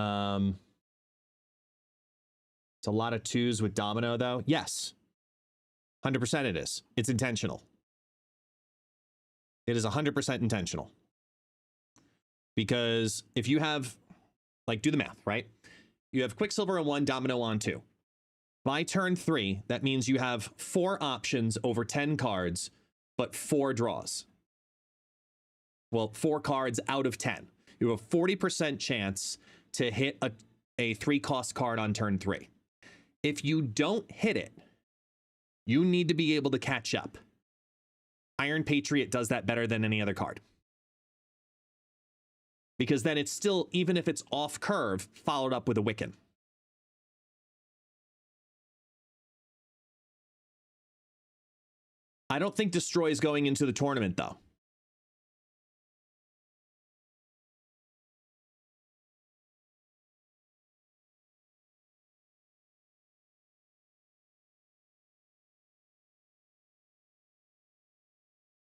a lot of 2s with Domino, though. Yes. 100% it is. It's intentional. It is 100% intentional. Because if you have, like, do the math, right? You have Quicksilver on 1, Domino on 2. By turn 3, that means you have 4 options over 10 cards, but 4 draws. Well, 4 cards out of 10. You have a 40% chance to hit a 3-cost card on turn 3. If you don't hit it, you need to be able to catch up. Iron Patriot does that better than any other card. Because then it's still, even if it's off curve, followed up with a Wiccan. I don't think Destroy is going into the tournament, though.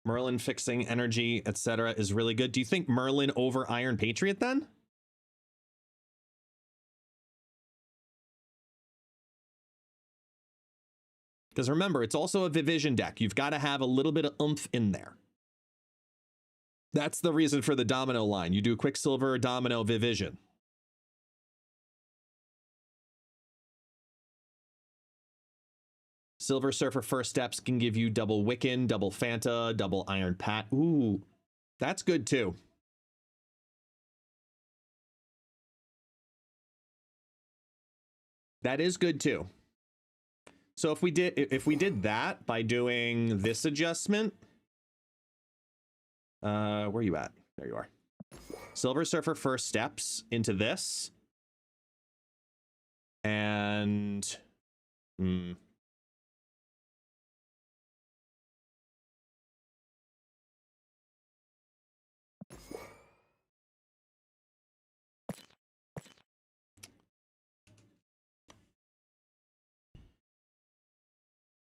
Merlin fixing energy, etc. is really good. Do you think Merlin over Iron Patriot then? Because remember, it's also a Viv Vision deck. You've got to have a little bit of oomph in there. That's the reason for the Domino line. You do Quicksilver, Domino, Viv Vision. Silver Surfer First Steps can give you double Wiccan, double Fanta, double Iron Pat. Ooh, that's good too. That is good too. So if we did that by doing this adjustment, where are you at? There you are. Silver Surfer First Steps into this, and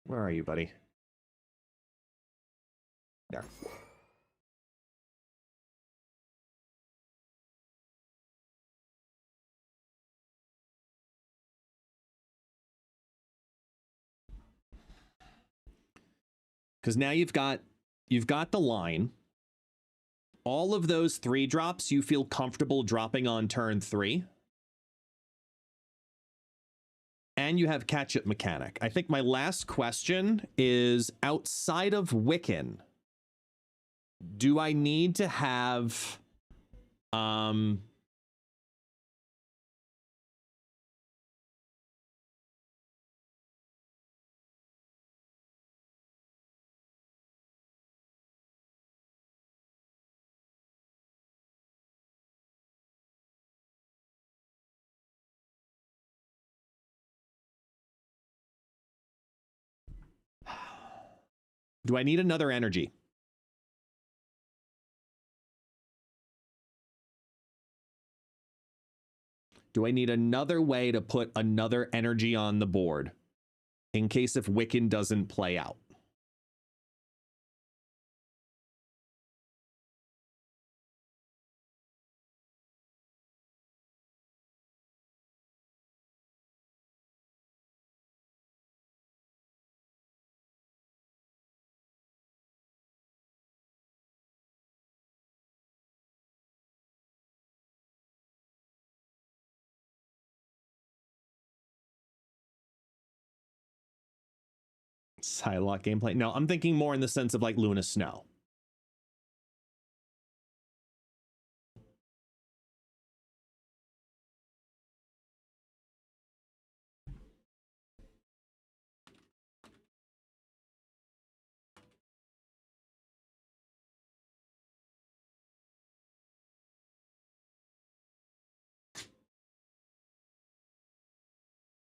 where are you, buddy? There. Because now you've got the line. All of those 3 drops you feel comfortable dropping on turn 3. And you have catch-up mechanic. I think my last question is, outside of Wiccan, do I need to have do I need another energy? Do I need another way to put another energy on the board in case if Wiccan doesn't play out? Psylocke gameplay. No, I'm thinking more in the sense of like Luna Snow.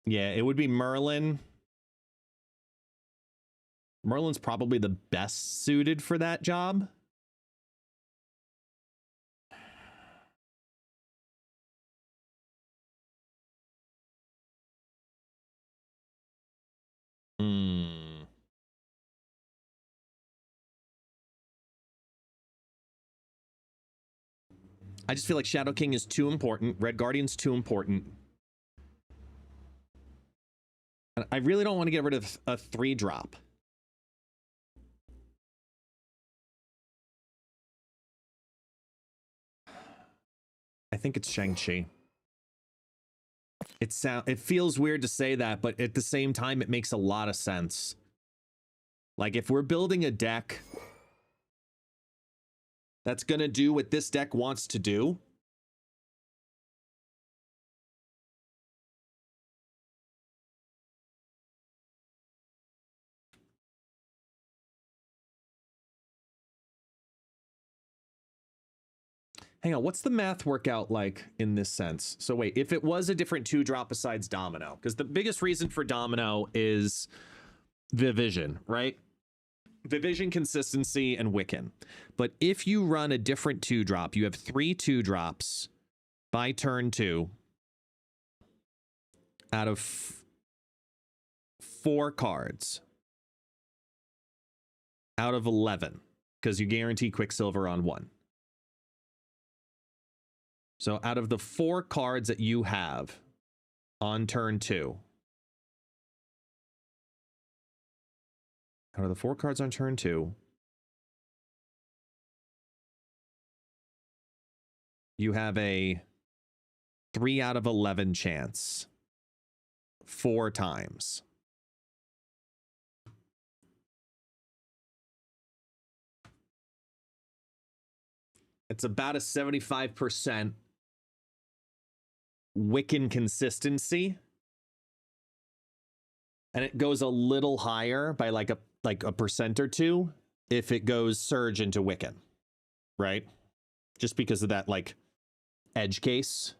Yeah, it would be Merlin. Merlin's probably the best suited for that job. I just feel like Shadow King is too important. Red Guardian's too important. And I really don't want to get rid of a 3-drop. I think it's Shang-Chi. It feels weird to say that, but at the same time, it makes a lot of sense. Like, if we're building a deck that's going to do what this deck wants to do, hang on, what's the math workout like in this sense? So wait, if it was a different 2-drop besides Domino, because the biggest reason for Domino is Viv Vision, right? Viv Vision, consistency, and Wiccan. But if you run a different 2-drop, you have 3 2-drops by turn 2 out of 4 cards out of 11, because you guarantee Quicksilver on 1. So out of the 4 cards that you have on turn 2, out of the 4 cards on turn 2, you have a 3 out of 11 chance 4 times. It's about a 75% Wiccan consistency, and it goes a little higher by like a percent or 2 if it goes Surge into Wiccan, right? Just because of that like edge case.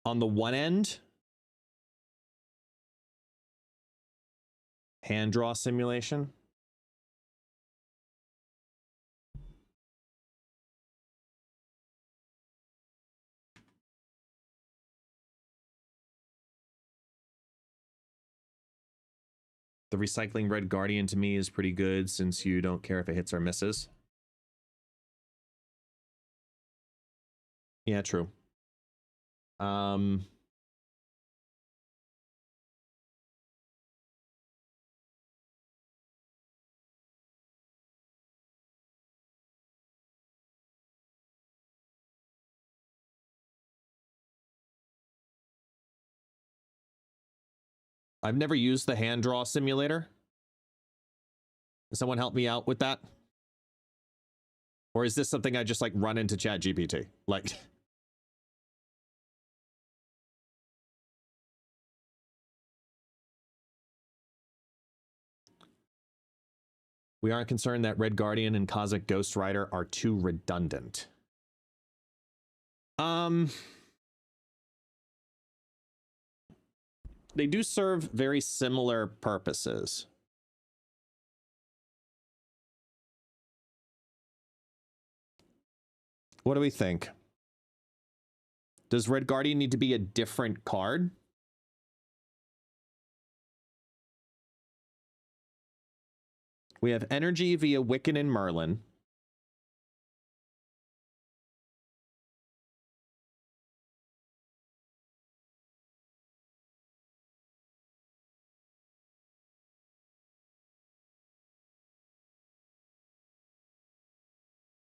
On the one end, hand draw simulation. The recycling Red Guardian to me is pretty good since you don't care if it hits or misses. Yeah, true. I've never used the hand draw simulator. Can someone help me out with that? Or is this something I just like run into ChatGPT? Like, we aren't concerned that Red Guardian and Cosmic Ghost Rider are too redundant. They do serve very similar purposes. What do we think? Does Red Guardian need to be a different card? We have energy via Wiccan and Merlin.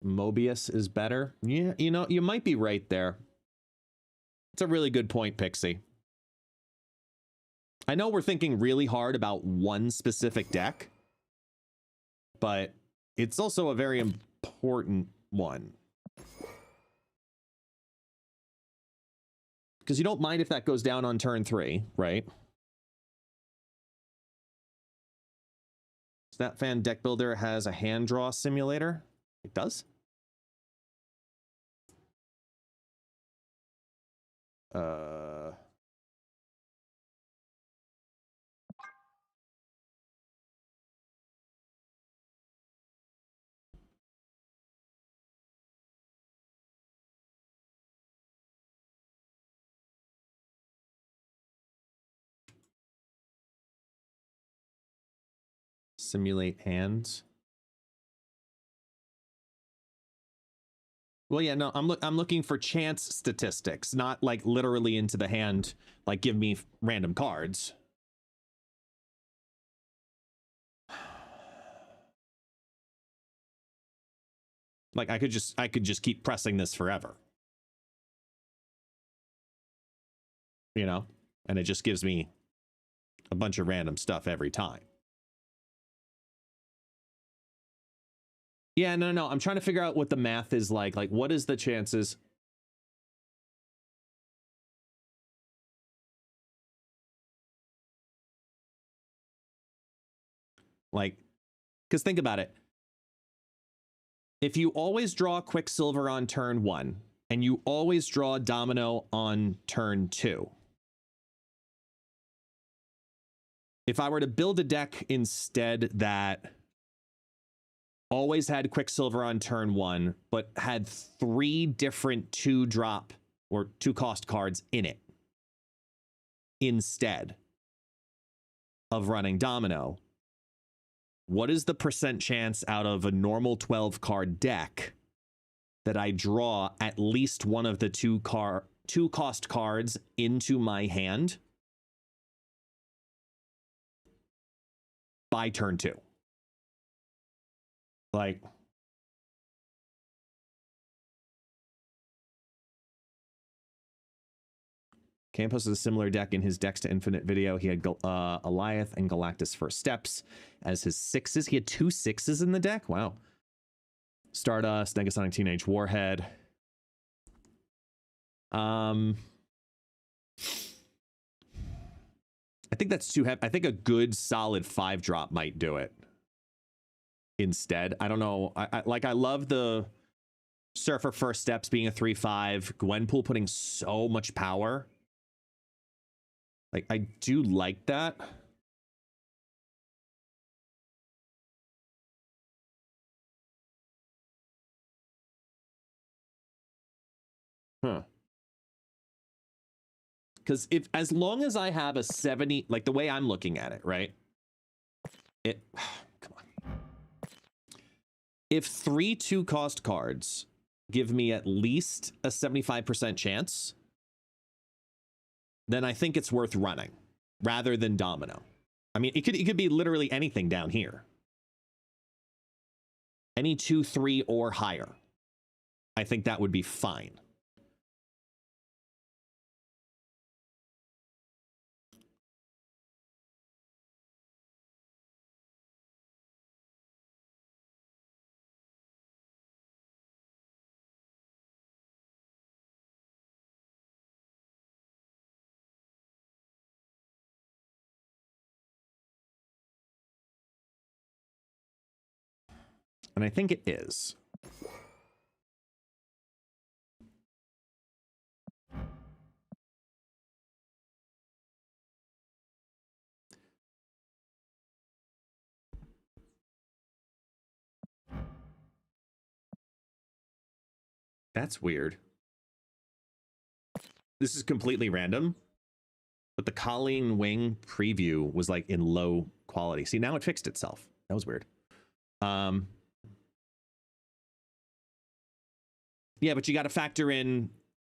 Mobius is better. Yeah, you know, you might be right there. It's a really good point, Pixie. I know we're thinking really hard about one specific deck, but it's also a very important one. Because you don't mind if that goes down on turn 3, right? Snapfan Deck Builder has a hand draw simulator. It does? Simulate hands. Well, yeah, no, I'm looking for chance statistics, not like literally into the hand, like give me random cards. Like I could just keep pressing this forever. You know? And it just gives me a bunch of random stuff every time. Yeah, no. I'm trying to figure out what the math is like. Like, what is the chances? Like, because think about it. If you always draw Quicksilver on turn 1, and you always draw Domino on turn 2. If I were to build a deck instead that always had Quicksilver on turn 1, but had 3 different 2-drop or 2-cost cards in it instead of running Domino, what is the percent chance out of a normal 12-card deck that I draw at least one of the 2-cost cards into my hand by turn 2? Like, Campos is a similar deck in his Decks to Infinite video. He had Goliath and Galactus First Steps as his 6s. He had 2 6s in the deck. Wow. Stardust, Negasonic Teenage Warhead. I think that's too heavy. I think a good solid 5-drop might do it instead. I don't know. I love the Surfer First Steps being a 3/5. Gwenpool putting so much power. Like, I do like that. Huh. Because as long as I have a 70, like the way I'm looking at it, right? Come on. If 3 2-cost cards give me at least a 75% chance, then I think it's worth running rather than Domino. I mean, it could be literally anything down here. Any 2, 3, or higher. I think that would be fine. And I think it is. That's weird. This is completely random, but the Colleen Wing preview was like in low quality. See, now it fixed itself. That was weird. Yeah, but you got to factor in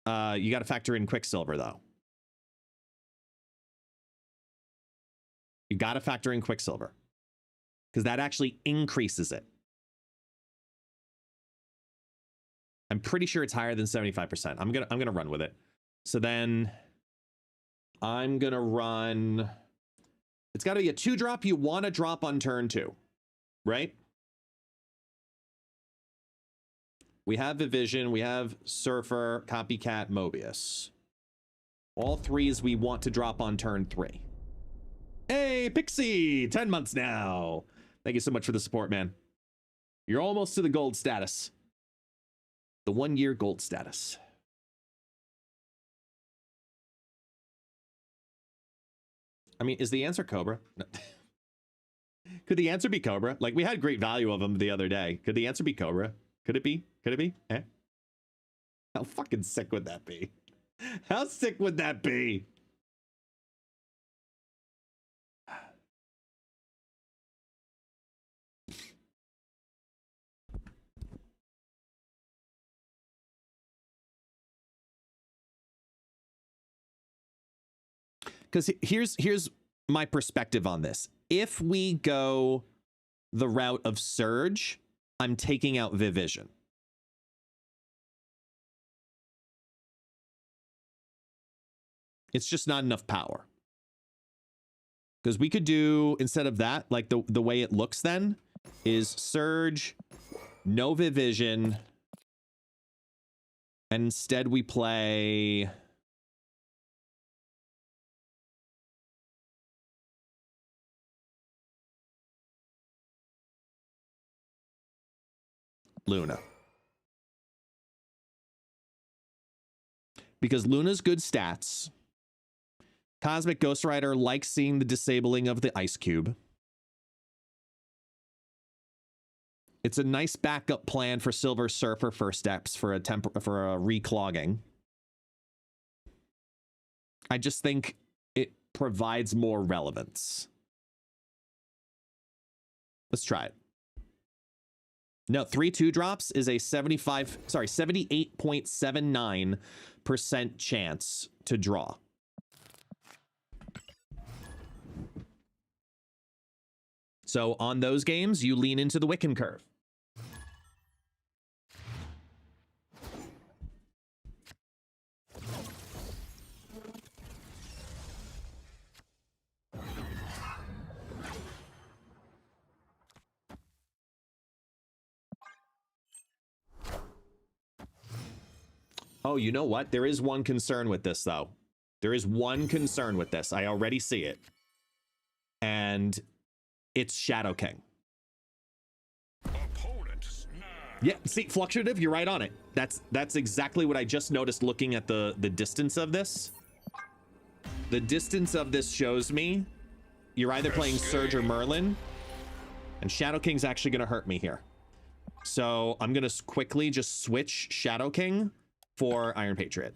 Quicksilver though. You got to factor in Quicksilver because that actually increases it. I'm pretty sure it's higher than 75%. I'm gonna run with it. So then I'm gonna run. It's got to be a 2-drop you want to drop on turn 2, right? We have Viv Vision, we have Surfer, Copycat, Mobius. All 3s we want to drop on turn 3. Hey, Pixie! 10 months now. Thank you so much for the support, man. You're almost to the gold status. The 1-year gold status. I mean, is the answer Cobra? No. Could the answer be Cobra? Like, we had great value of them the other day. Could the answer be Cobra? Could it be? Could it be? Eh? How fucking sick would that be? How sick would that be? because here's my perspective on this. If we go the route of Surge, I'm taking out Viv Vision. It's just not enough power. Because we could do, instead of that, like the way it looks then, is Surge, no Viv Vision, and instead we play... Luna. Because Luna's good stats. Cosmic Ghost Rider likes seeing the disabling of the Ice Cube. It's a nice backup plan for Silver Surfer first steps for a reclogging. I just think it provides more relevance. Let's try it. No, 3/2 drops is a 78.79% chance to draw. So on those games, you lean into the Wiccan curve. Oh, you know what? There is one concern with this, though. There is one concern with this. I already see it. And it's Shadow King. Yeah, see, fluctuative, you're right on it. That's exactly what I just noticed looking at the distance of this. The distance of this shows me you're either playing Surge or Merlin, and Shadow King's actually going to hurt me here. So I'm going to quickly just switch Shadow King for Iron Patriot.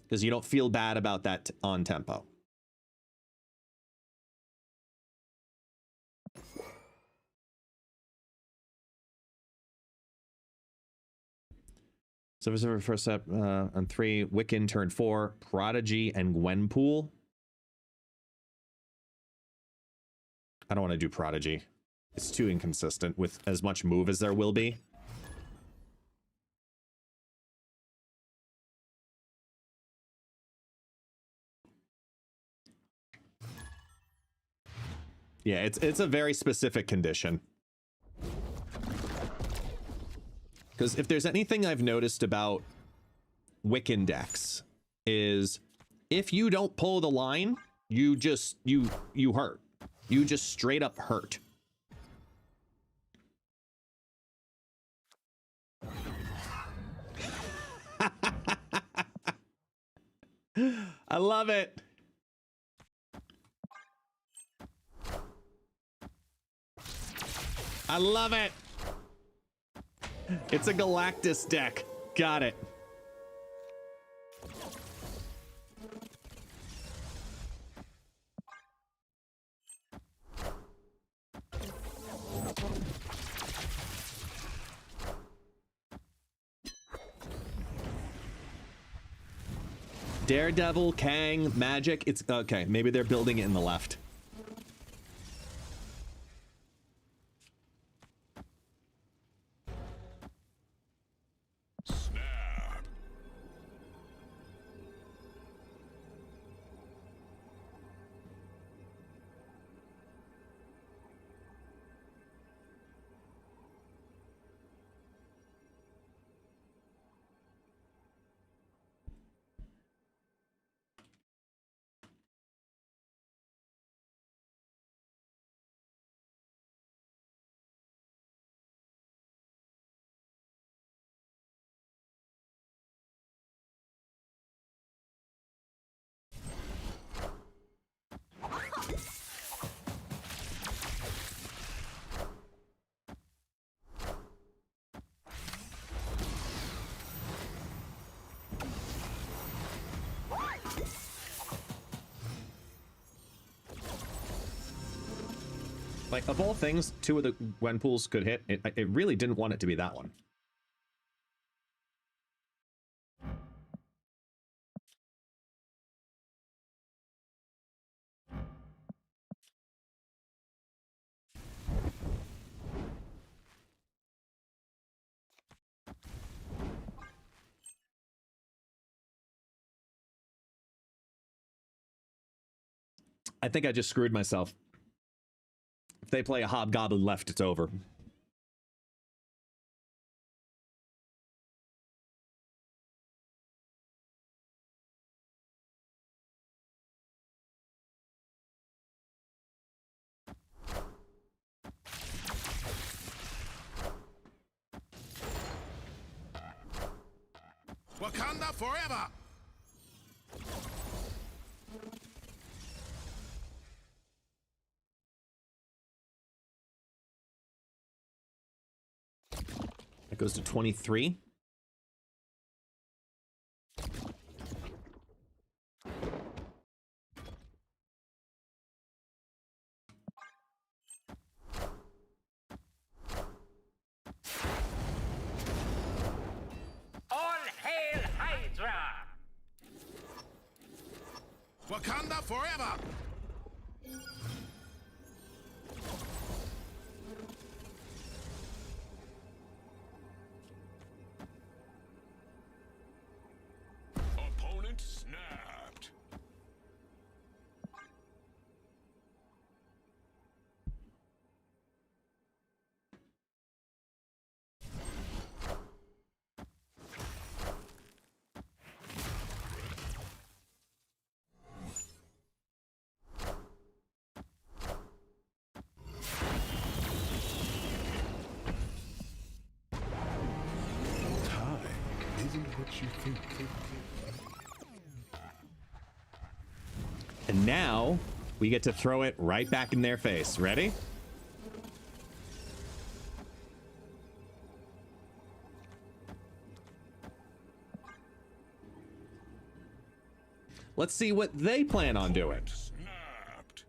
Because you don't feel bad about that on tempo. So for first step on 3, Wiccan turn 4, Prodigy and Gwenpool. I don't want to do Prodigy. It's too inconsistent with as much move as there will be. Yeah, it's a very specific condition. Because if there's anything I've noticed about Wiccan decks is if you don't pull the line, you just you hurt. You just straight up hurt. I love it. I love it. It's a Galactus deck. Got it. Daredevil, Kang, Magic. It's okay. Maybe they're building it in the left. Like, of all things, 2 of the Gwenpools could hit. It really didn't want it to be that one. I think I just screwed myself. If they play a Hobgoblin left, it's over. Wakanda forever! That goes to 23. All hail Hydra! Wakanda forever! Opponent snapped. Time isn't what you think. And now we get to throw it right back in their face. Ready? Let's see what they plan on doing. Snapped.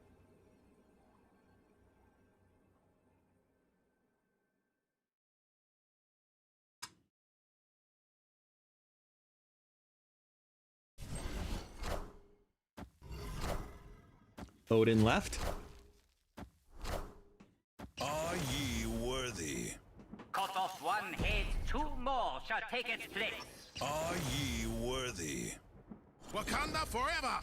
Odin left. Are ye worthy? Cut off one head, 2 more shall take its place. Are ye worthy? Wakanda forever!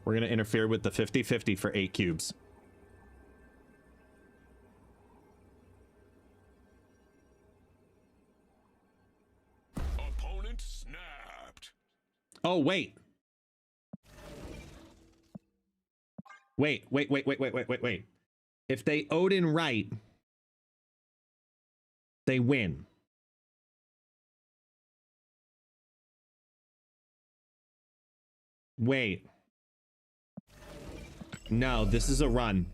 We're going to interfere with the 50-50 for 8 cubes. Opponent snapped. Oh, wait. Wait. If they Odin right, they win. Wait. No, this is a run.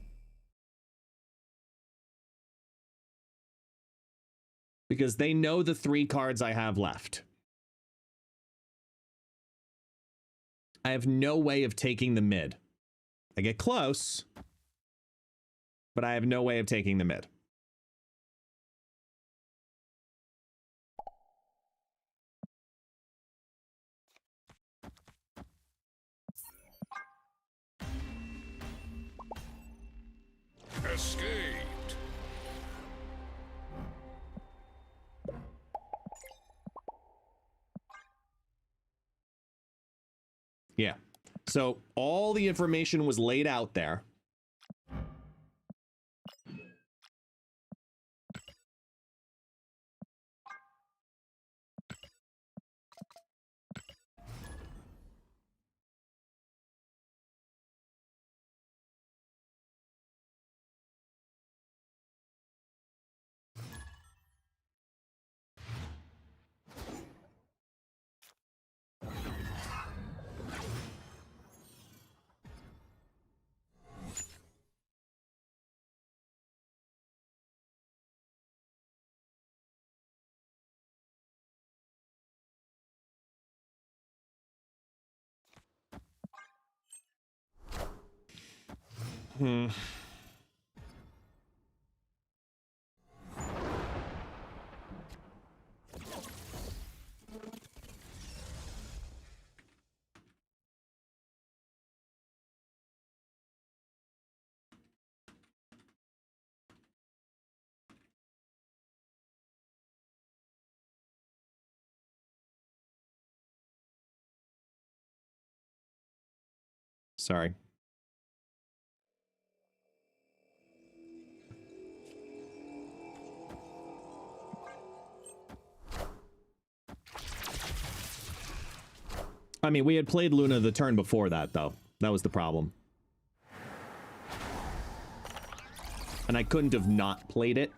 Because they know the 3 cards I have left. I have no way of taking the mid. I get close, but I have no way of taking the mid. Escaped. Yeah. So all the information was laid out there. Sorry. I mean, we had played Luna the turn before that, though. That was the problem. And I couldn't have not played it.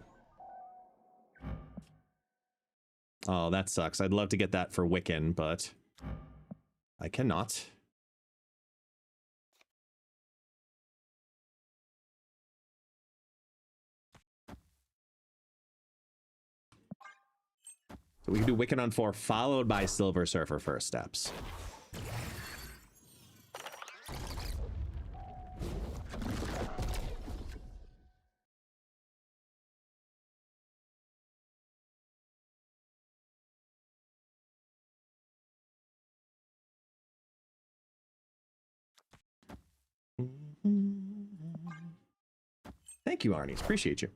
Oh, that sucks. I'd love to get that for Wiccan, but I cannot. So we can do Wiccan on 4, followed by Silver Surfer first steps. Thank you, Arnie. Appreciate you.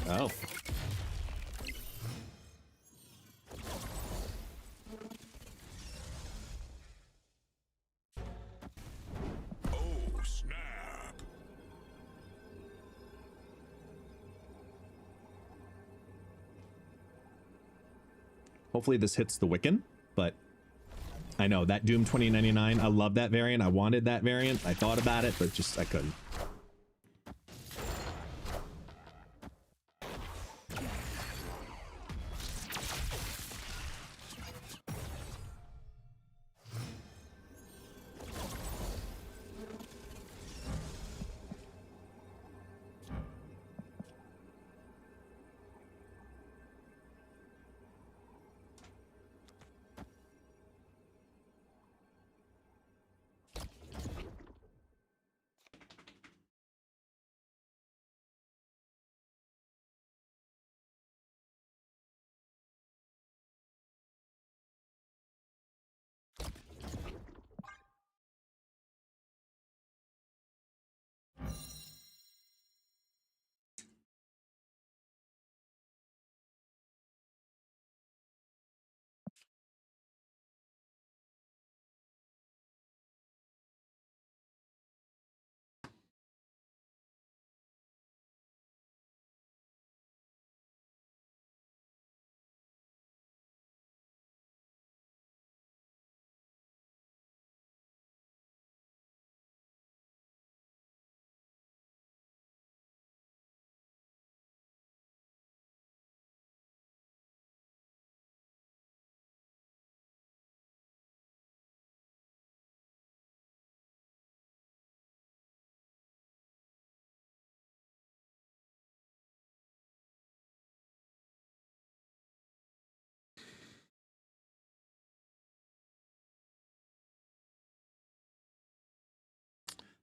Oh. Oh, snap. Hopefully this hits the Wiccan, but I know that Doom 2099, I love that variant. I wanted that variant. I thought about it, but just I couldn't.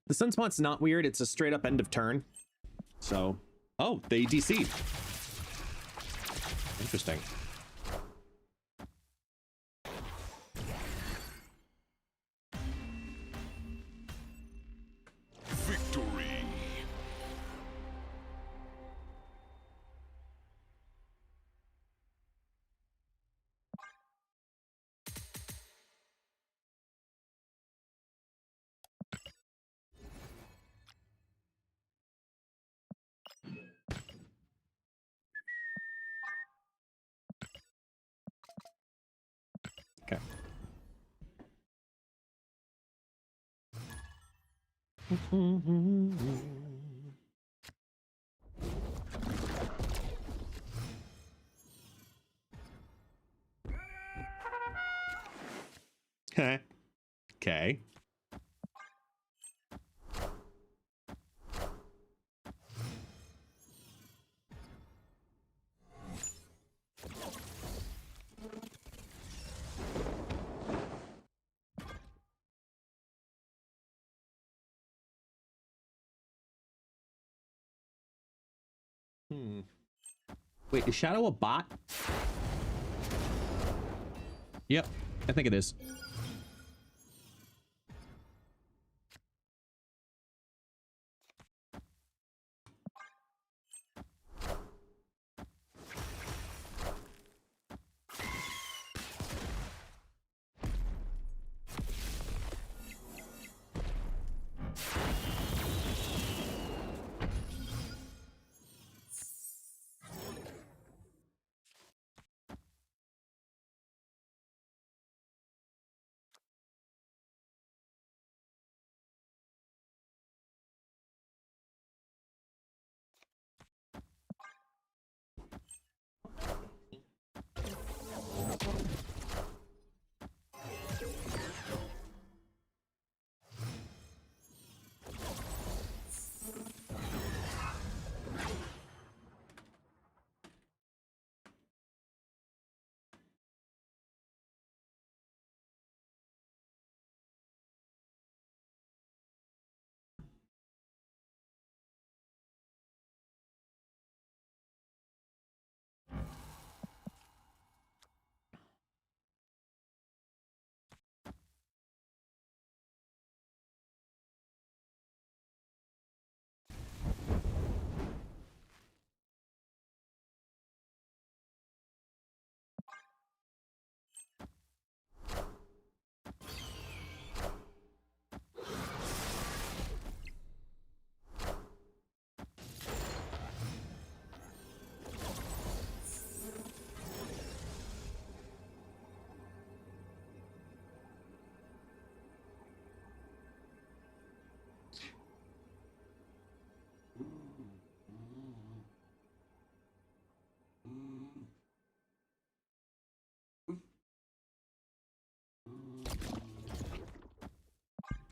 The Sunspot's not weird. It's a straight up end of turn. So, oh, they DC'd. Interesting. Victory. Okay. Okay. Okay. Wait, is Shadow a bot? Yep, I think it is.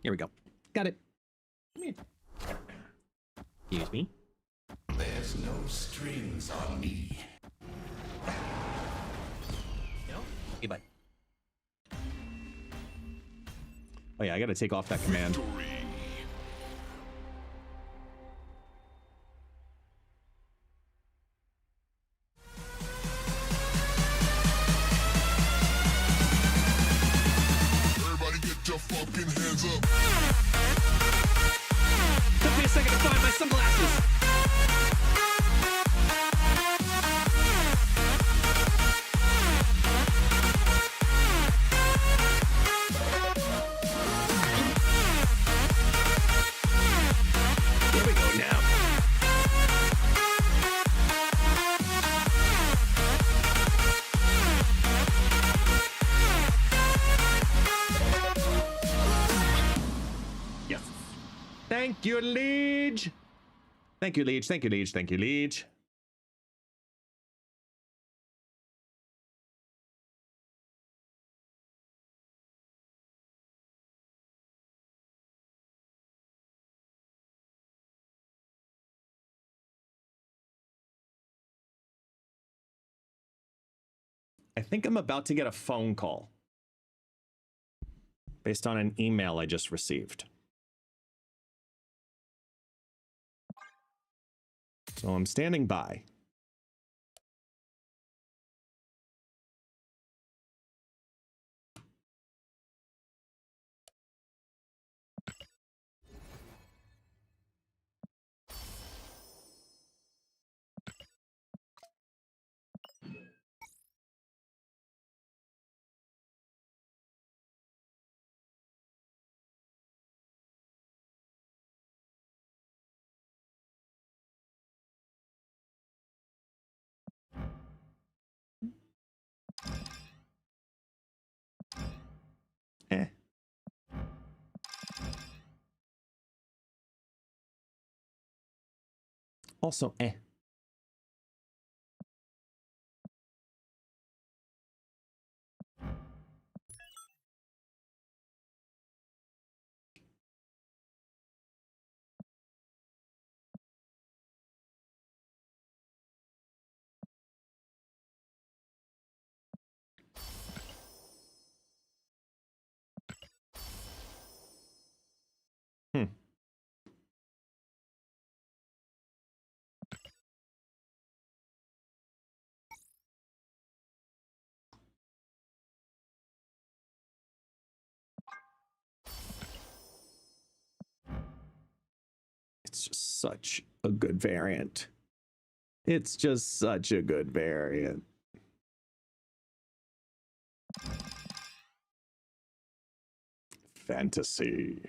Here we go. Got it. Come here. Excuse me. There's no strings on me. Hey, bud. Oh yeah, I gotta take off that command. Everybody get your fucking hands up. Took me a second to find my sunglasses. Here we go now. Yes. Thank you, Liege. Thank you, Liege. Thank you, Liege. Thank you, Liege. I think I'm about to get a phone call based on an email I just received. So I'm standing by. Eh. Also, eh. Hmm. It's just such a good variant. It's just such a good variant. Fantasy.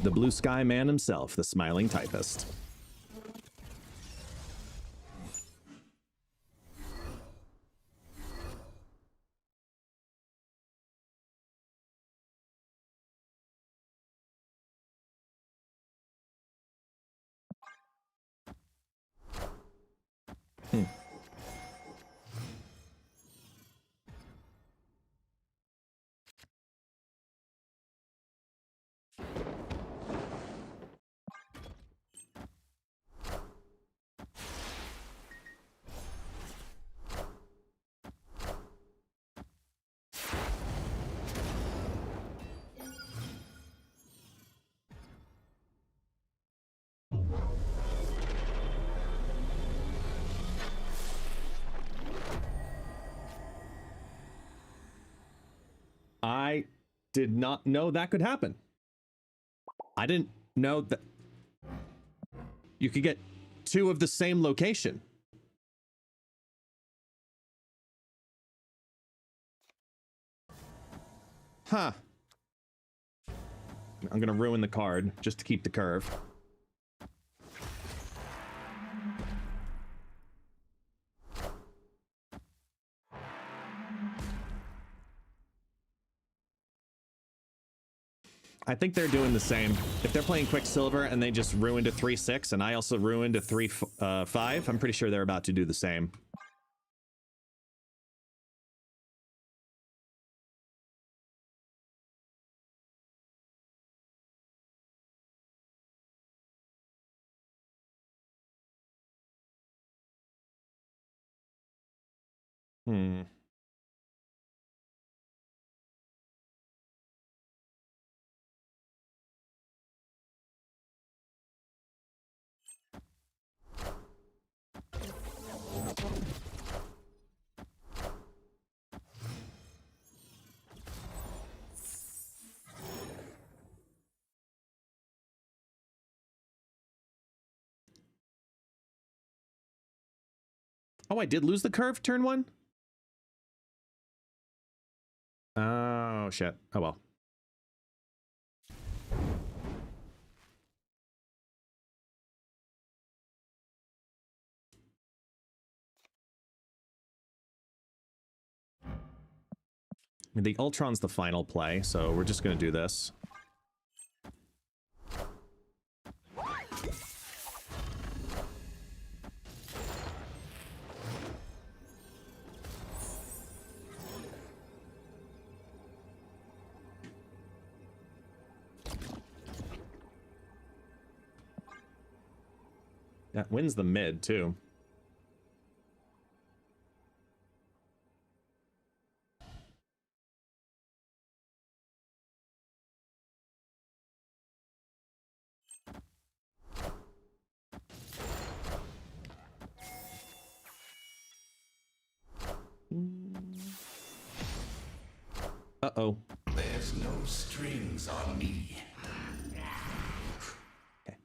The blue sky man himself, the smiling typist. I did not know that could happen. I didn't know that you could get two of the same location. Huh. I'm gonna ruin the card just to keep the curve. I think they're doing the same. If they're playing Quicksilver and they just ruined a 3-6 and I also ruined a 3-5, I'm pretty sure they're about to do the same. Hmm. Oh, I did lose the curve turn 1? Oh, shit. Oh, well. The Ultron's the final play, so we're just going to do this. That wins the mid, too. Uh-oh. There's no strings on me. Okay.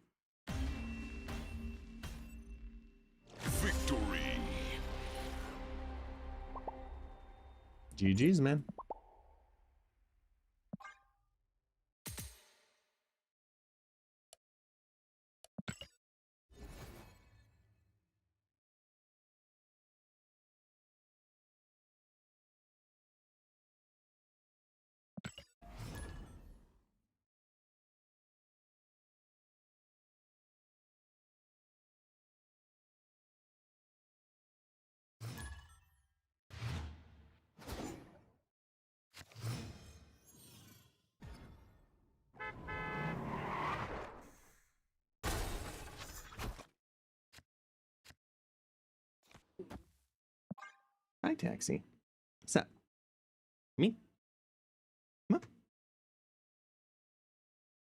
Victory. GG's, man. Hi, Taxi. What's up? Me? Come up.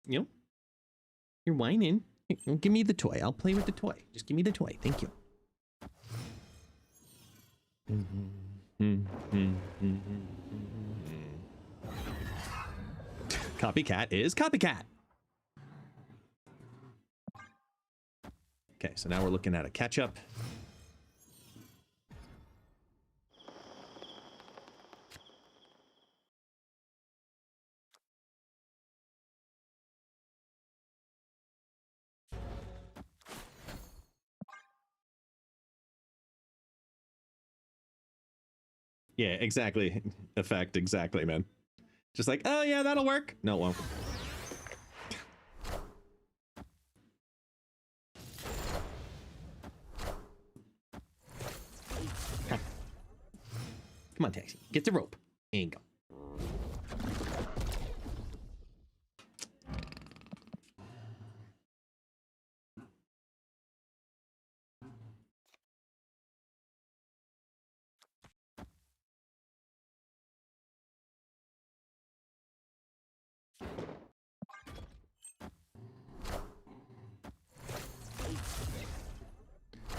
You know? You're whining. Give me the toy. I'll play with the toy. Just give me the toy. Thank you. Copycat is copycat. Okay, so now we're looking at a catch-up. Yeah, exactly. Effect, exactly, man. Just like, oh yeah, that'll work. No, it won't. Come on, Taxi. Get the rope. There you go.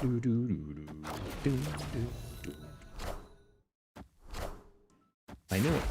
Do, do, do, do, do, do, do. I knew it.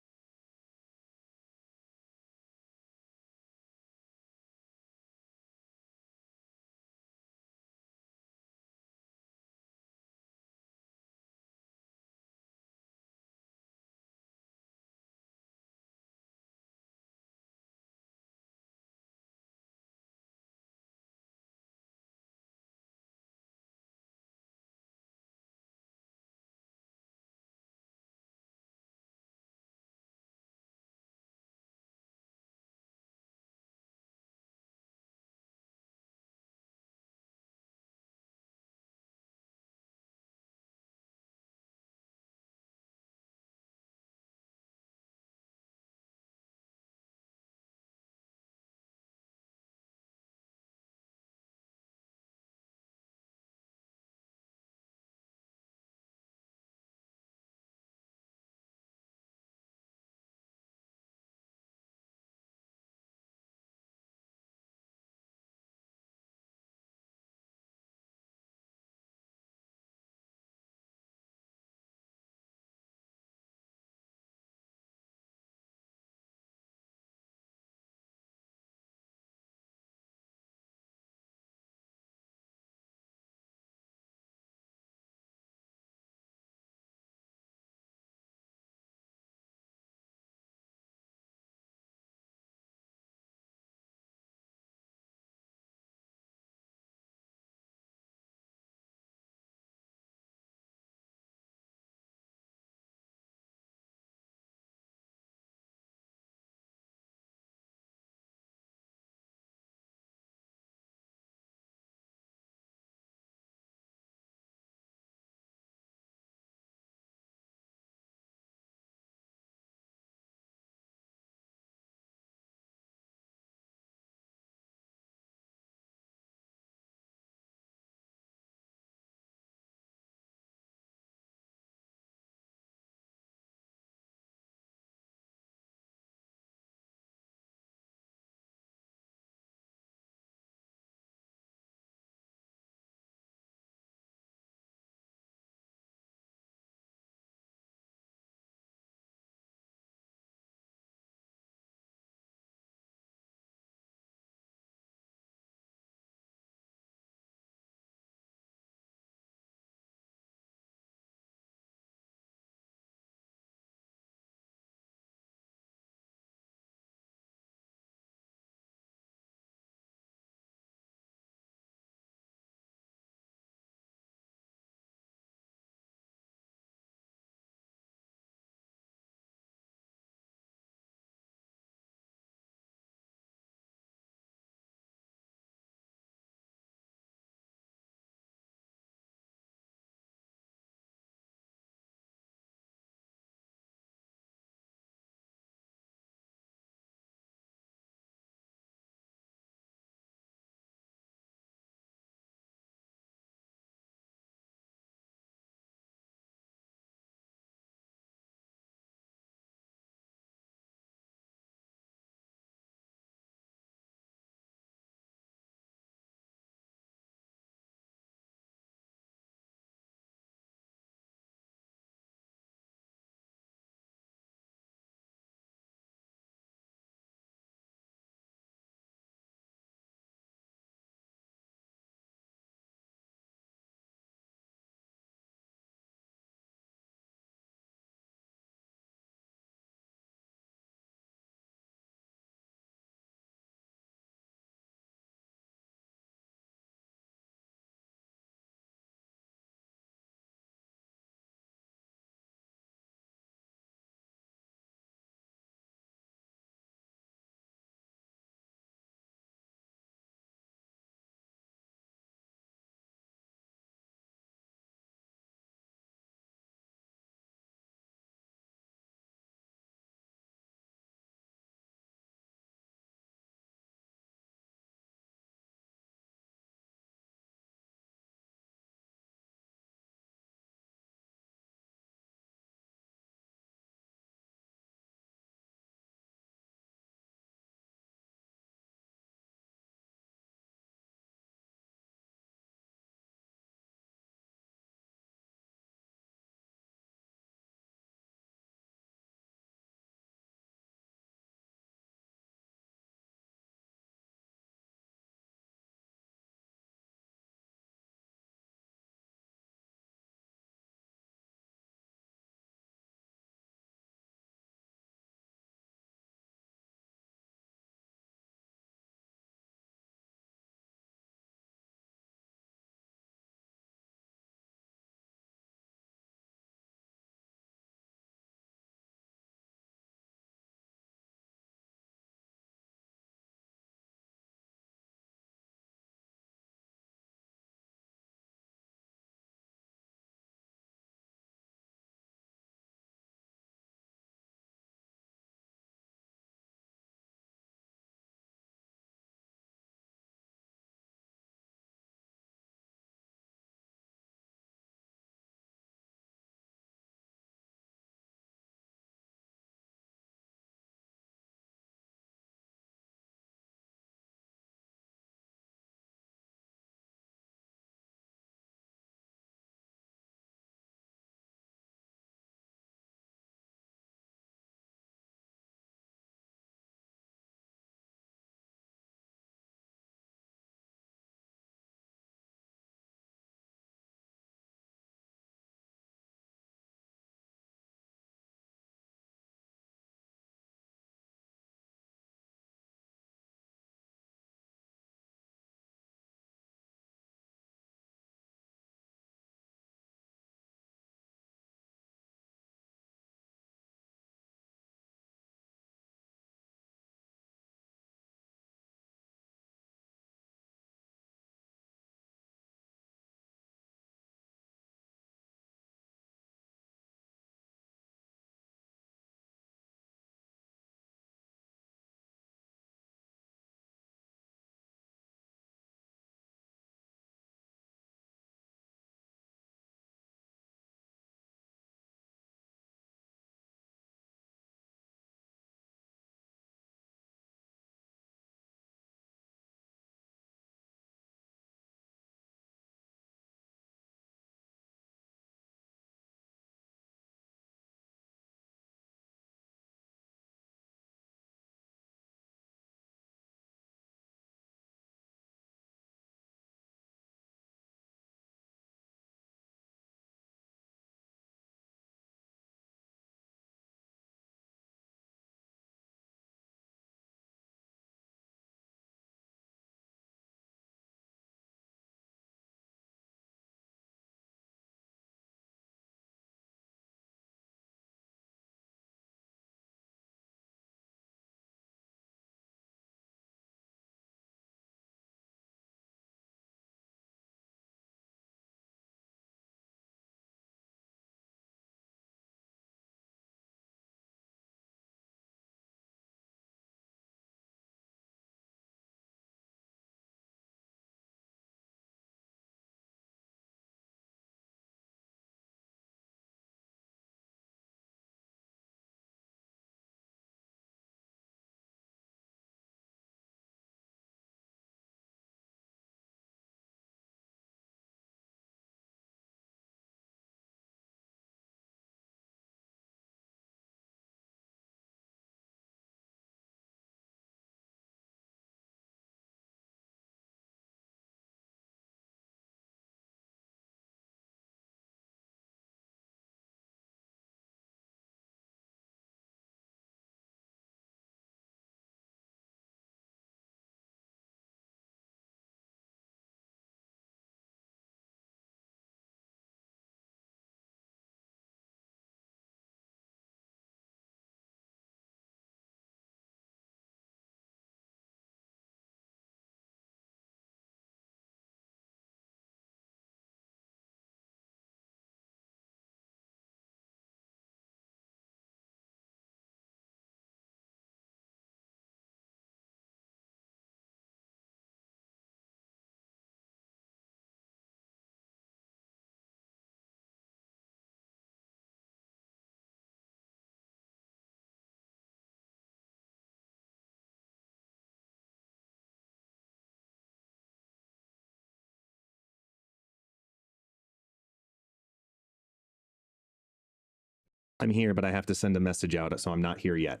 I'm here, but I have to send a message out, so I'm not here yet.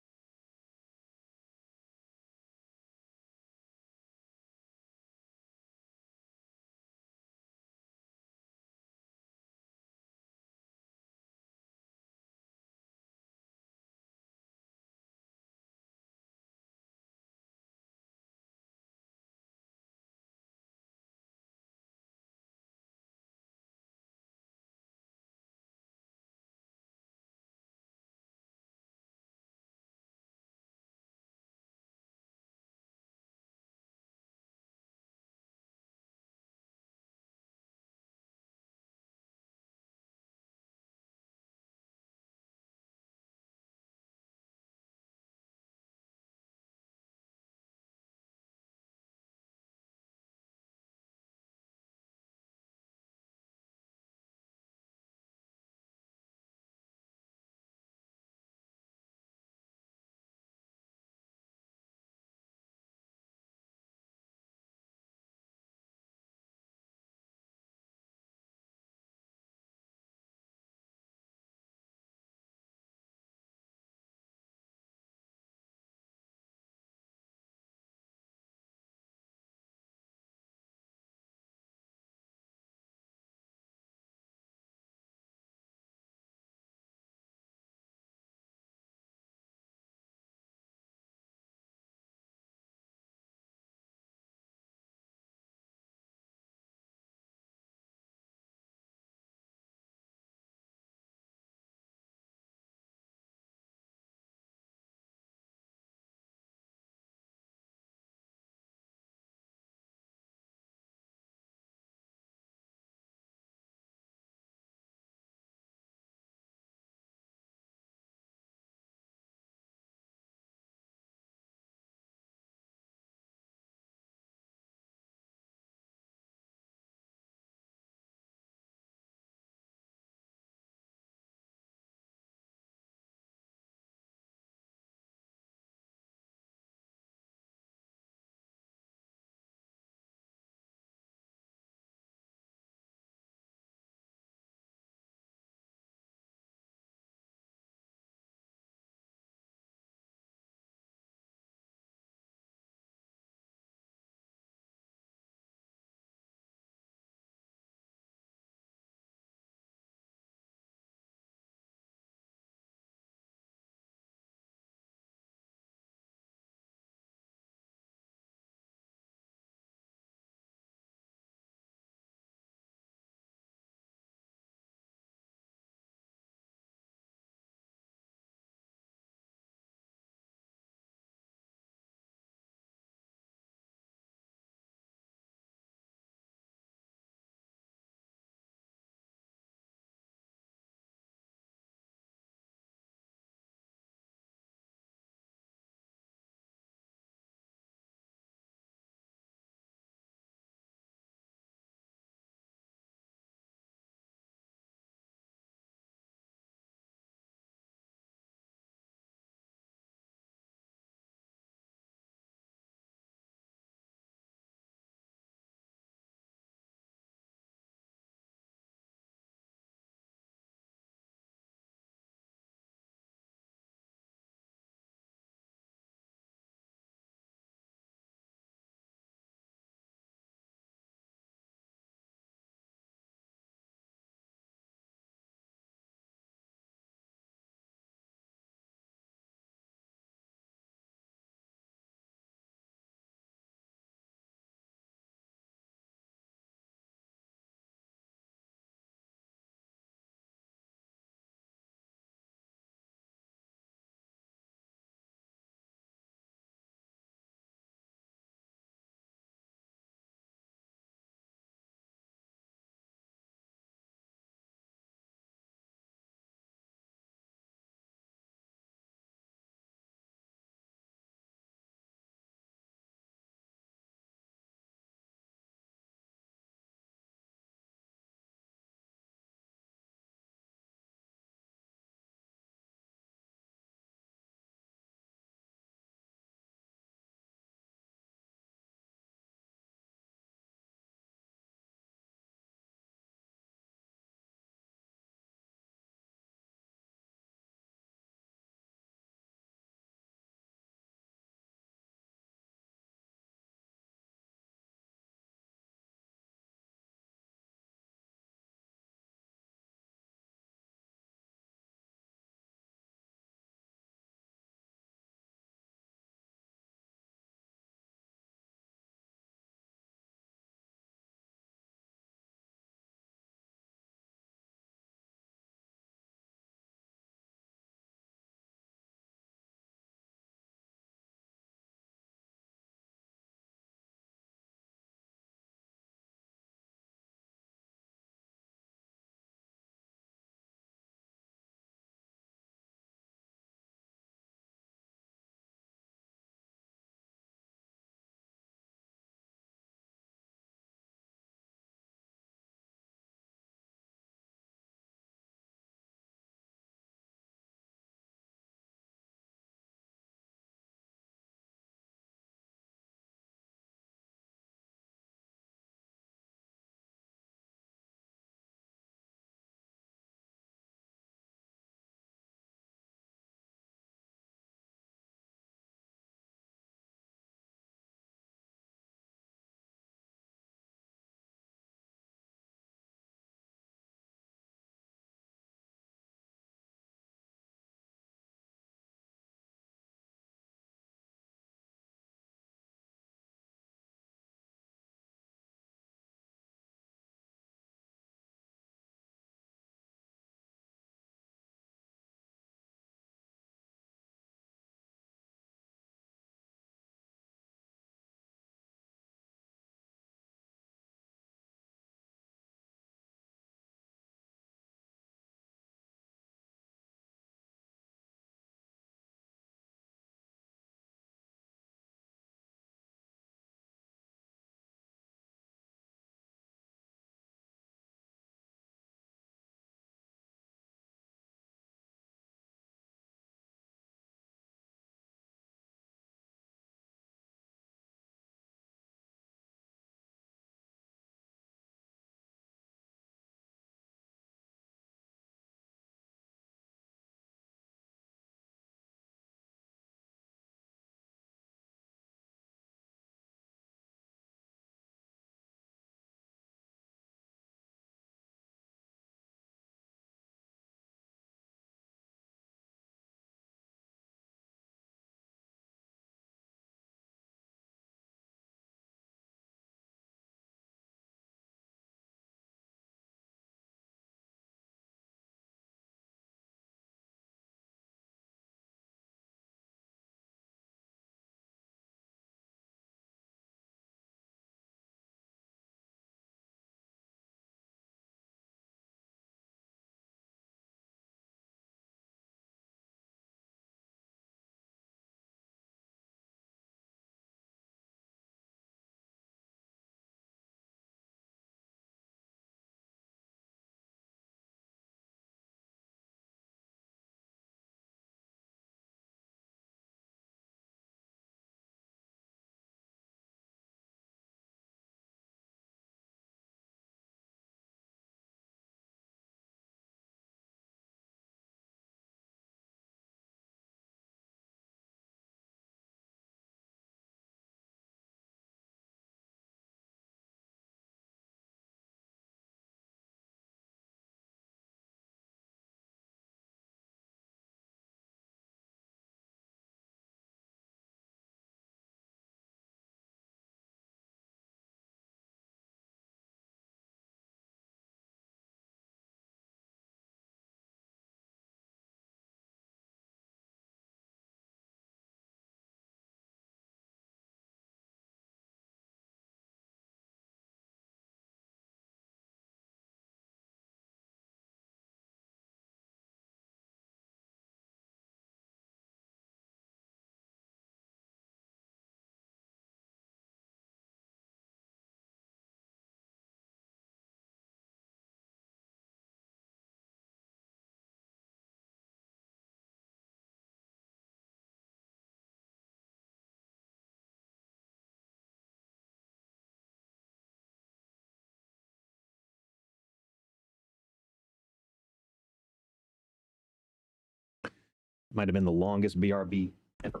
Might have been the longest BRB ever.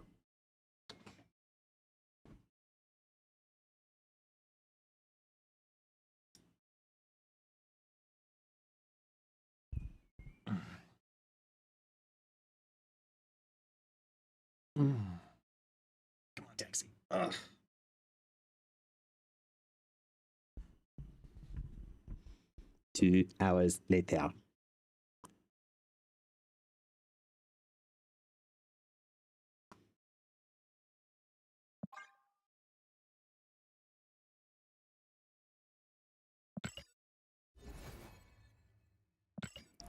Come on, taxi. Ugh. Two hours later.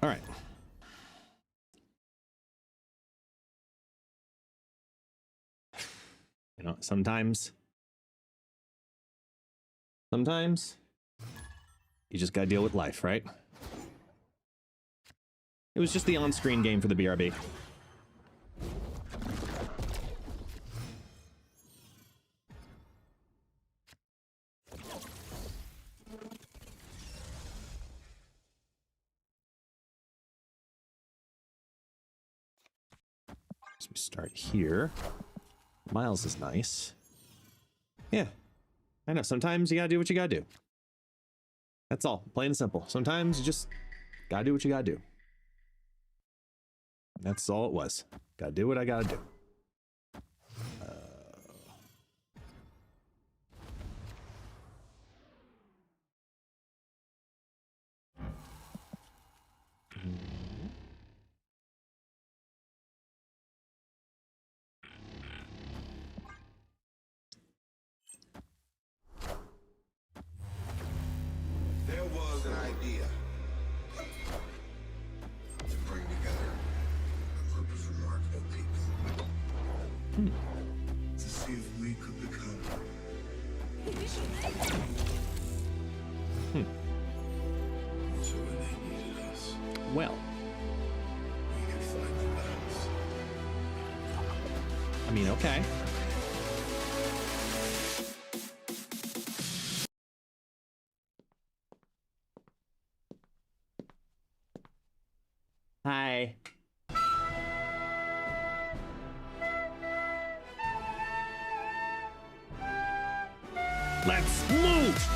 All right. You know, sometimes you just gotta deal with life, right? It was just the on-screen game for the BRB. So we start here. Miles is nice. Yeah, I know. Sometimes you gotta do what you gotta do. That's all. Plain and simple. Sometimes you just gotta do what you gotta do. That's all it was. Gotta do what I gotta do. There was an idea to bring together a group of remarkable people. To see if we could become so when they needed us, Well, we could find the balance. I mean, okay. Hi. Let's move!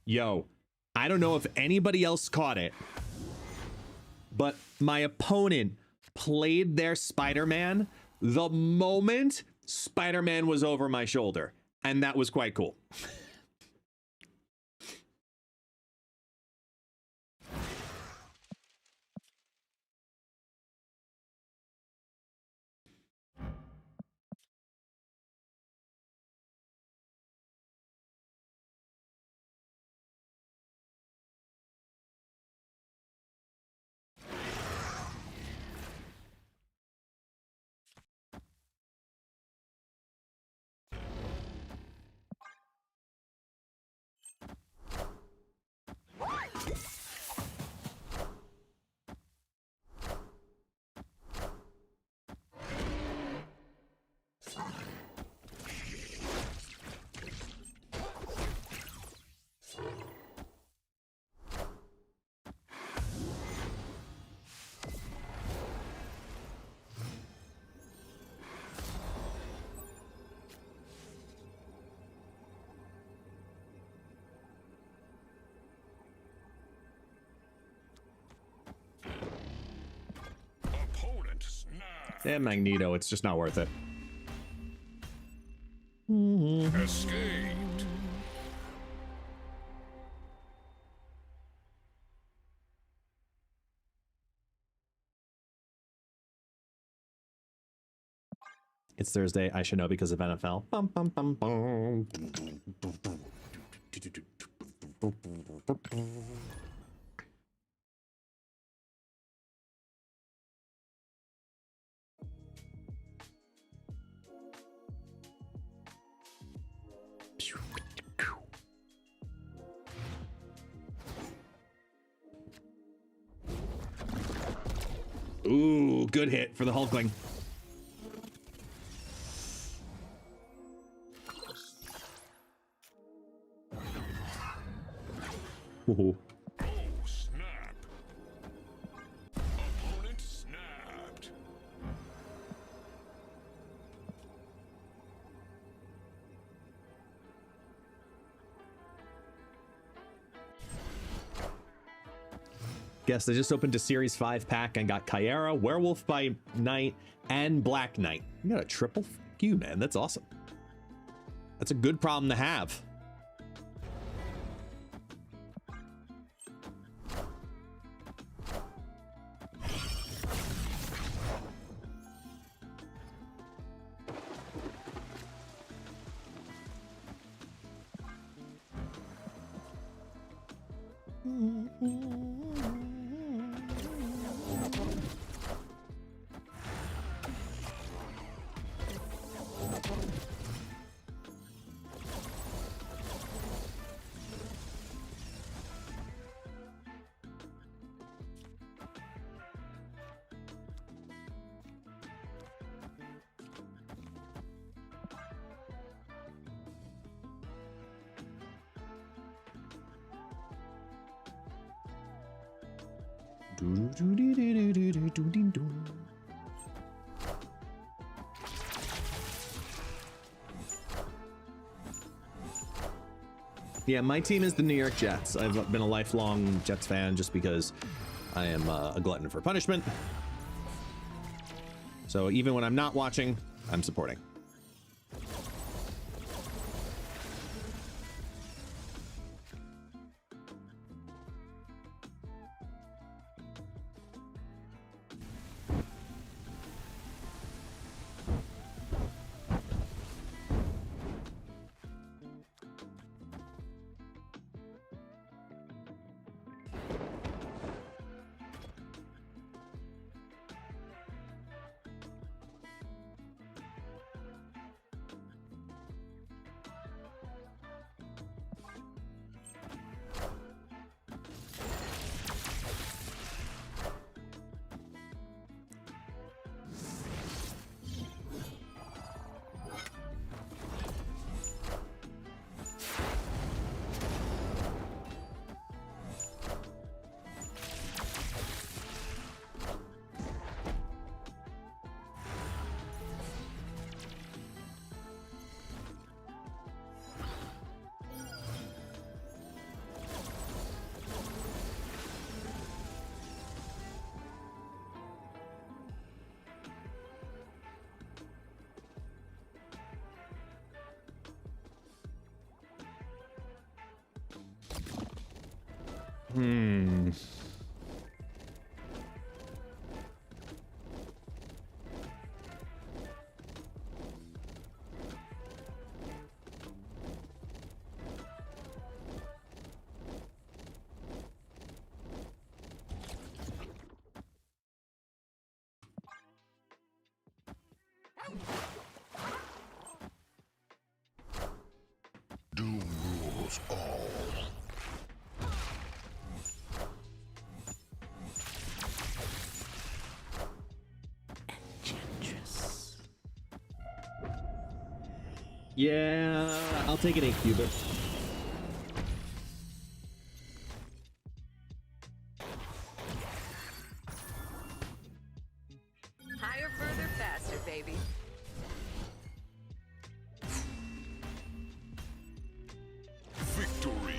Yo, I don't know if anybody else caught it, but my opponent played their Spider-Man the moment Spider-Man was over my shoulder, and that was quite cool. Damn Magneto, it's just not worth it. Escaped. It's Thursday. I should know because of NFL. Bum, bum, bum, bum. Ooh, good hit for the Hulkling. Ooh. Oh, snap. Opponent snapped. Guess I just opened a Series 5 pack and got Kyera, Werewolf by Night, and Black Knight. You got a triple? Fuck you, man. That's awesome. That's a good problem to have. Yeah, my team is the New York Jets. I've been a lifelong Jets fan just because I am a glutton for punishment. So even when I'm not watching, I'm supporting. Doom rules all. Yeah, I'll take an 8 cubit. Higher, further, faster, baby. Victory.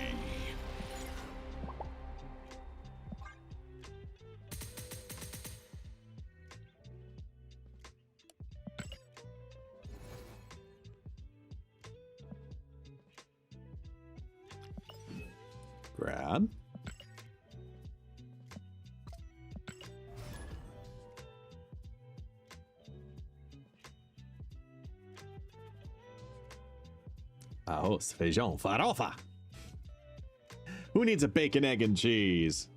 Grab. Arroz, feijão, farofa. Who needs a bacon, egg, and cheese?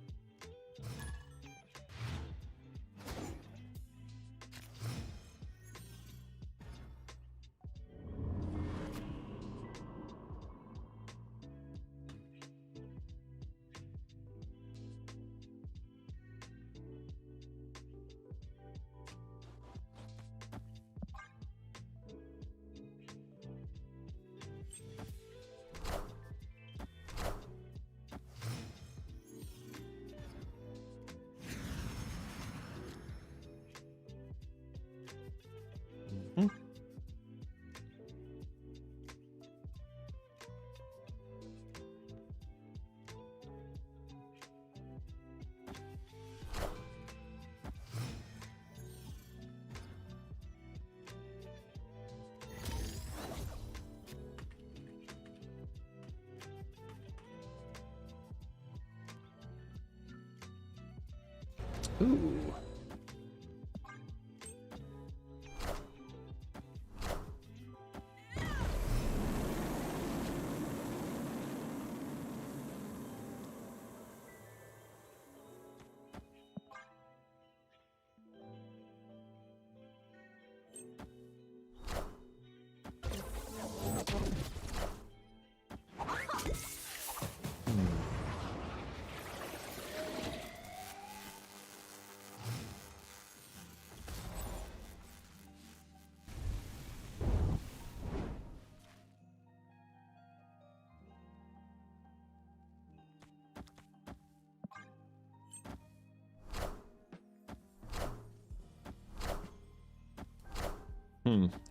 Ooh.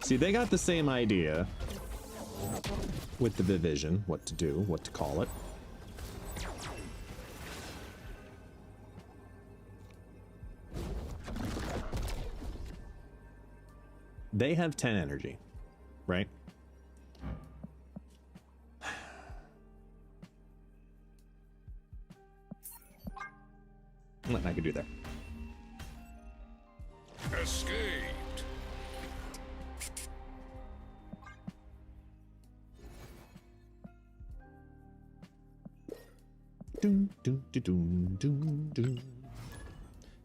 See, they got the same idea with the Viv Vision, what to do, what to call it. They have 10 energy, right? Nothing I could do there. Escaped. Doom, doom, doom, doom, doom,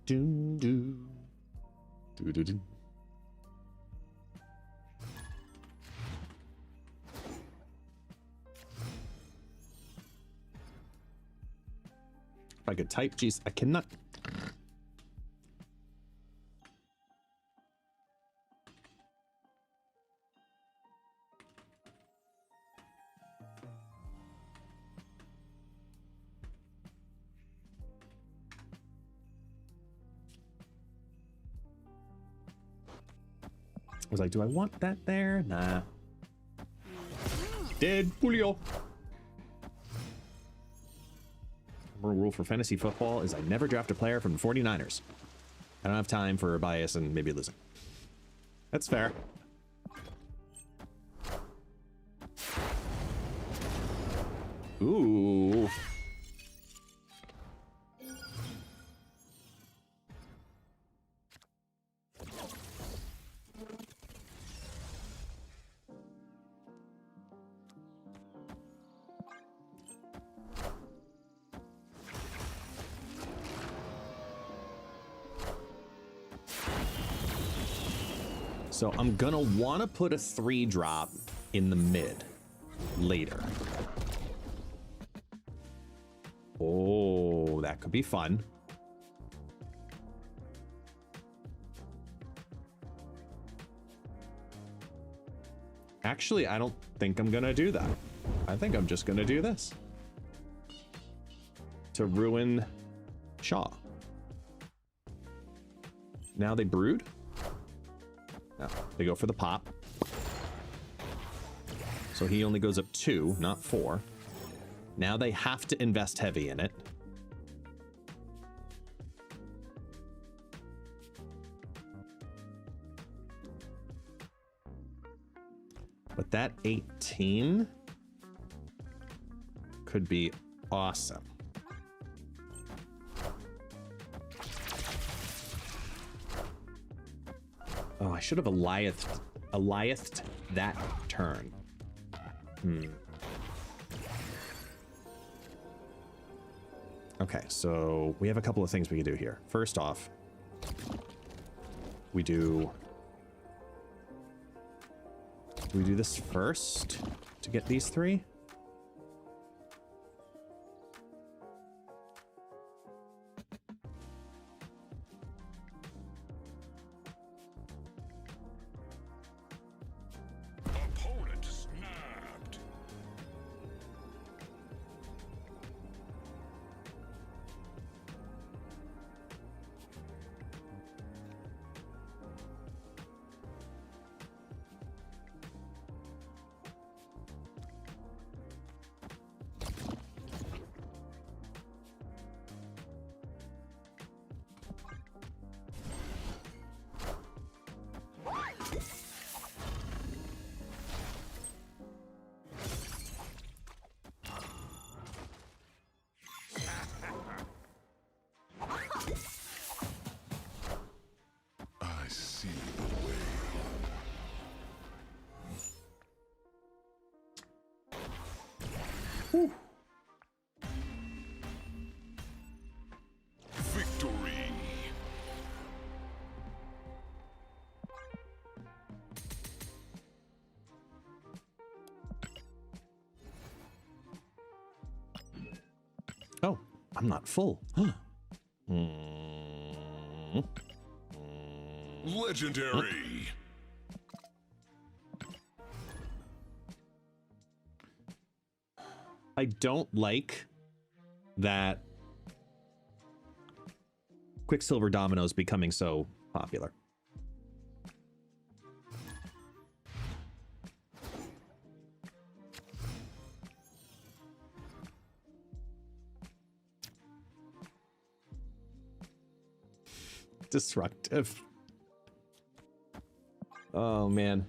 doom, doom, doom, doom, doom. If I could type, geez, I cannot. I was like, do I want that there? Nah. Dead Julio. One rule for fantasy football is I never draft a player from the 49ers. I don't have time for a bias and maybe losing. That's fair. Ooh. So I'm gonna want to put a 3-drop in the mid later. Oh, that could be fun. Actually, I don't think I'm gonna do that. I think I'm just gonna do this to ruin Shaw. Now they brood. No, they go for the pop. So he only goes up 2, not 4. Now they have to invest heavy in it. But that 18 could be awesome. Oh, I should have Eliathed that turn. Okay, so we have a couple of things we can do here. First off, we do this first to get these 3? Opponent snapped. Whew. Victory. Oh, I'm not full. Legendary. I don't like that Quicksilver Domino's becoming so popular. Disruptive. Oh man.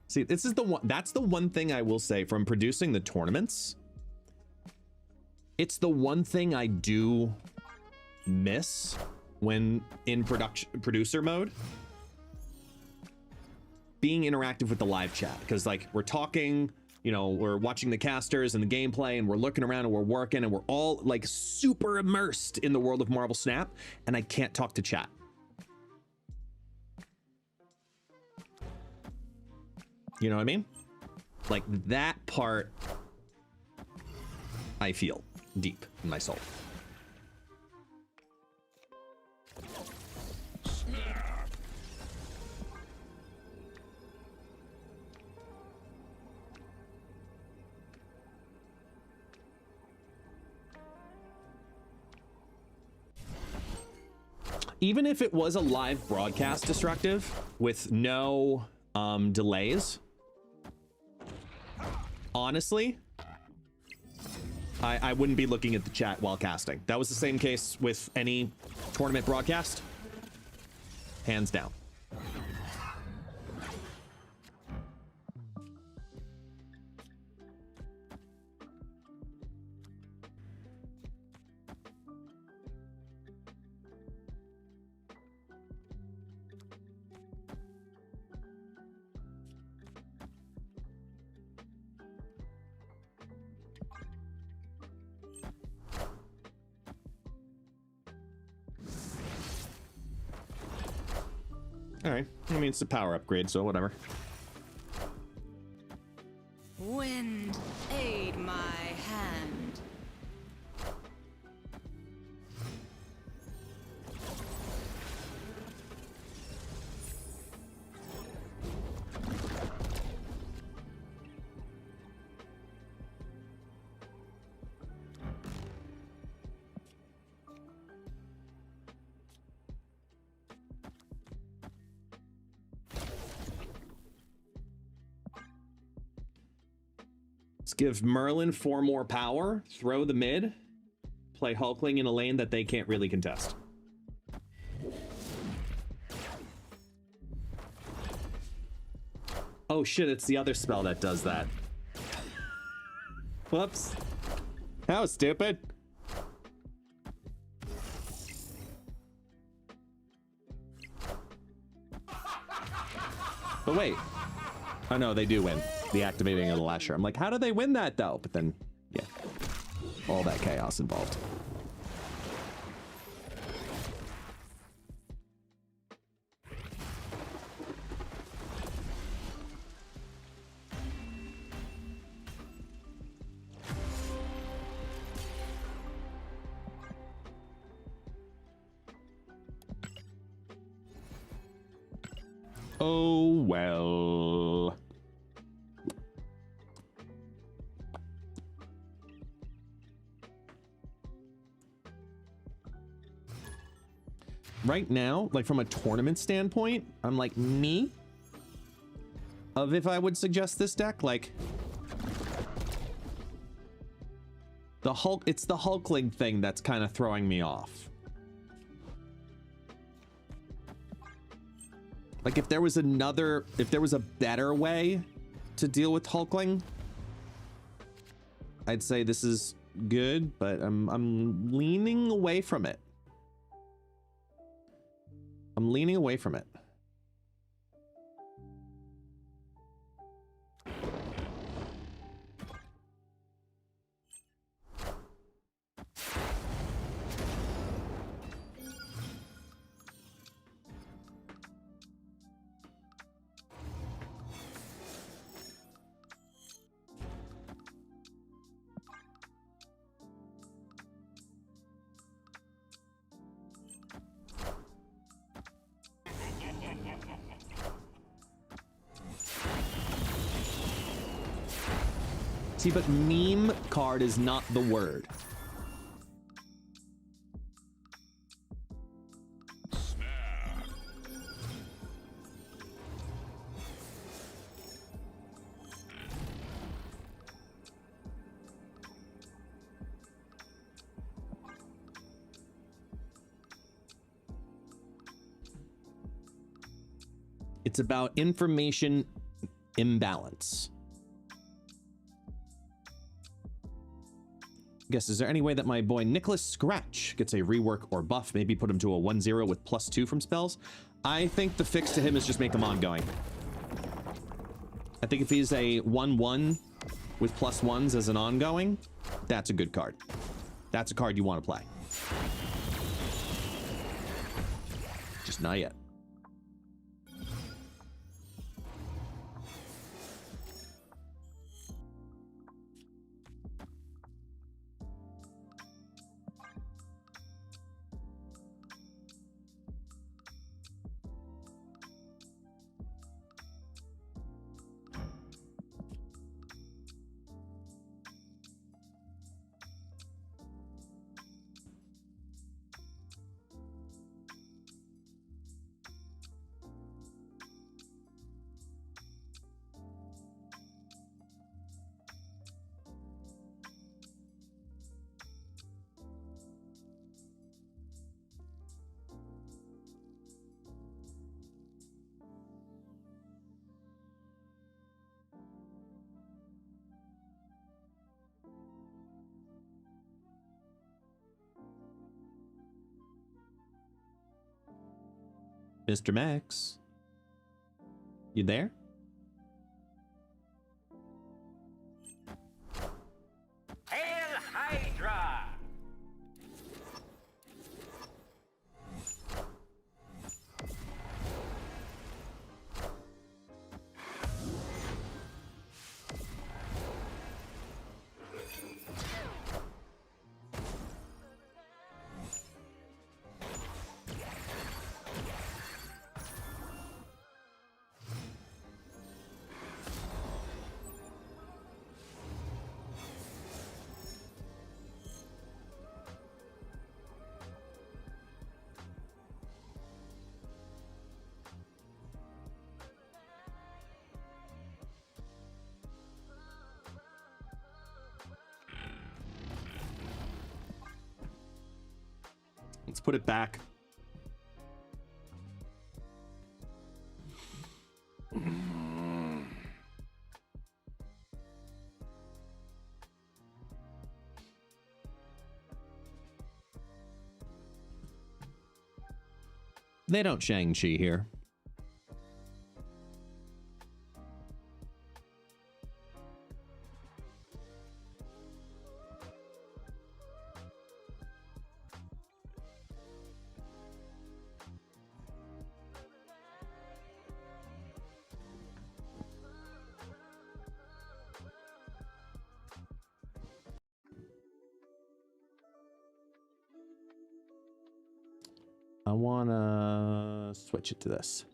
See, this is the one, that's the one thing I will say from producing the tournaments. It's the one thing I do miss when in producer mode. Being interactive with the live chat, because like we're talking, you know, we're watching the casters and the gameplay and we're looking around and we're working and we're all like super immersed in the world of Marvel Snap, and I can't talk to chat. You know what I mean? Like that part I feel deep in my soul. Even if it was a live broadcast destructive with no delays, honestly, I wouldn't be looking at the chat while casting. That was the same case with any tournament broadcast. Hands down. All right. I mean, it's a power upgrade, so whatever. Wind, aid my hand. Give Merlin 4 more power, throw the mid, play Hulkling in a lane that they can't really contest. Oh shit, it's the other spell that does that. Whoops. That was stupid. But wait. Oh no, they do win. The activating of the Lasher. I'm like, how do they win that though? But then, yeah, all that chaos involved. Oh well. Right now, like from a tournament standpoint, I'm like me of if I would suggest this deck, like the Hulk, it's the Hulkling thing that's kind of throwing me off. Like if there was a better way to deal with Hulkling, I'd say this is good, but I'm leaning away from it. I'm leaning away from it. See, but meme card is not the word. It's about information imbalance. Guess, is there any way that my boy Nicholas Scratch gets a rework or buff? Maybe put him to a 1-0 with +2 from spells? I think the fix to him is just make him ongoing. I think if he's a 1-1 with +1s as an ongoing, that's a good card. That's a card you want to play. Just not yet. Mr. Max, you there? Hail Hydra! Let's put it back. They don't Shang-Chi here. I wanna switch it to this.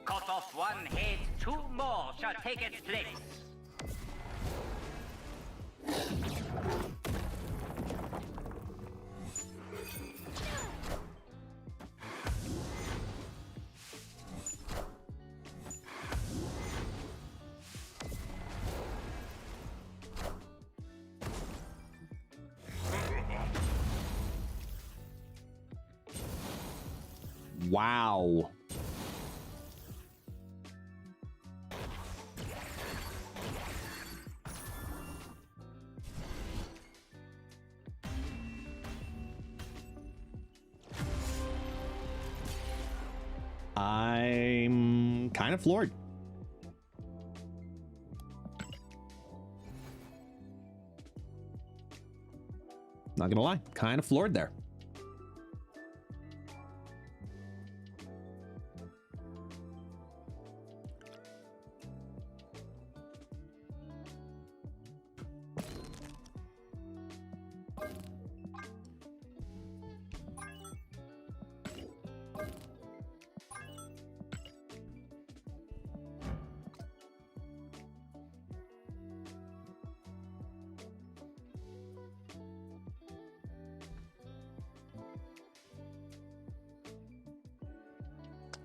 Cut off one head, 2 more shall take its place. Wow. I'm kind of floored. Not gonna lie, kind of floored there.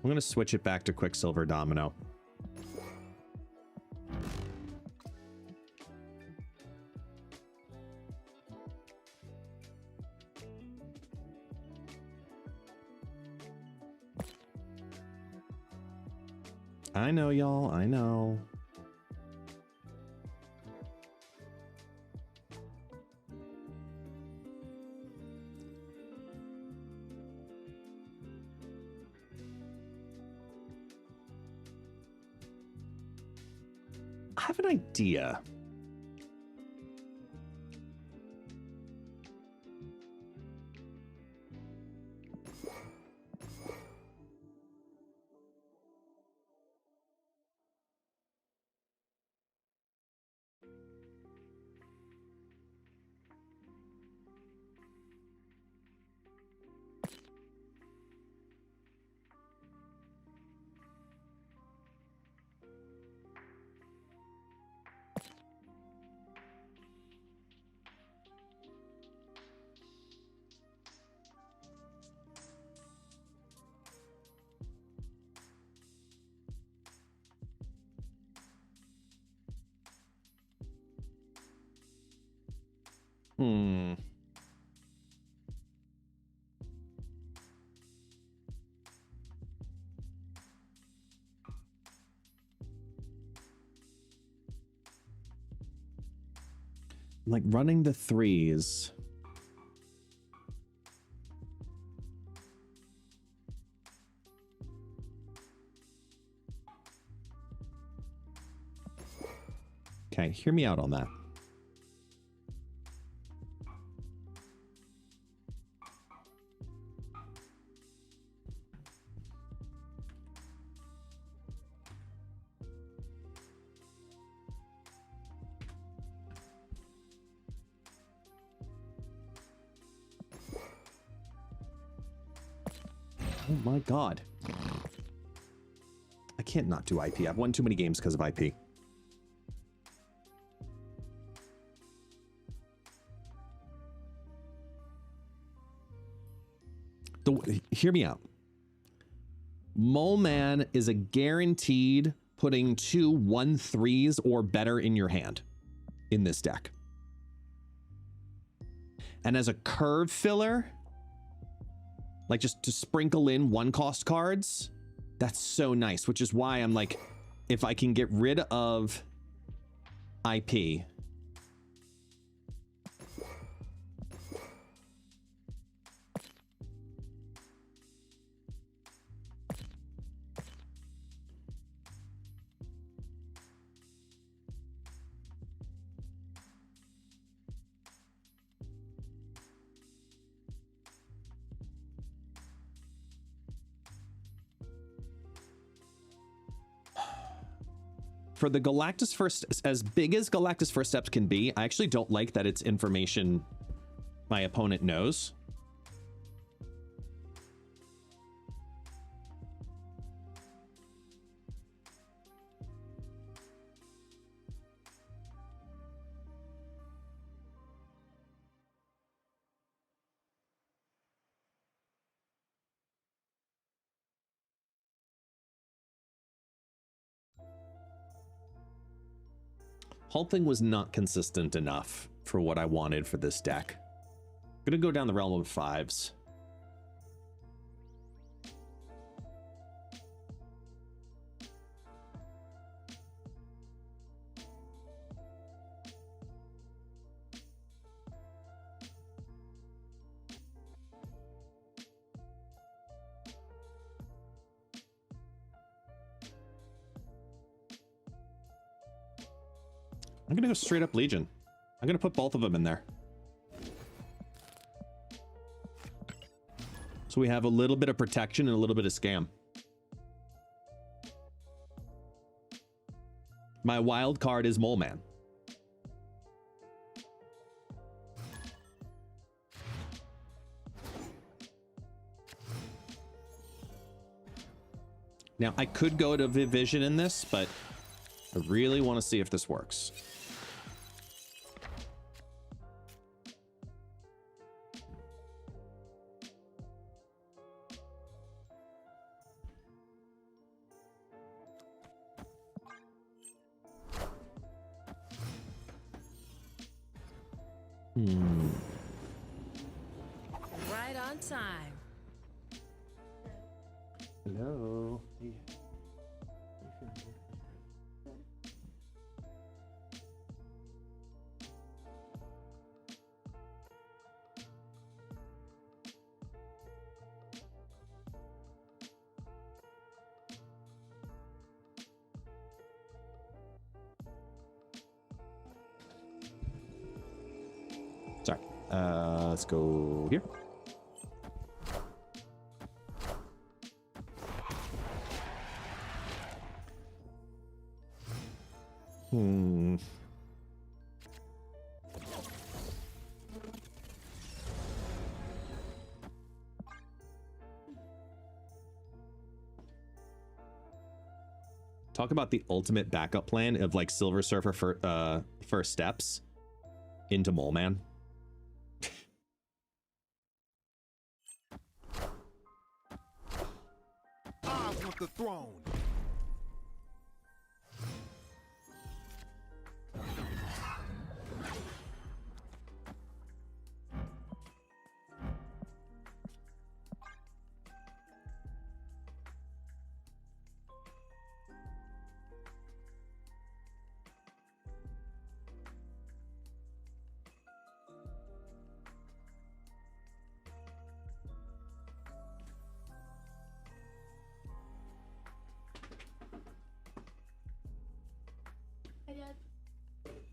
I'm going to switch it back to Quicksilver Domino. I know, y'all. I know. I have an idea. Like running the threes. Okay, hear me out on that. Oh my god. I can't not do IP. I've won too many games because of IP. Hear me out. Mole Man is a guaranteed putting 2 1/3s or better in your hand in this deck. And as a curve filler, like just to sprinkle in 1-cost cards, that's so nice, which is why I'm like, if I can get rid of IP, for the Galactus first, as big as Galactus First Steps can be, I actually don't like that it's information my opponent knows. Hulking was not consistent enough for what I wanted for this deck. I'm gonna go down the realm of 5s. I'm gonna go straight up Legion. I'm gonna put both of them in there. So we have a little bit of protection and a little bit of scam. My wild card is Mole Man. Now, I could go to Viv Vision in this, but I really want to see if this works. Right on time. Hello. Sorry. Let's go here. Talk about the ultimate backup plan of like Silver Surfer for first steps into Mole Man. I want the throne.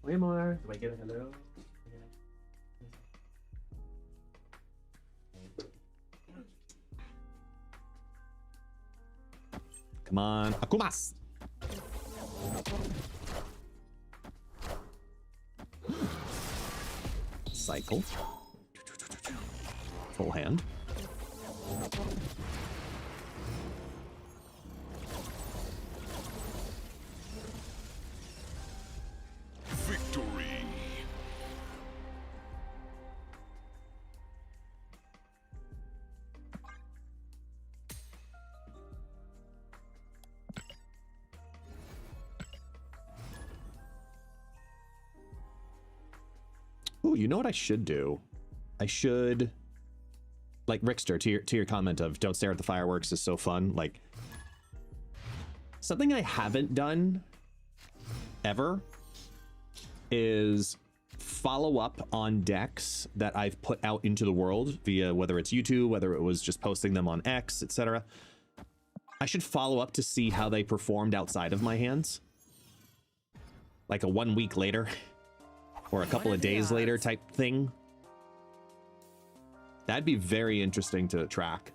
Way more. Do I get a hello? Come on, Akumas. Cycle. Full hand. Victory. Ooh, you know what I should do? I should, like Rickster, to your comment of don't stare at the fireworks is so fun. Like, something I haven't done ever is follow up on decks that I've put out into the world via whether it's YouTube, whether it was just posting them on X, etc. I should follow up to see how they performed outside of my hands. Like a 1 week later. Or a couple of days later type thing. That'd be very interesting to track.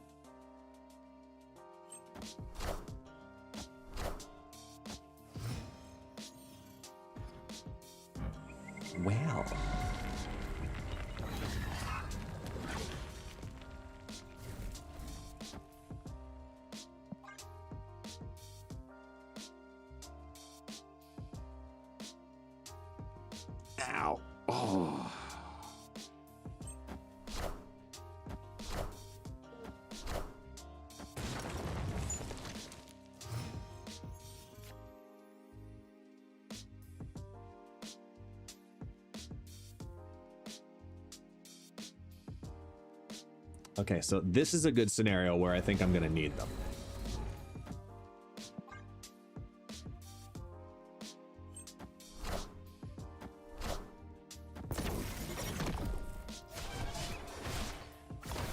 Well. Ow. Oh. Okay, so this is a good scenario where I think I'm going to need them.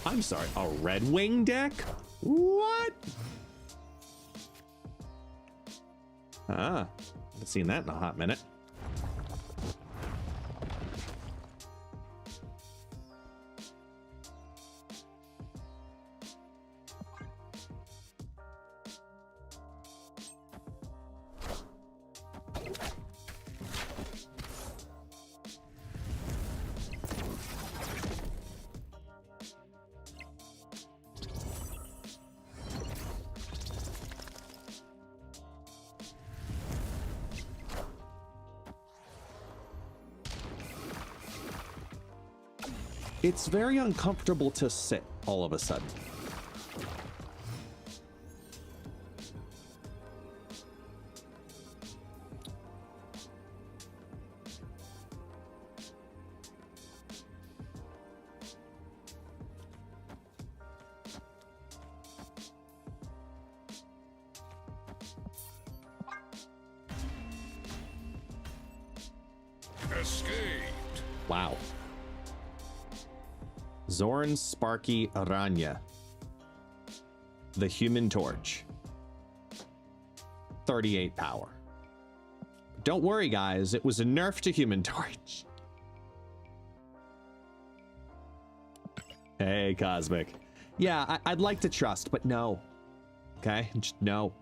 I'm sorry, a Red Wing deck? What? Ah, haven't seen that in a hot minute. It's very uncomfortable to sit all of a sudden. Escaped. Wow. Zorn, Sparky, Aranya. The Human Torch. 38 power. Don't worry, guys. It was a nerf to Human Torch. Hey, Cosmic. Yeah, I'd like to trust, but no. Okay? Just no.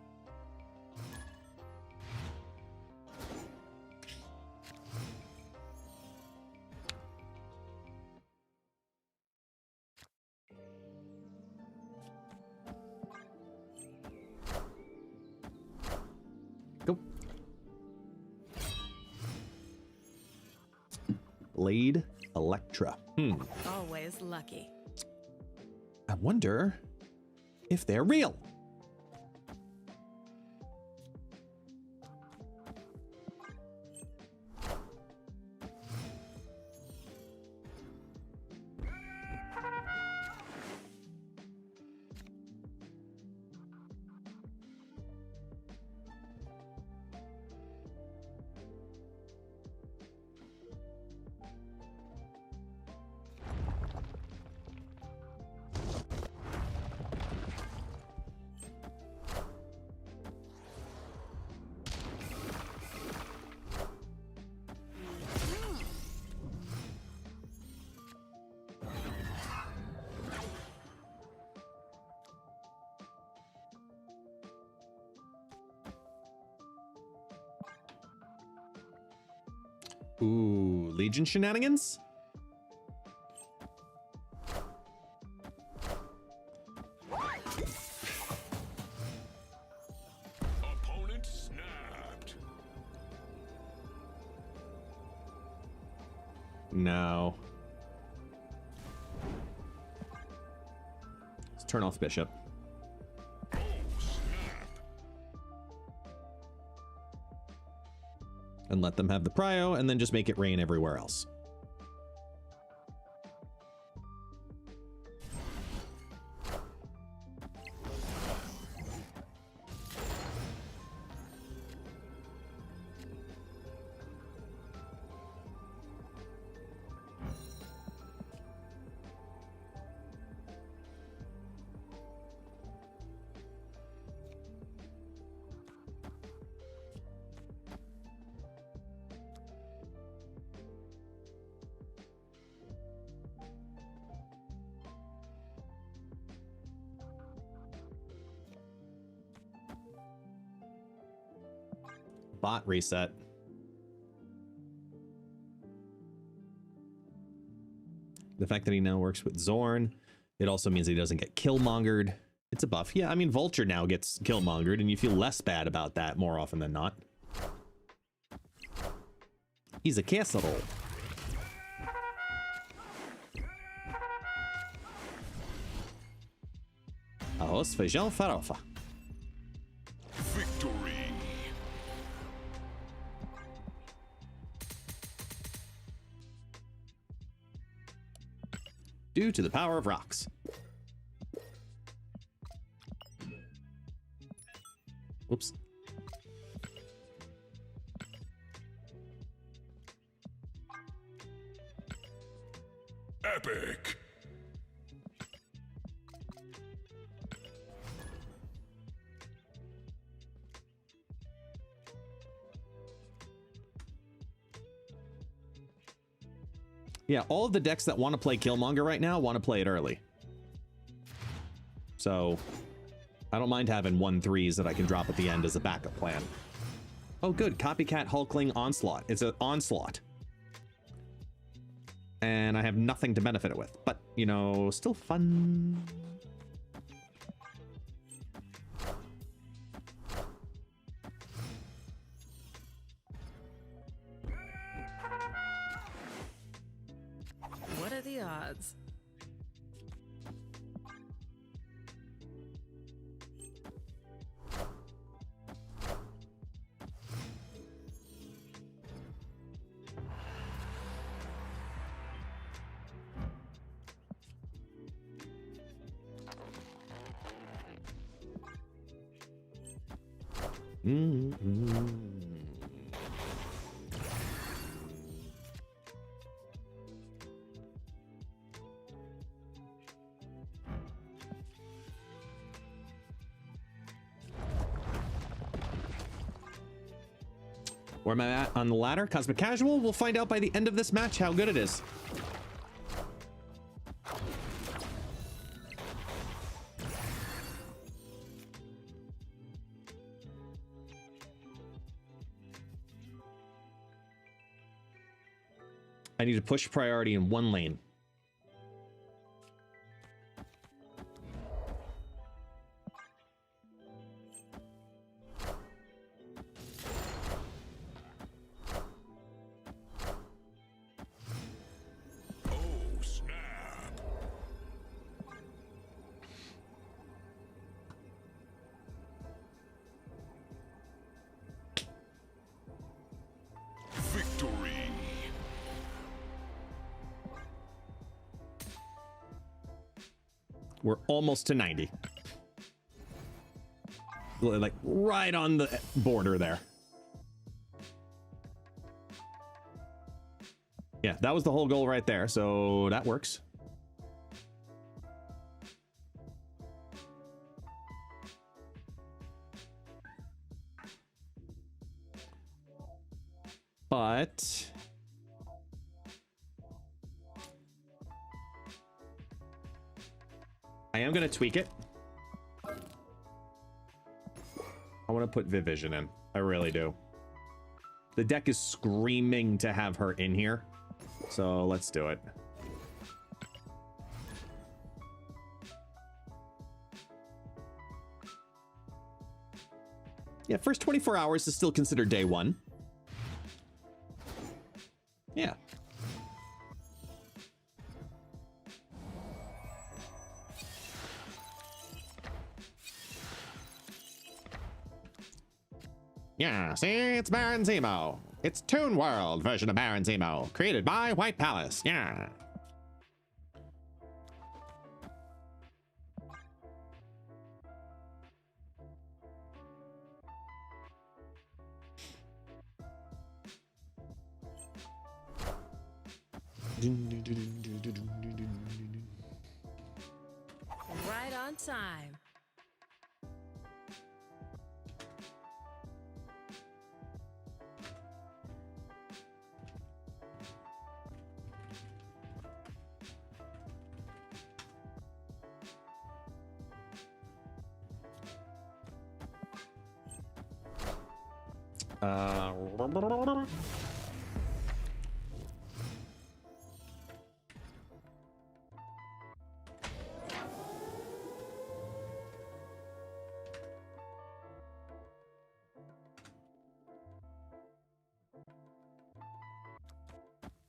Go. Blade Electra. Always lucky. I wonder if they're real. Ooh, Legion shenanigans? Opponent snapped. No. Let's turn off Bishop. Oh, snap. And let them have the prio, and then just make it rain everywhere else. Bot reset. The fact that he now works with Zorn, it also means that he doesn't get killmongered. It's a buff. Yeah, I mean, Vulture now gets killmongered, and you feel less bad about that more often than not. He's a casserole. Ahos feijão farofa. Victory. Due to the power of rocks. Whoops. Epic. Yeah, all of the decks that want to play Killmonger right now want to play it early. So, I don't mind having 1/3s that I can drop at the end as a backup plan. Oh good, Copycat Hulkling Onslaught. It's an Onslaught. And I have nothing to benefit it with. But, you know, still fun. What are the odds? Where am I at on the ladder? Cosmic Casual? We'll find out by the end of this match how good it is. I need to push priority in one lane. Oh, snap. Victory. We're almost to 90. Like right on the border there. Yeah, that was the whole goal right there, so that works. But I am going to tweak it. I want to put Viv Vision in. I really do. The deck is screaming to have her in here. So let's do it. Yeah, first 24 hours is still considered day one. Yeah. Yeah, see, it's Baron Zemo. It's Toon World version of Baron Zemo, created by White Palace. Yeah. Right on time.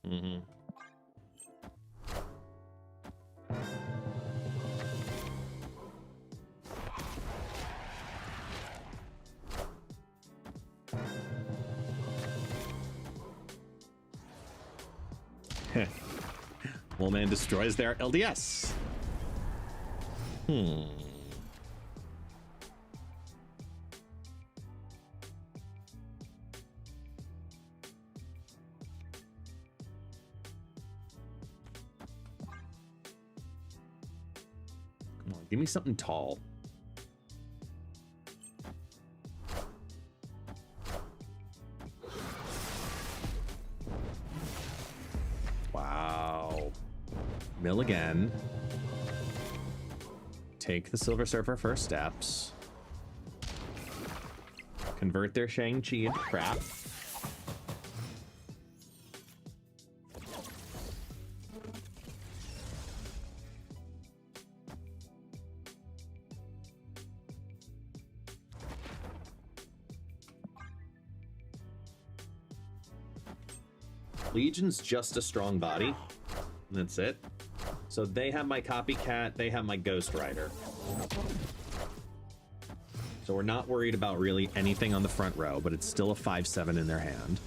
Mm-hmm. Woolman destroys their LDS. Come on, give me something tall. Wow. Mill again. Take the Silver Surfer first steps. Convert their Shang-Chi into crap. Legion's just a strong body. That's it. So they have my Copycat, they have my Ghost Rider. So we're not worried about really anything on the front row, but it's still a 5/7 in their hand.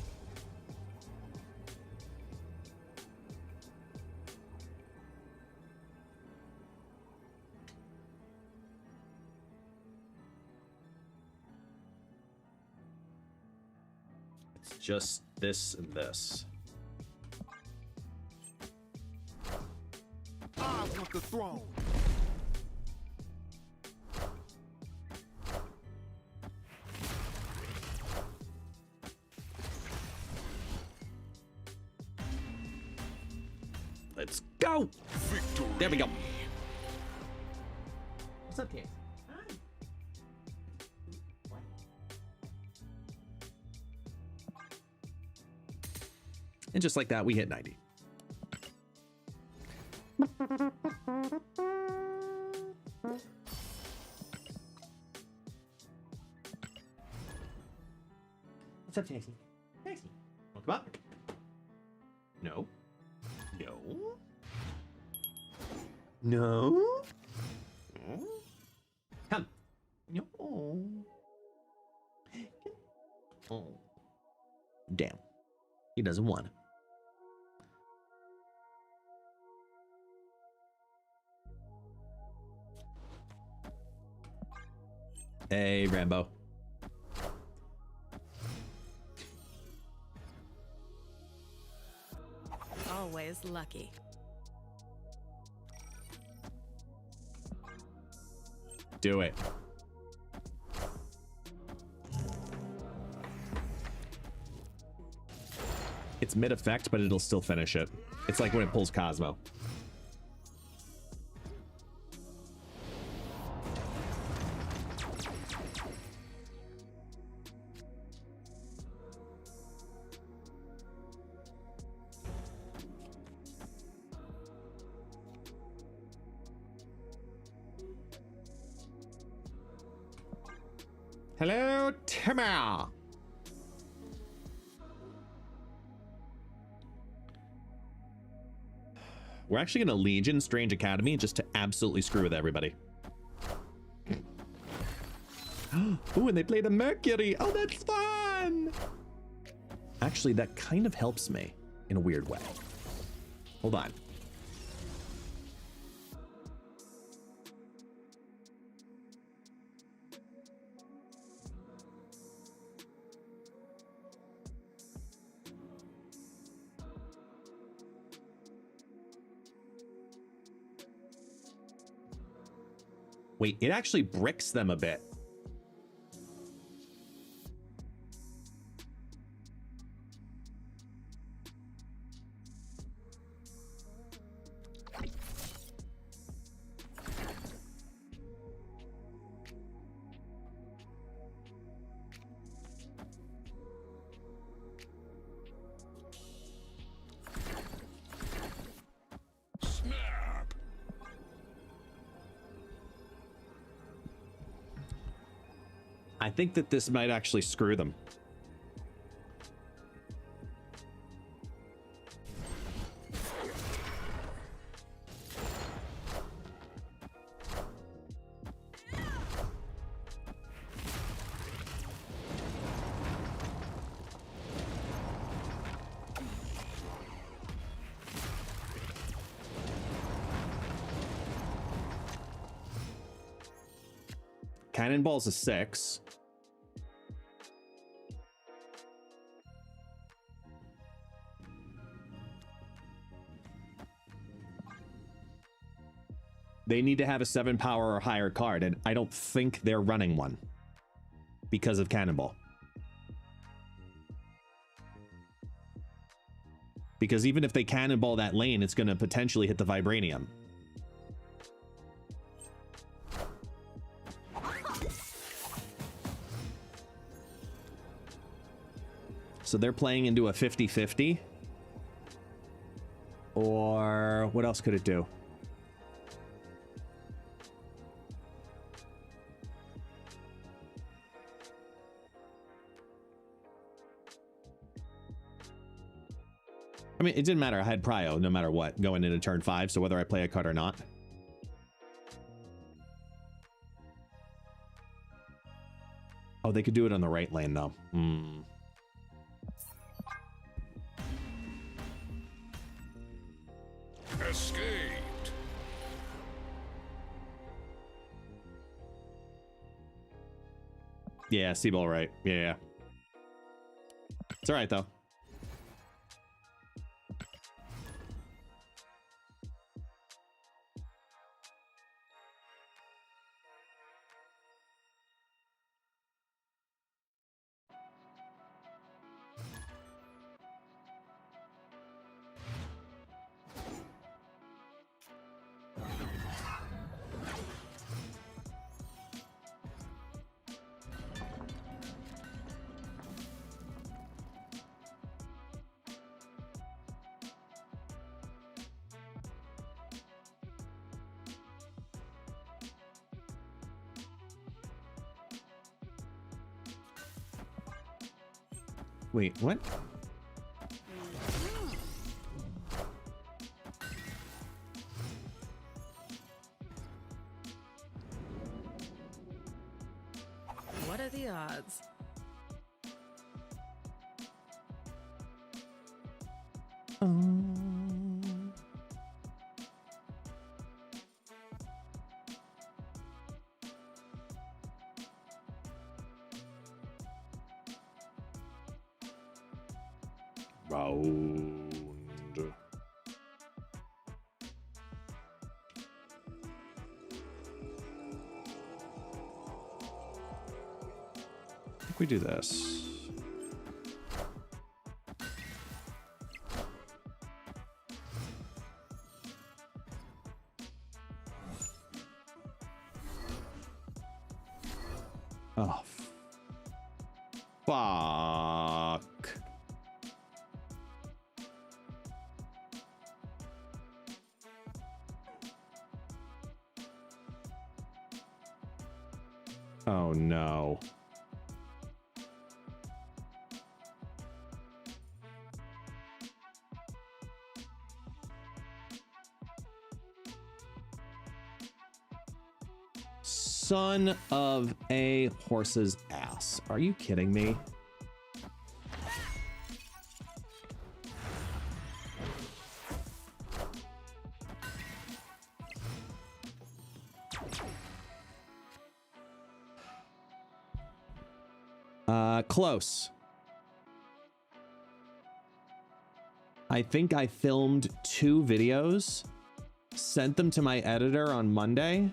It's just this and this. I want the throne. Let's go. Victory. There we go. What's up, kid? And just like that, we hit 90. What's up, Taxi? Taxi. Come up. No. No. No. Come. No. Oh. Damn. He doesn't want it. Hey, Rambo. Always lucky. Do it. It's mid effect, but it'll still finish it. It's like when it pulls Cosmo. Hello, Timmer. We're actually going to Legion Strange Academy just to absolutely screw with everybody. Ooh, and they played a Mercury. Oh, that's fun. Actually, that kind of helps me in a weird way. Hold on. Wait, it actually bricks them a bit. Snap. I think that this might actually screw them. Cannonball's a 6. They need to have a 7 power or higher card, and I don't think they're running one because of Cannonball. Because even if they Cannonball that lane, it's going to potentially hit the Vibranium. So they're playing into a 50-50. Or what else could it do? I mean, it didn't matter. I had Prio no matter what going into turn 5. So whether I play a card or not. Oh, they could do it on the right lane though. Escaped. Yeah, Seaball right. Yeah. It's all right though. Wait, what? What are the odds? Round. I think we do this. Oh, fuck. Oh no. Son of a horse's ass. Are you kidding me? Close. I think I filmed 2 videos, sent them to my editor on Monday,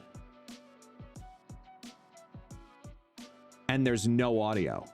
and there's no audio.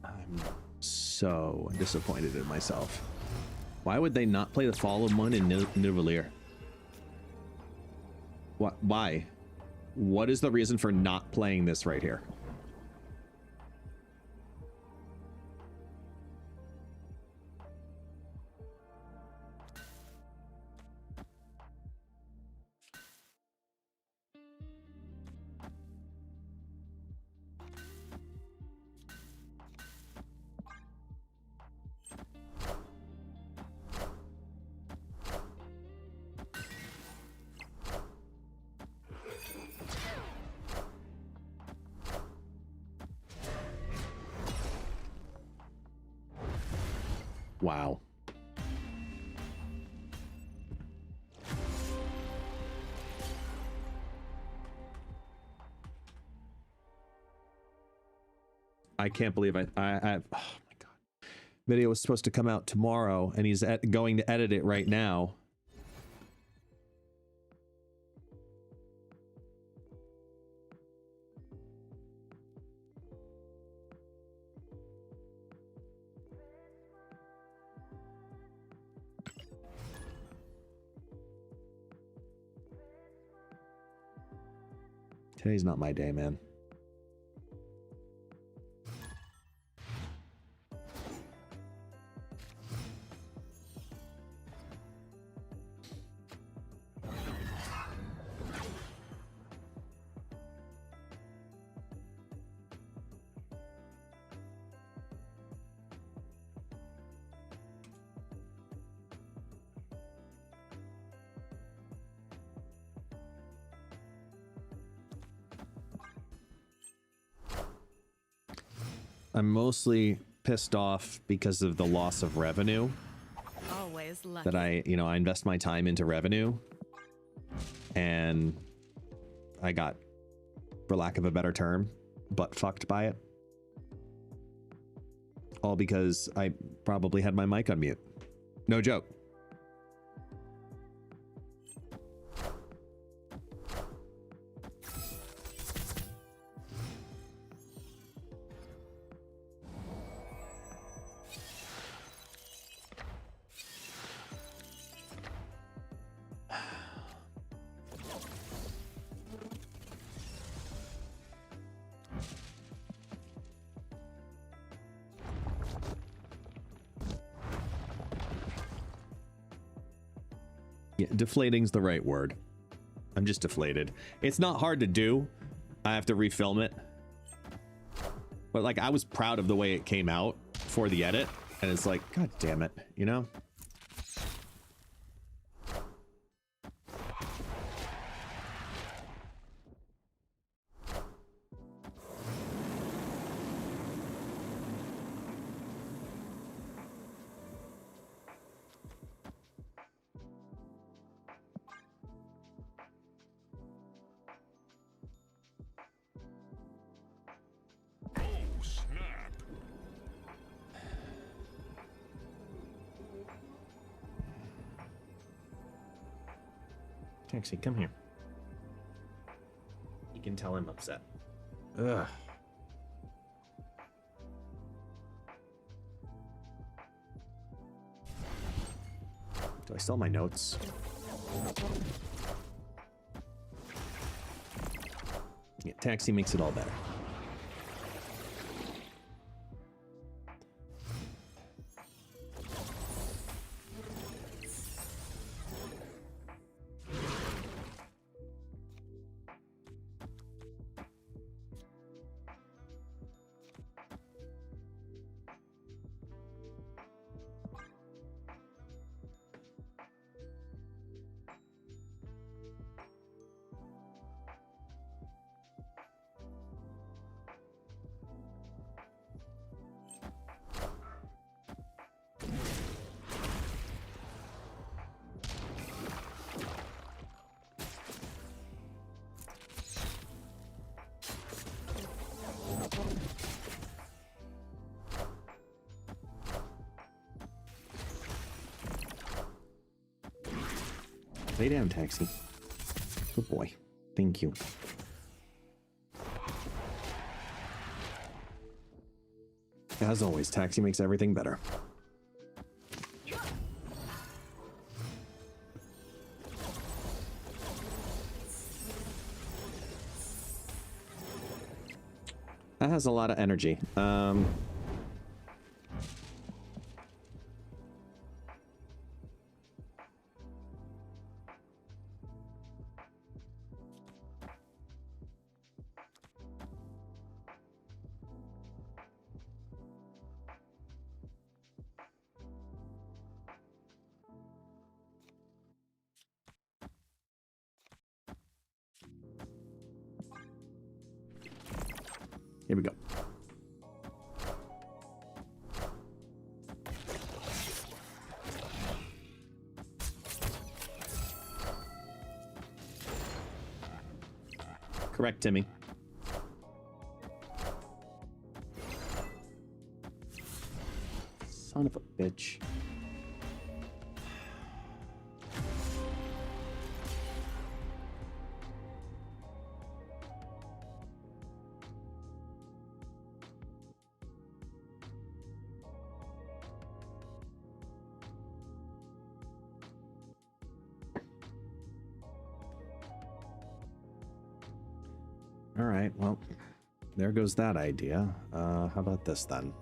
I'm so disappointed in myself. Why would they not play the Fallen One in Nivelier? What? Why? What is the reason for not playing this right here? Wow. I can't believe I oh my God. Video was supposed to come out tomorrow and he's going to edit it right now. Today's not my day, man. I'm mostly pissed off because of the loss of revenue. Always lucky. That I invest my time into revenue, and I got, for lack of a better term, butt fucked by it. All because I probably had my mic on mute. No joke. Yeah, deflating's the right word. I'm just deflated. It's not hard to do. I have to refilm it. But like, I was proud of the way it came out for the edit, and it's like, god damn it, you know? Oh, snap. Taxi, come here. You can tell I'm upset. Ugh. Do I still have my notes? Yeah, taxi makes it all better. Lay down, taxi. Good boy. Thank you. As always, taxi makes everything better. That has a lot of energy. Here we go. Correct, Timmy. Son of a bitch. All right, well, there goes that idea. How about this then?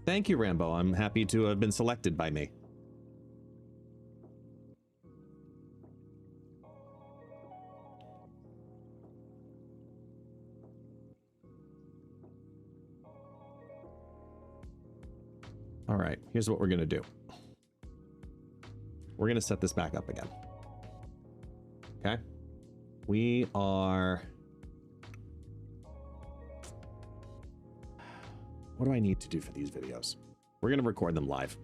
Thank you, Rambo. I'm happy to have been selected by me. right, here's what we're gonna do. We're gonna set this back up again. Okay? We are... What do I need to do for these videos? We're gonna record them live.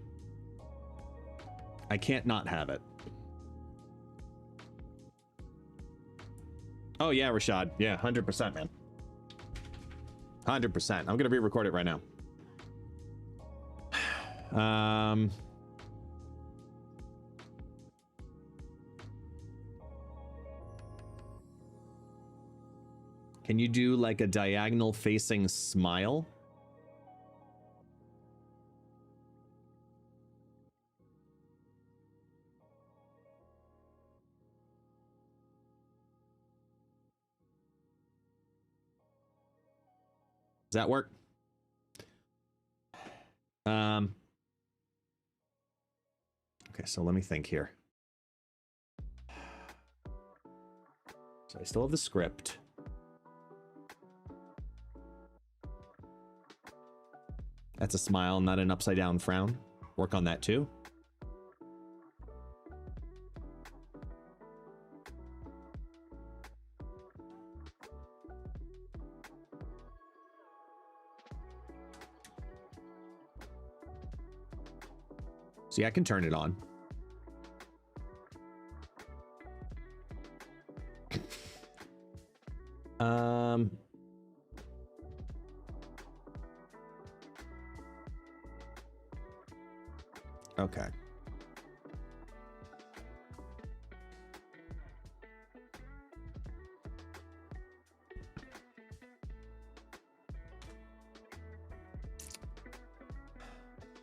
I can't not have it. Oh yeah, Rashad. Yeah, 100%, man. 100%. I'm gonna re-record it right now. Can you do like a diagonal facing smile? Does that work? Okay, so let me think here. So I still have the script. That's a smile, not an upside down frown. Work on that too. See, I can turn it on. Okay.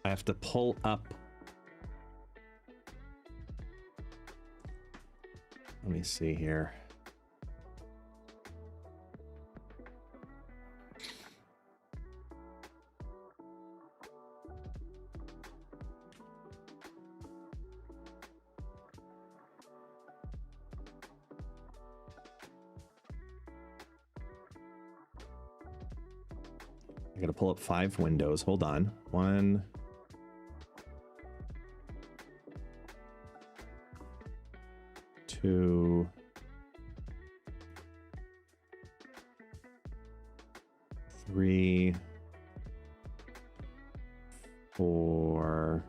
I have to pull up. Let me see here. I gotta pull up 5 windows. Hold on. 1, 2, 3, 4.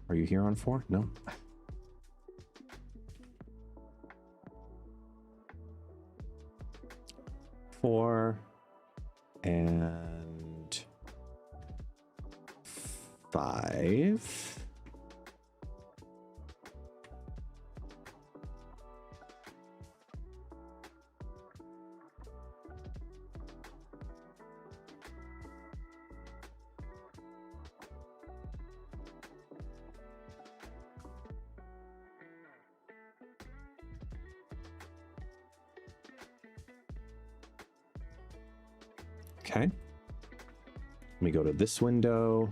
Are you here on 4? No. Four and 5. Okay. Let me go to this window.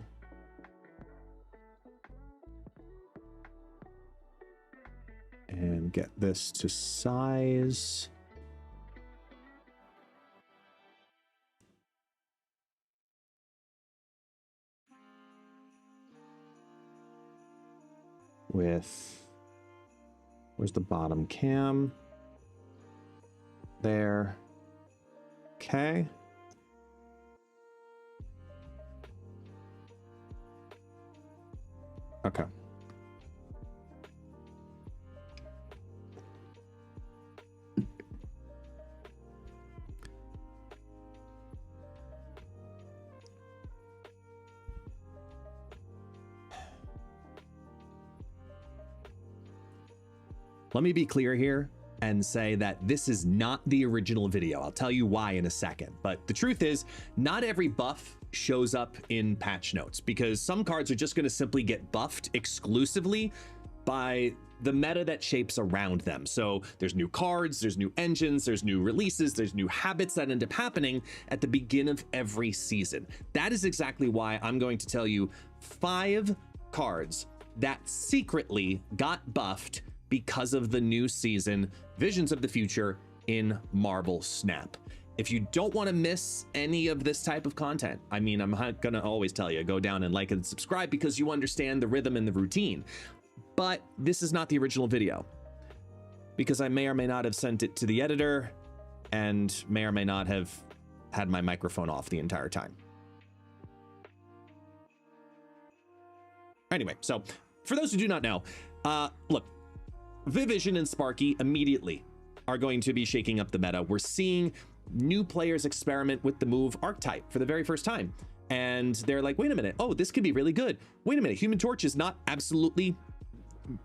And get this to size. With, where's the bottom cam? There. Okay. Okay. Let me be clear here and say that this is not the original video. I'll tell you why in a second. But the truth is, not every buff shows up in patch notes because some cards are just going to simply get buffed exclusively by the meta that shapes around them. So there's new cards, there's new engines, there's new releases, there's new habits that end up happening at the beginning of every season. That is exactly why I'm going to tell you 5 cards that secretly got buffed because of the new season, Visions of the Future in Marble Snap. If you don't want to miss any of this type of content, I mean, I'm going to always tell you, go down and like and subscribe because you understand the rhythm and the routine. But this is not the original video because I may or may not have sent it to the editor and may or may not have had my microphone off the entire time. Anyway, so for those who do not know, look, Viv Vision and Sparky immediately are going to be shaking up the meta. We're seeing new players experiment with the move archetype for the very first time. And they're like, wait a minute, oh, this could be really good. Wait a minute, Human Torch is not absolutely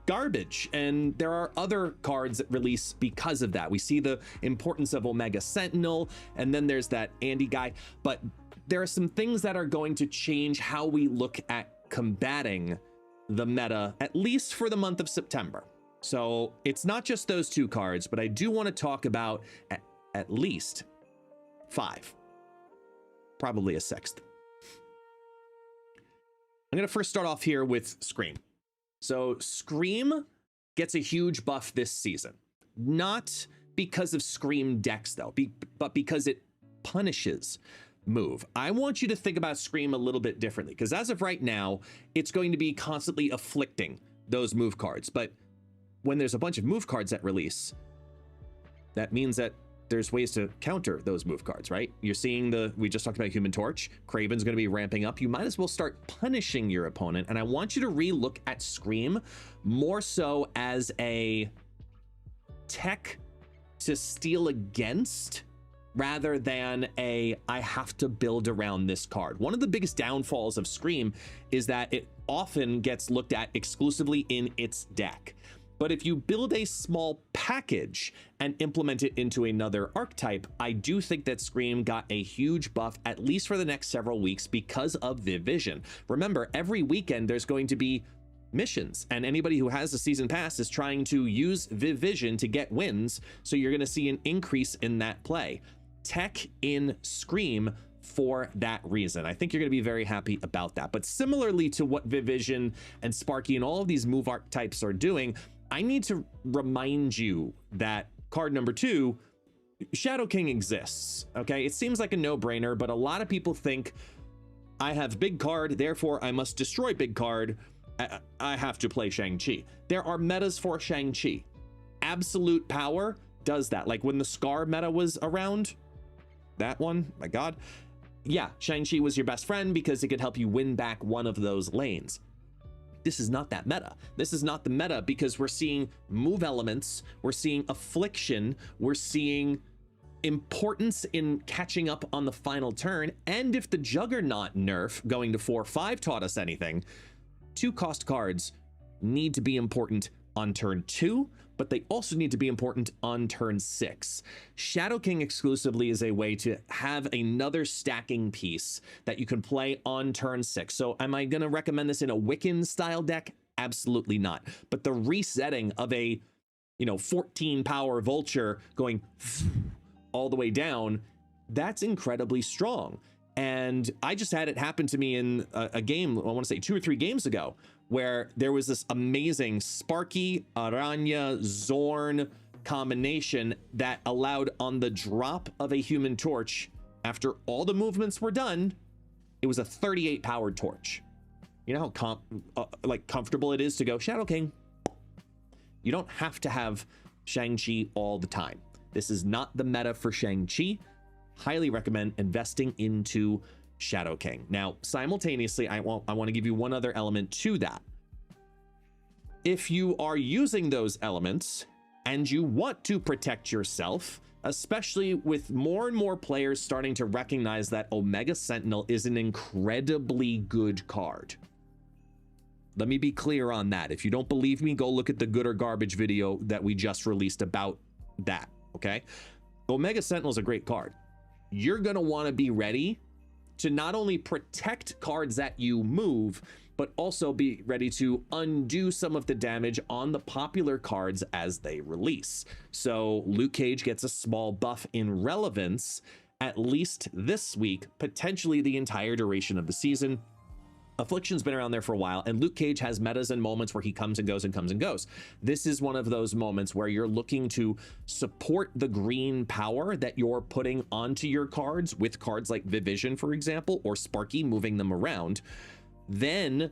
garbage. And there are other cards that release because of that. We see the importance of Omega Sentinel, and then there's that Andy guy. But there are some things that are going to change how we look at combating the meta, at least for the month of September. So it's not just those two cards, but I do want to talk about at least 5, probably a 6th. I'm going to first start off here with Scream. So Scream gets a huge buff this season, not because of Scream decks though, but because it punishes move. I want you to think about Scream a little bit differently, because as of right now, it's going to be constantly afflicting those move cards. But when there's a bunch of move cards that release, that means that there's ways to counter those move cards, right? You're seeing we just talked about Human Torch. Kraven's going to be ramping up. You might as well start punishing your opponent. And I want you to re-look at Scream more so as a tech to steal against rather than I have to build around this card. One of the biggest downfalls of Scream is that it often gets looked at exclusively in its deck. But if you build a small package and implement it into another archetype, I do think that Scream got a huge buff, at least for the next several weeks, because of Viv Vision. Remember, every weekend there's going to be missions, and anybody who has a season pass is trying to use Viv Vision to get wins, so you're going to see an increase in that play. Tech in Scream for that reason. I think you're going to be very happy about that. But similarly to what Viv Vision and Sparky and all of these move archetypes are doing, I need to remind you that card number 2, Shadow King exists, okay? It seems like a no-brainer, but a lot of people think I have big card, therefore I must destroy big card. I have to play Shang-Chi. There are metas for Shang-Chi. Absolute Power does that. Like when the Scar meta was around, that one, my God. Yeah, Shang-Chi was your best friend because it could help you win back one of those lanes. This is not that meta. This is not the meta because we're seeing move elements, we're seeing affliction, we're seeing importance in catching up on the final turn, and if the Juggernaut nerf going to 4/5 taught us anything, 2-cost cards need to be important on turn 2, but they also need to be important on turn 6. Shadow King exclusively is a way to have another stacking piece that you can play on turn 6. So am I going to recommend this in a Wiccan style deck? Absolutely not. But the resetting of a 14 power vulture going all the way down, that's incredibly strong. And I just had it happen to me in a game, I want to say 2 or 3 games ago, where there was this amazing Sparky, Aranya, Zorn combination that allowed on the drop of a Human Torch, after all the movements were done, it was a 38 powered torch. You know how comfortable it is to go Shadow King. You don't have to have Shang-Chi all the time. This is not the meta for Shang-Chi. Highly recommend investing into Shadow King. Now, simultaneously, I want to give you one other element to that. If you are using those elements and you want to protect yourself, especially with more and more players starting to recognize that Omega Sentinel is an incredibly good card. Let me be clear on that. If you don't believe me, go look at the good or garbage video that we just released about that, okay? Omega Sentinel is a great card. You're going to want to be ready to not only protect cards that you move, but also be ready to undo some of the damage on the popular cards as they release. So Luke Cage gets a small buff in relevance, at least this week, potentially the entire duration of the season. Affliction's been around there for a while, and Luke Cage has metas and moments where he comes and goes and comes and goes. This is one of those moments where you're looking to support the green power that you're putting onto your cards with cards like Viv Vision, for example, or Sparky, moving them around. Then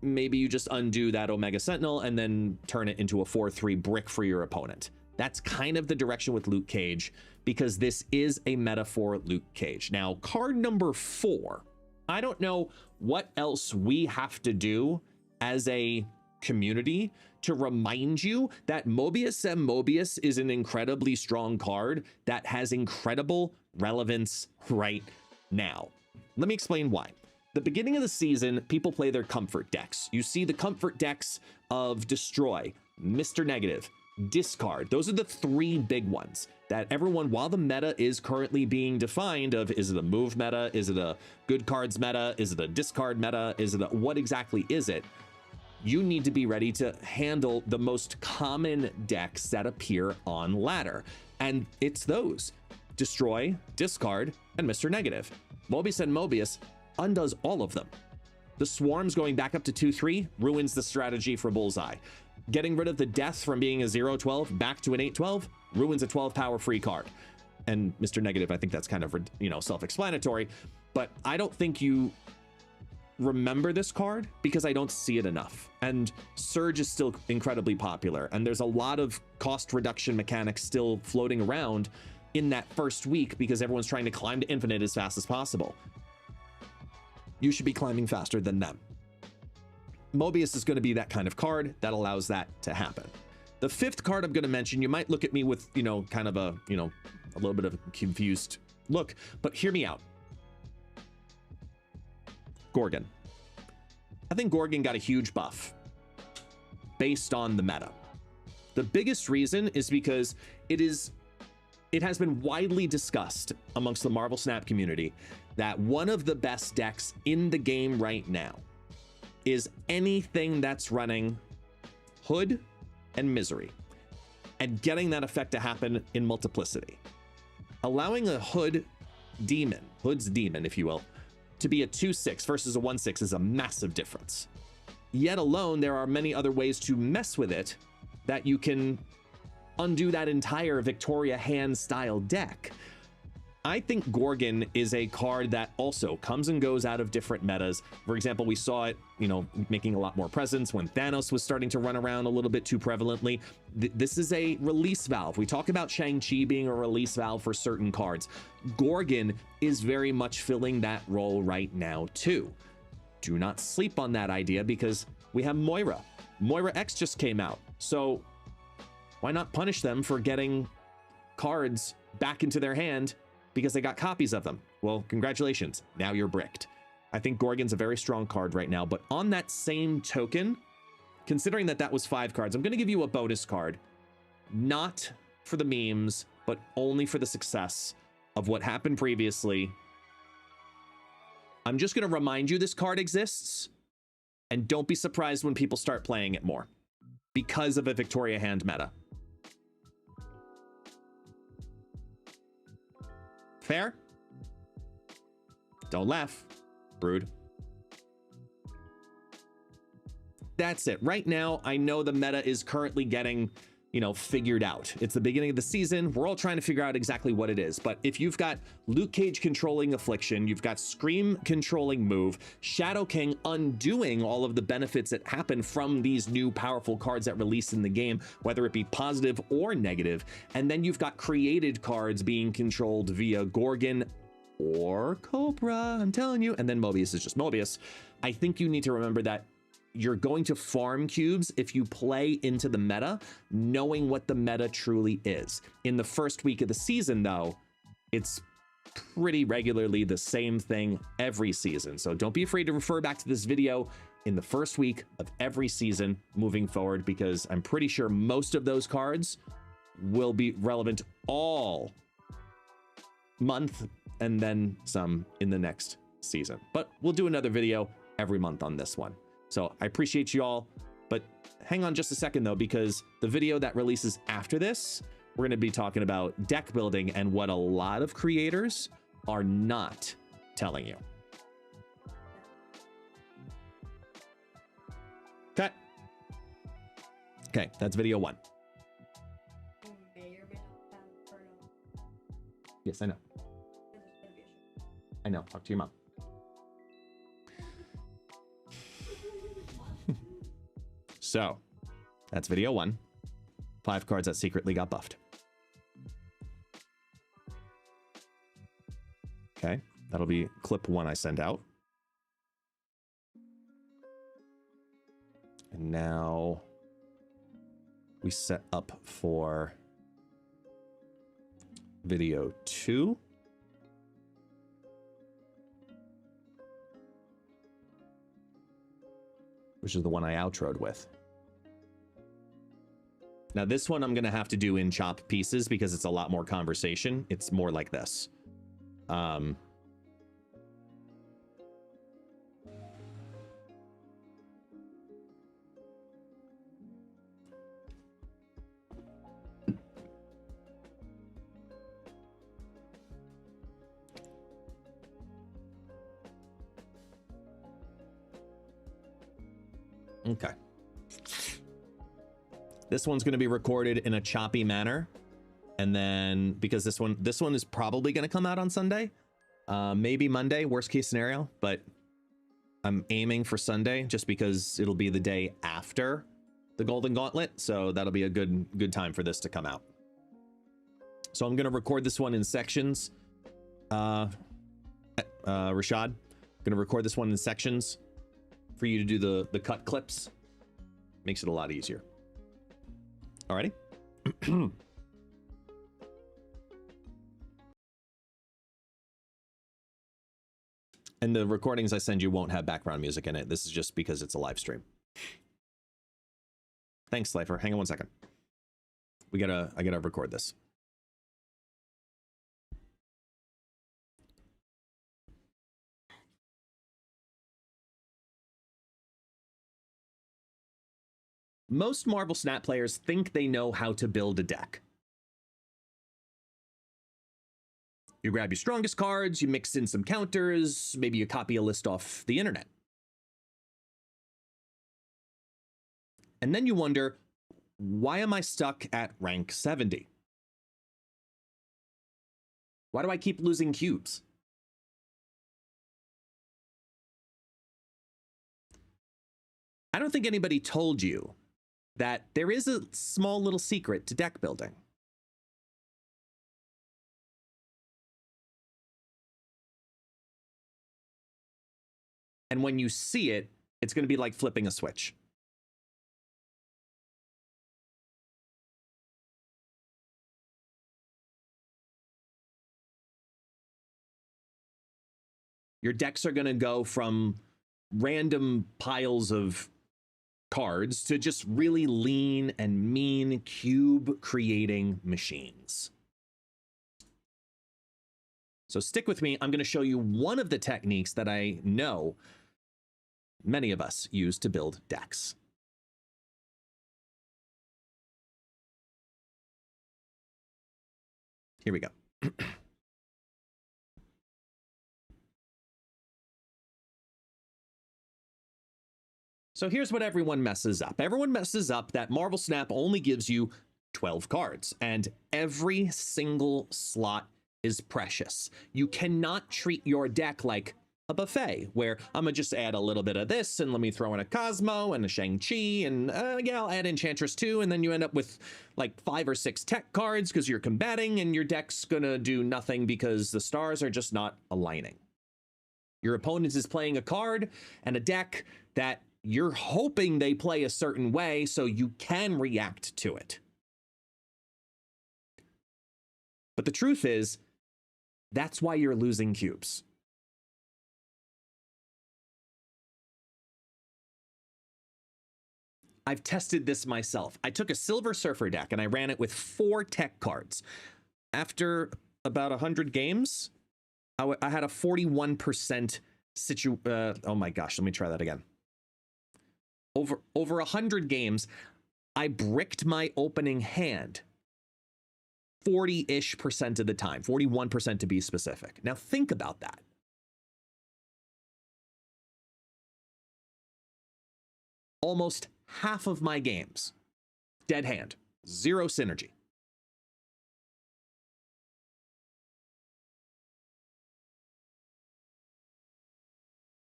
maybe you just undo that Omega Sentinel and then turn it into a 4/3 brick for your opponent. That's kind of the direction with Luke Cage, because this is a meta for Luke Cage. Now, card number 4. I don't know what else we have to do as a community to remind you that Mobius M. Mobius is an incredibly strong card that has incredible relevance right now. Let me explain why. The beginning of the season, people play their comfort decks. You see the comfort decks of Destroy, Mr. Negative, Discard. Those are the 3 big ones that everyone, while the meta is currently being defined of, is it a move meta? Is it a good cards meta? Is it a discard meta? Is it a, what exactly is it? You need to be ready to handle the most common decks that appear on ladder. And it's those: Destroy, Discard, and Mr. Negative. Mobius and Mobius undoes all of them. The Swarms going back up to 2/3 ruins the strategy for Bullseye. Getting rid of the Death from being a 0/12 back to an 8/12 ruins a 12 power free card. And Mr. Negative, I think that's kind of, you know, self-explanatory, but I don't think you remember this card because I don't see it enough. And Surge is still incredibly popular, and there's a lot of cost reduction mechanics still floating around in that first week because everyone's trying to climb to infinite as fast as possible. You should be climbing faster than them. Mobius is going to be that kind of card that allows that to happen. The 5th card I'm going to mention, you might look at me with, you know, kind of a, you know, a little bit of a confused look, but hear me out. Gorgon. I think Gorgon got a huge buff based on the meta. The biggest reason is because it has been widely discussed amongst the Marvel Snap community that one of the best decks in the game right now is anything that's running Hood and Misery, and getting that effect to happen in multiplicity. Allowing a Hood's demon, if you will, to be a 2/6 versus a 1/6 is a massive difference. Yet alone, there are many other ways to mess with it that you can undo that entire Victoria Hand style deck. I think Gorgon is a card that also comes and goes out of different metas. For example, we saw it, you know, making a lot more presence when Thanos was starting to run around a little bit too prevalently. This is a release valve. We talk about Shang-Chi being a release valve for certain cards. Gorgon is very much filling that role right now too. Do not sleep on that idea because we have Moira. Moira X just came out. So why not punish them for getting cards back into their hand because they got copies of them? Well, congratulations. Now you're bricked. I think Gorgon's a very strong card right now, but on that same token, considering that that was 5 cards, I'm going to give you a bonus card, not for the memes, but only for the success of what happened previously. I'm just going to remind you this card exists, and don't be surprised when people start playing it more because of a Victoria Hand meta. Fair? Don't laugh, Brood. That's it. Right now, I know the meta is currently getting, you know, figured out. It's the beginning of the season. We're all trying to figure out exactly what it is. But if you've got Luke Cage controlling Affliction, you've got Scream controlling Move, Shadow King undoing all of the benefits that happen from these new powerful cards that release in the game, whether it be positive or negative, and then you've got created cards being controlled via Gorgon or Cobra, I'm telling you, and then Mobius is just Mobius. I think you need to remember that you're going to farm cubes if you play into the meta, knowing what the meta truly is. In the first week of the season, though, it's pretty regularly the same thing every season. So don't be afraid to refer back to this video in the first week of every season moving forward, because I'm pretty sure most of those cards will be relevant all month and then some in the next season. But we'll do another video every month on this one. So I appreciate you all, but hang on just a second though, because the video that releases after this, we're going to be talking about deck building and what a lot of creators are not telling you. Okay, that's video 1. Yes, I know. I know. Talk to your mom. So, that's video 1. 5 cards that secretly got buffed. Okay, that'll be clip 1 I send out. And now we set up for video 2. Which is the one I outroed with. Now this one I'm going to have to do in chop pieces because it's a lot more conversation. It's more like this. Okay. This one's going to be recorded in a choppy manner. And then because this one is probably going to come out on Sunday, maybe Monday, worst case scenario, but I'm aiming for Sunday just because it'll be the day after the Golden Gauntlet. So that'll be a good time for this to come out. So I'm going to record this one in sections. Rashad, I'm going to record this one in sections for you to do the cut clips. Makes it a lot easier. Alrighty. And the recordings I send you won't have background music in it. This is just because it's a live stream. Thanks, Slifer. Hang on 1 second. I gotta record this. Most Marvel Snap players think they know how to build a deck. You grab your strongest cards, you mix in some counters, maybe you copy a list off the internet. And then you wonder, why am I stuck at rank 70? Why do I keep losing cubes? I don't think anybody told you that there is a small little secret to deck building. And when you see it, it's going to be like flipping a switch. Your decks are going to go from random piles of cards to just really lean and mean cube creating machines. So stick with me. I'm going to show you one of the techniques that I know many of us use to build decks. Here we go. So here's what everyone messes up. Everyone messes up that Marvel Snap only gives you 12 cards, and every single slot is precious. You cannot treat your deck like a buffet, where I'm gonna just add a little bit of this, and let me throw in a Cosmo and a Shang-Chi, and yeah, I'll add Enchantress too, and then you end up with like 5 or 6 tech cards because you're combating, and your deck's gonna do nothing because the stars are just not aligning. Your opponent is playing a card and a deck that you're hoping they play a certain way so you can react to it. But the truth is, that's why you're losing cubes. I've tested this myself. I took a Silver Surfer deck and I ran it with 4 tech cards. After about 100 games, I had a 41% oh my gosh, let me try that again. Over 100 games, I bricked my opening hand 40-ish% of the time, 41% to be specific. Now think about that. Almost half of my games Dead hand. 0 synergy.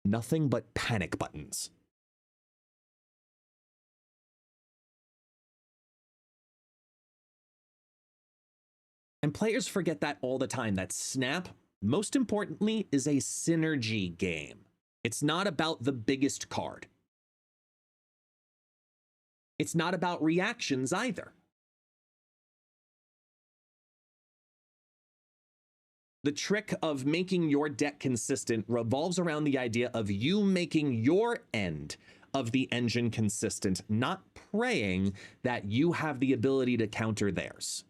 Nothing but panic buttons. And players forget that all the time, that Snap, most importantly, is a synergy game. It's not about the biggest card. It's not about reactions either. The trick of making your deck consistent revolves around the idea of you making your end of the engine consistent, not praying that you have the ability to counter theirs.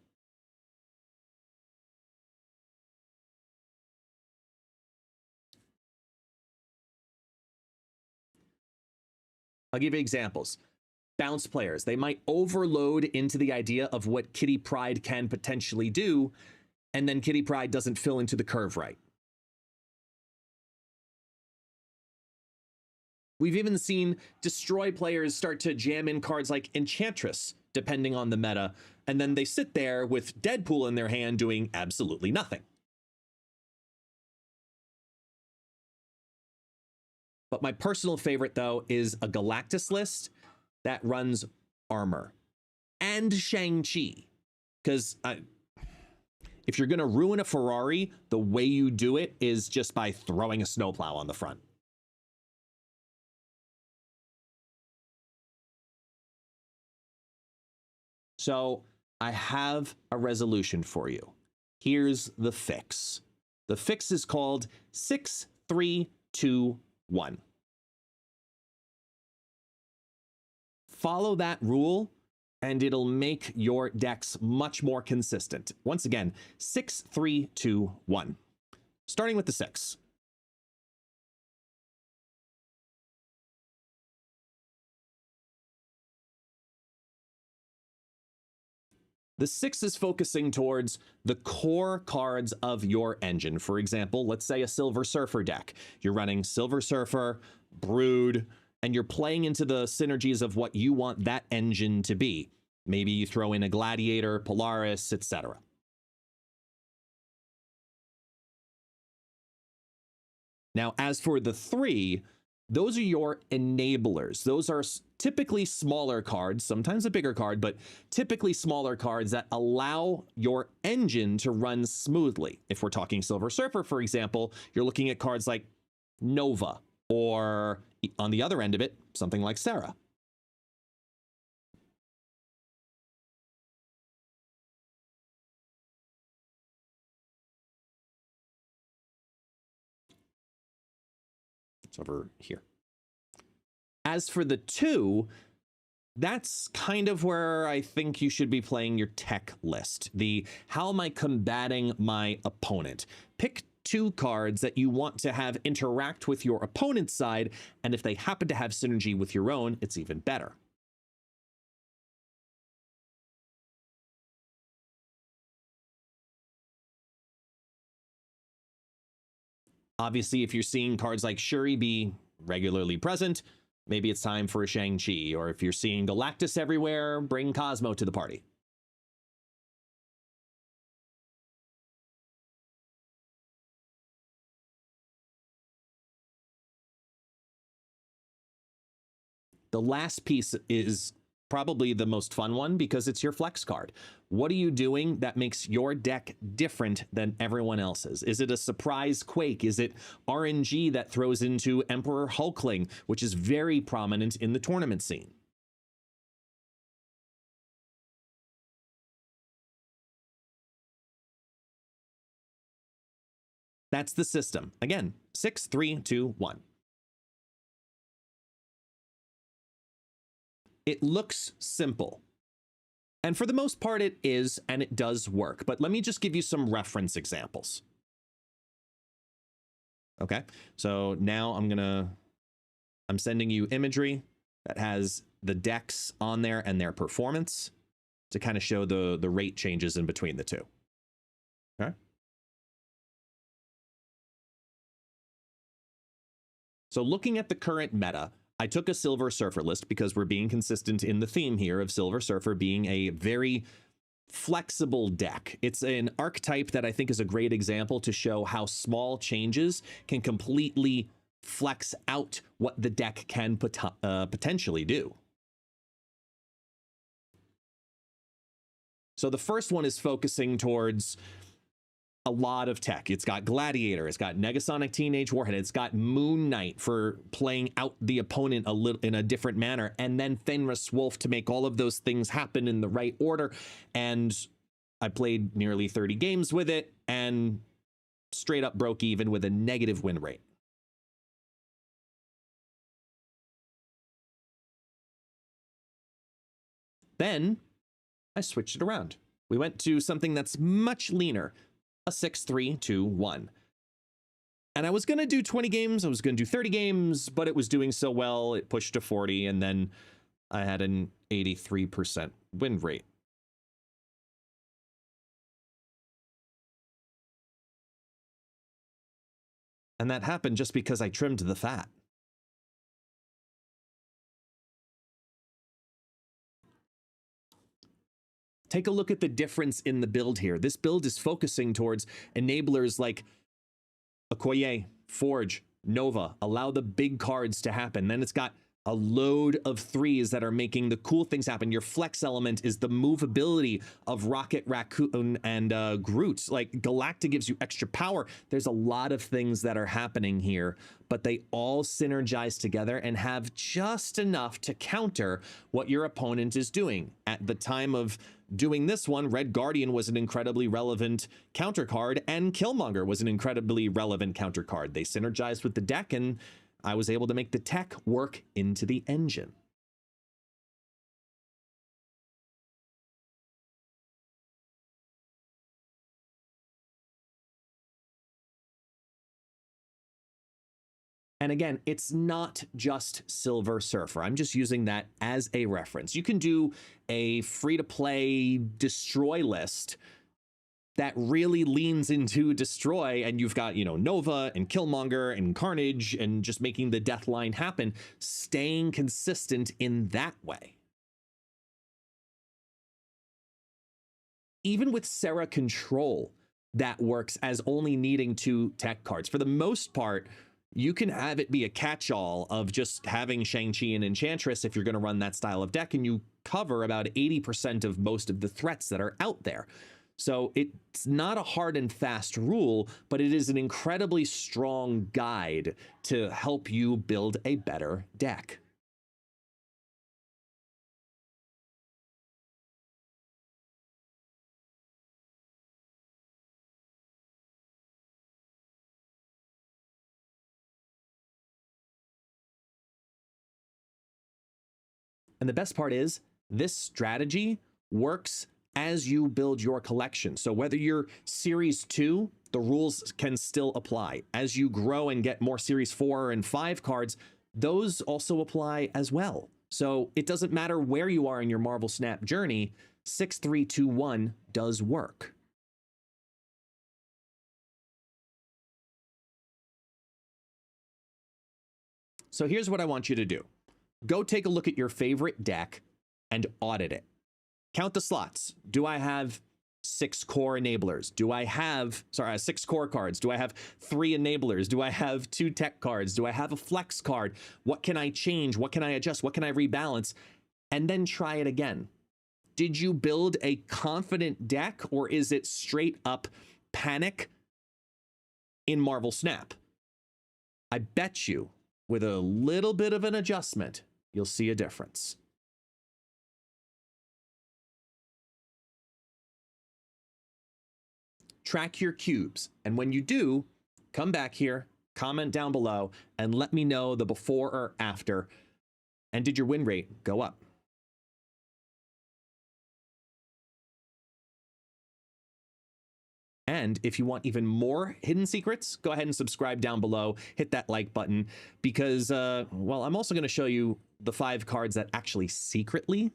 I'll give you examples. Bounce players, they might overload into the idea of what Kitty Pryde can potentially do, and then Kitty Pryde doesn't fill into the curve right. We've even seen Destroy players start to jam in cards like Enchantress, depending on the meta, and then they sit there with Deadpool in their hand doing absolutely nothing. But my personal favorite, though, is a Galactus list that runs armor and Shang-Chi. Because if you're going to ruin a Ferrari, the way you do it is just by throwing a snowplow on the front. So I have a resolution for you. Here's the fix. The fix is called 6-3-2-1. Follow that rule, and it'll make your decks much more consistent. Once again, 6-3-2-1. Starting with the 6. The 6 is focusing towards the core cards of your engine. For example, let's say a Silver Surfer deck. You're running Silver Surfer, Brood, and you're playing into the synergies of what you want that engine to be. Maybe you throw in a Gladiator, Polaris, etc. Now, as for the 3, those are your enablers. Those are typically smaller cards, sometimes a bigger card, but typically smaller cards that allow your engine to run smoothly. If we're talking Silver Surfer, for example, you're looking at cards like Nova, or on the other end of it, something like Sarah. It's over here. As for the 2, that's kind of where I think you should be playing your tech list. The how am I combating my opponent? Pick 2 cards that you want to have interact with your opponent's side, and if they happen to have synergy with your own, it's even better. Obviously, if you're seeing cards like Shuri be regularly present, maybe it's time for a Shang-Chi, or if you're seeing Galactus everywhere, bring Cosmo to the party. The last piece is probably the most fun one because it's your flex card. What are you doing that makes your deck different than everyone else's? Is it a surprise Quake? Is it RNG that throws into Emperor Hulkling, which is very prominent in the tournament scene? That's the system. Again, 6, 3, 2, 1. It looks simple. And for the most part, it is, and it does work. But let me just give you some reference examples. Okay, so now I'm sending you imagery that has the decks on there and their performance to kind of show the rate changes in between the two. Okay. So looking at the current meta, I took a Silver Surfer list because we're being consistent in the theme here of Silver Surfer being a very flexible deck. It's an archetype that I think is a great example to show how small changes can completely flex out what the deck can potentially do. So the first one is focusing towards a lot of tech. It's got Gladiator, it's got Negasonic Teenage Warhead, it's got Moon Knight for playing out the opponent a little in a different manner, and then Fenris Wolf to make all of those things happen in the right order. And I played nearly 30 games with it and straight up broke even with a negative win rate. Then I switched it around. We went to something that's much leaner, a 6-3-2-1. And I was going to do 20 games, I was going to do 30 games, but it was doing so well, it pushed to 40, and then I had an 83% win rate. And that happened just because I trimmed the fat. Take a look at the difference in the build here. This build is focusing towards enablers like Okoye, Forge, Nova, allow the big cards to happen. Then it's got a load of threes that are making the cool things happen. Your flex element is the movability of Rocket, Raccoon, and Groot. Like, Galacta gives you extra power. There's a lot of things that are happening here, but they all synergize together and have just enough to counter what your opponent is doing. At the time of doing this one, Red Guardian was an incredibly relevant counter card, and Killmonger was an incredibly relevant counter card. They synergized with the deck, and I was able to make the tech work into the engine. And again, it's not just Silver Surfer. I'm just using that as a reference. You can do a free-to-play destroy list that really leans into destroy, and you've got, you know, Nova and Killmonger and Carnage and just making the death line happen, staying consistent in that way. Even with Serra Control, that works as only needing 2 tech cards. For the most part, you can have it be a catch-all of just having Shang-Chi and Enchantress if you're going to run that style of deck, and you cover about 80% of most of the threats that are out there. So it's not a hard and fast rule, but it is an incredibly strong guide to help you build a better deck. And the best part is, this strategy works as you build your collection. So whether you're Series 2, the rules can still apply. As you grow and get more Series 4 and 5 cards, those also apply as well. So it doesn't matter where you are in your Marvel Snap journey, 6-3-2-1 does work. So here's what I want you to do. Go take a look at your favorite deck and audit it. Count the slots. Do I have 6 core enablers? Do I have, 6 core cards? Do I have 3 enablers? Do I have 2 tech cards? Do I have a flex card? What can I change? What can I adjust? What can I rebalance? And then try it again. Did you build a confident deck, or is it straight up panic in Marvel Snap? I bet you, with a little bit of an adjustment, you'll see a difference. Track your cubes, and when you do, come back here, comment down below, and let me know the before or after. And did your win rate go up? And if you want even more hidden secrets, go ahead and subscribe down below, hit that like button, because, well, I'm also going to show you the 5 cards that actually secretly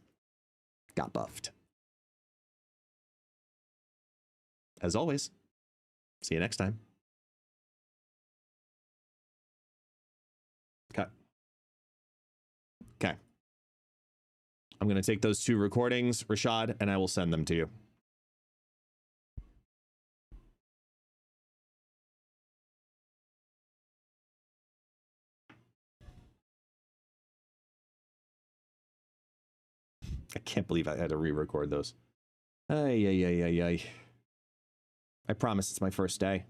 got buffed. As always, see you next time. Cut. I'm going to take those 2 recordings, Rashad, and I will send them to you. I can't believe I had to re-record those. Ay. I promise it's my first day.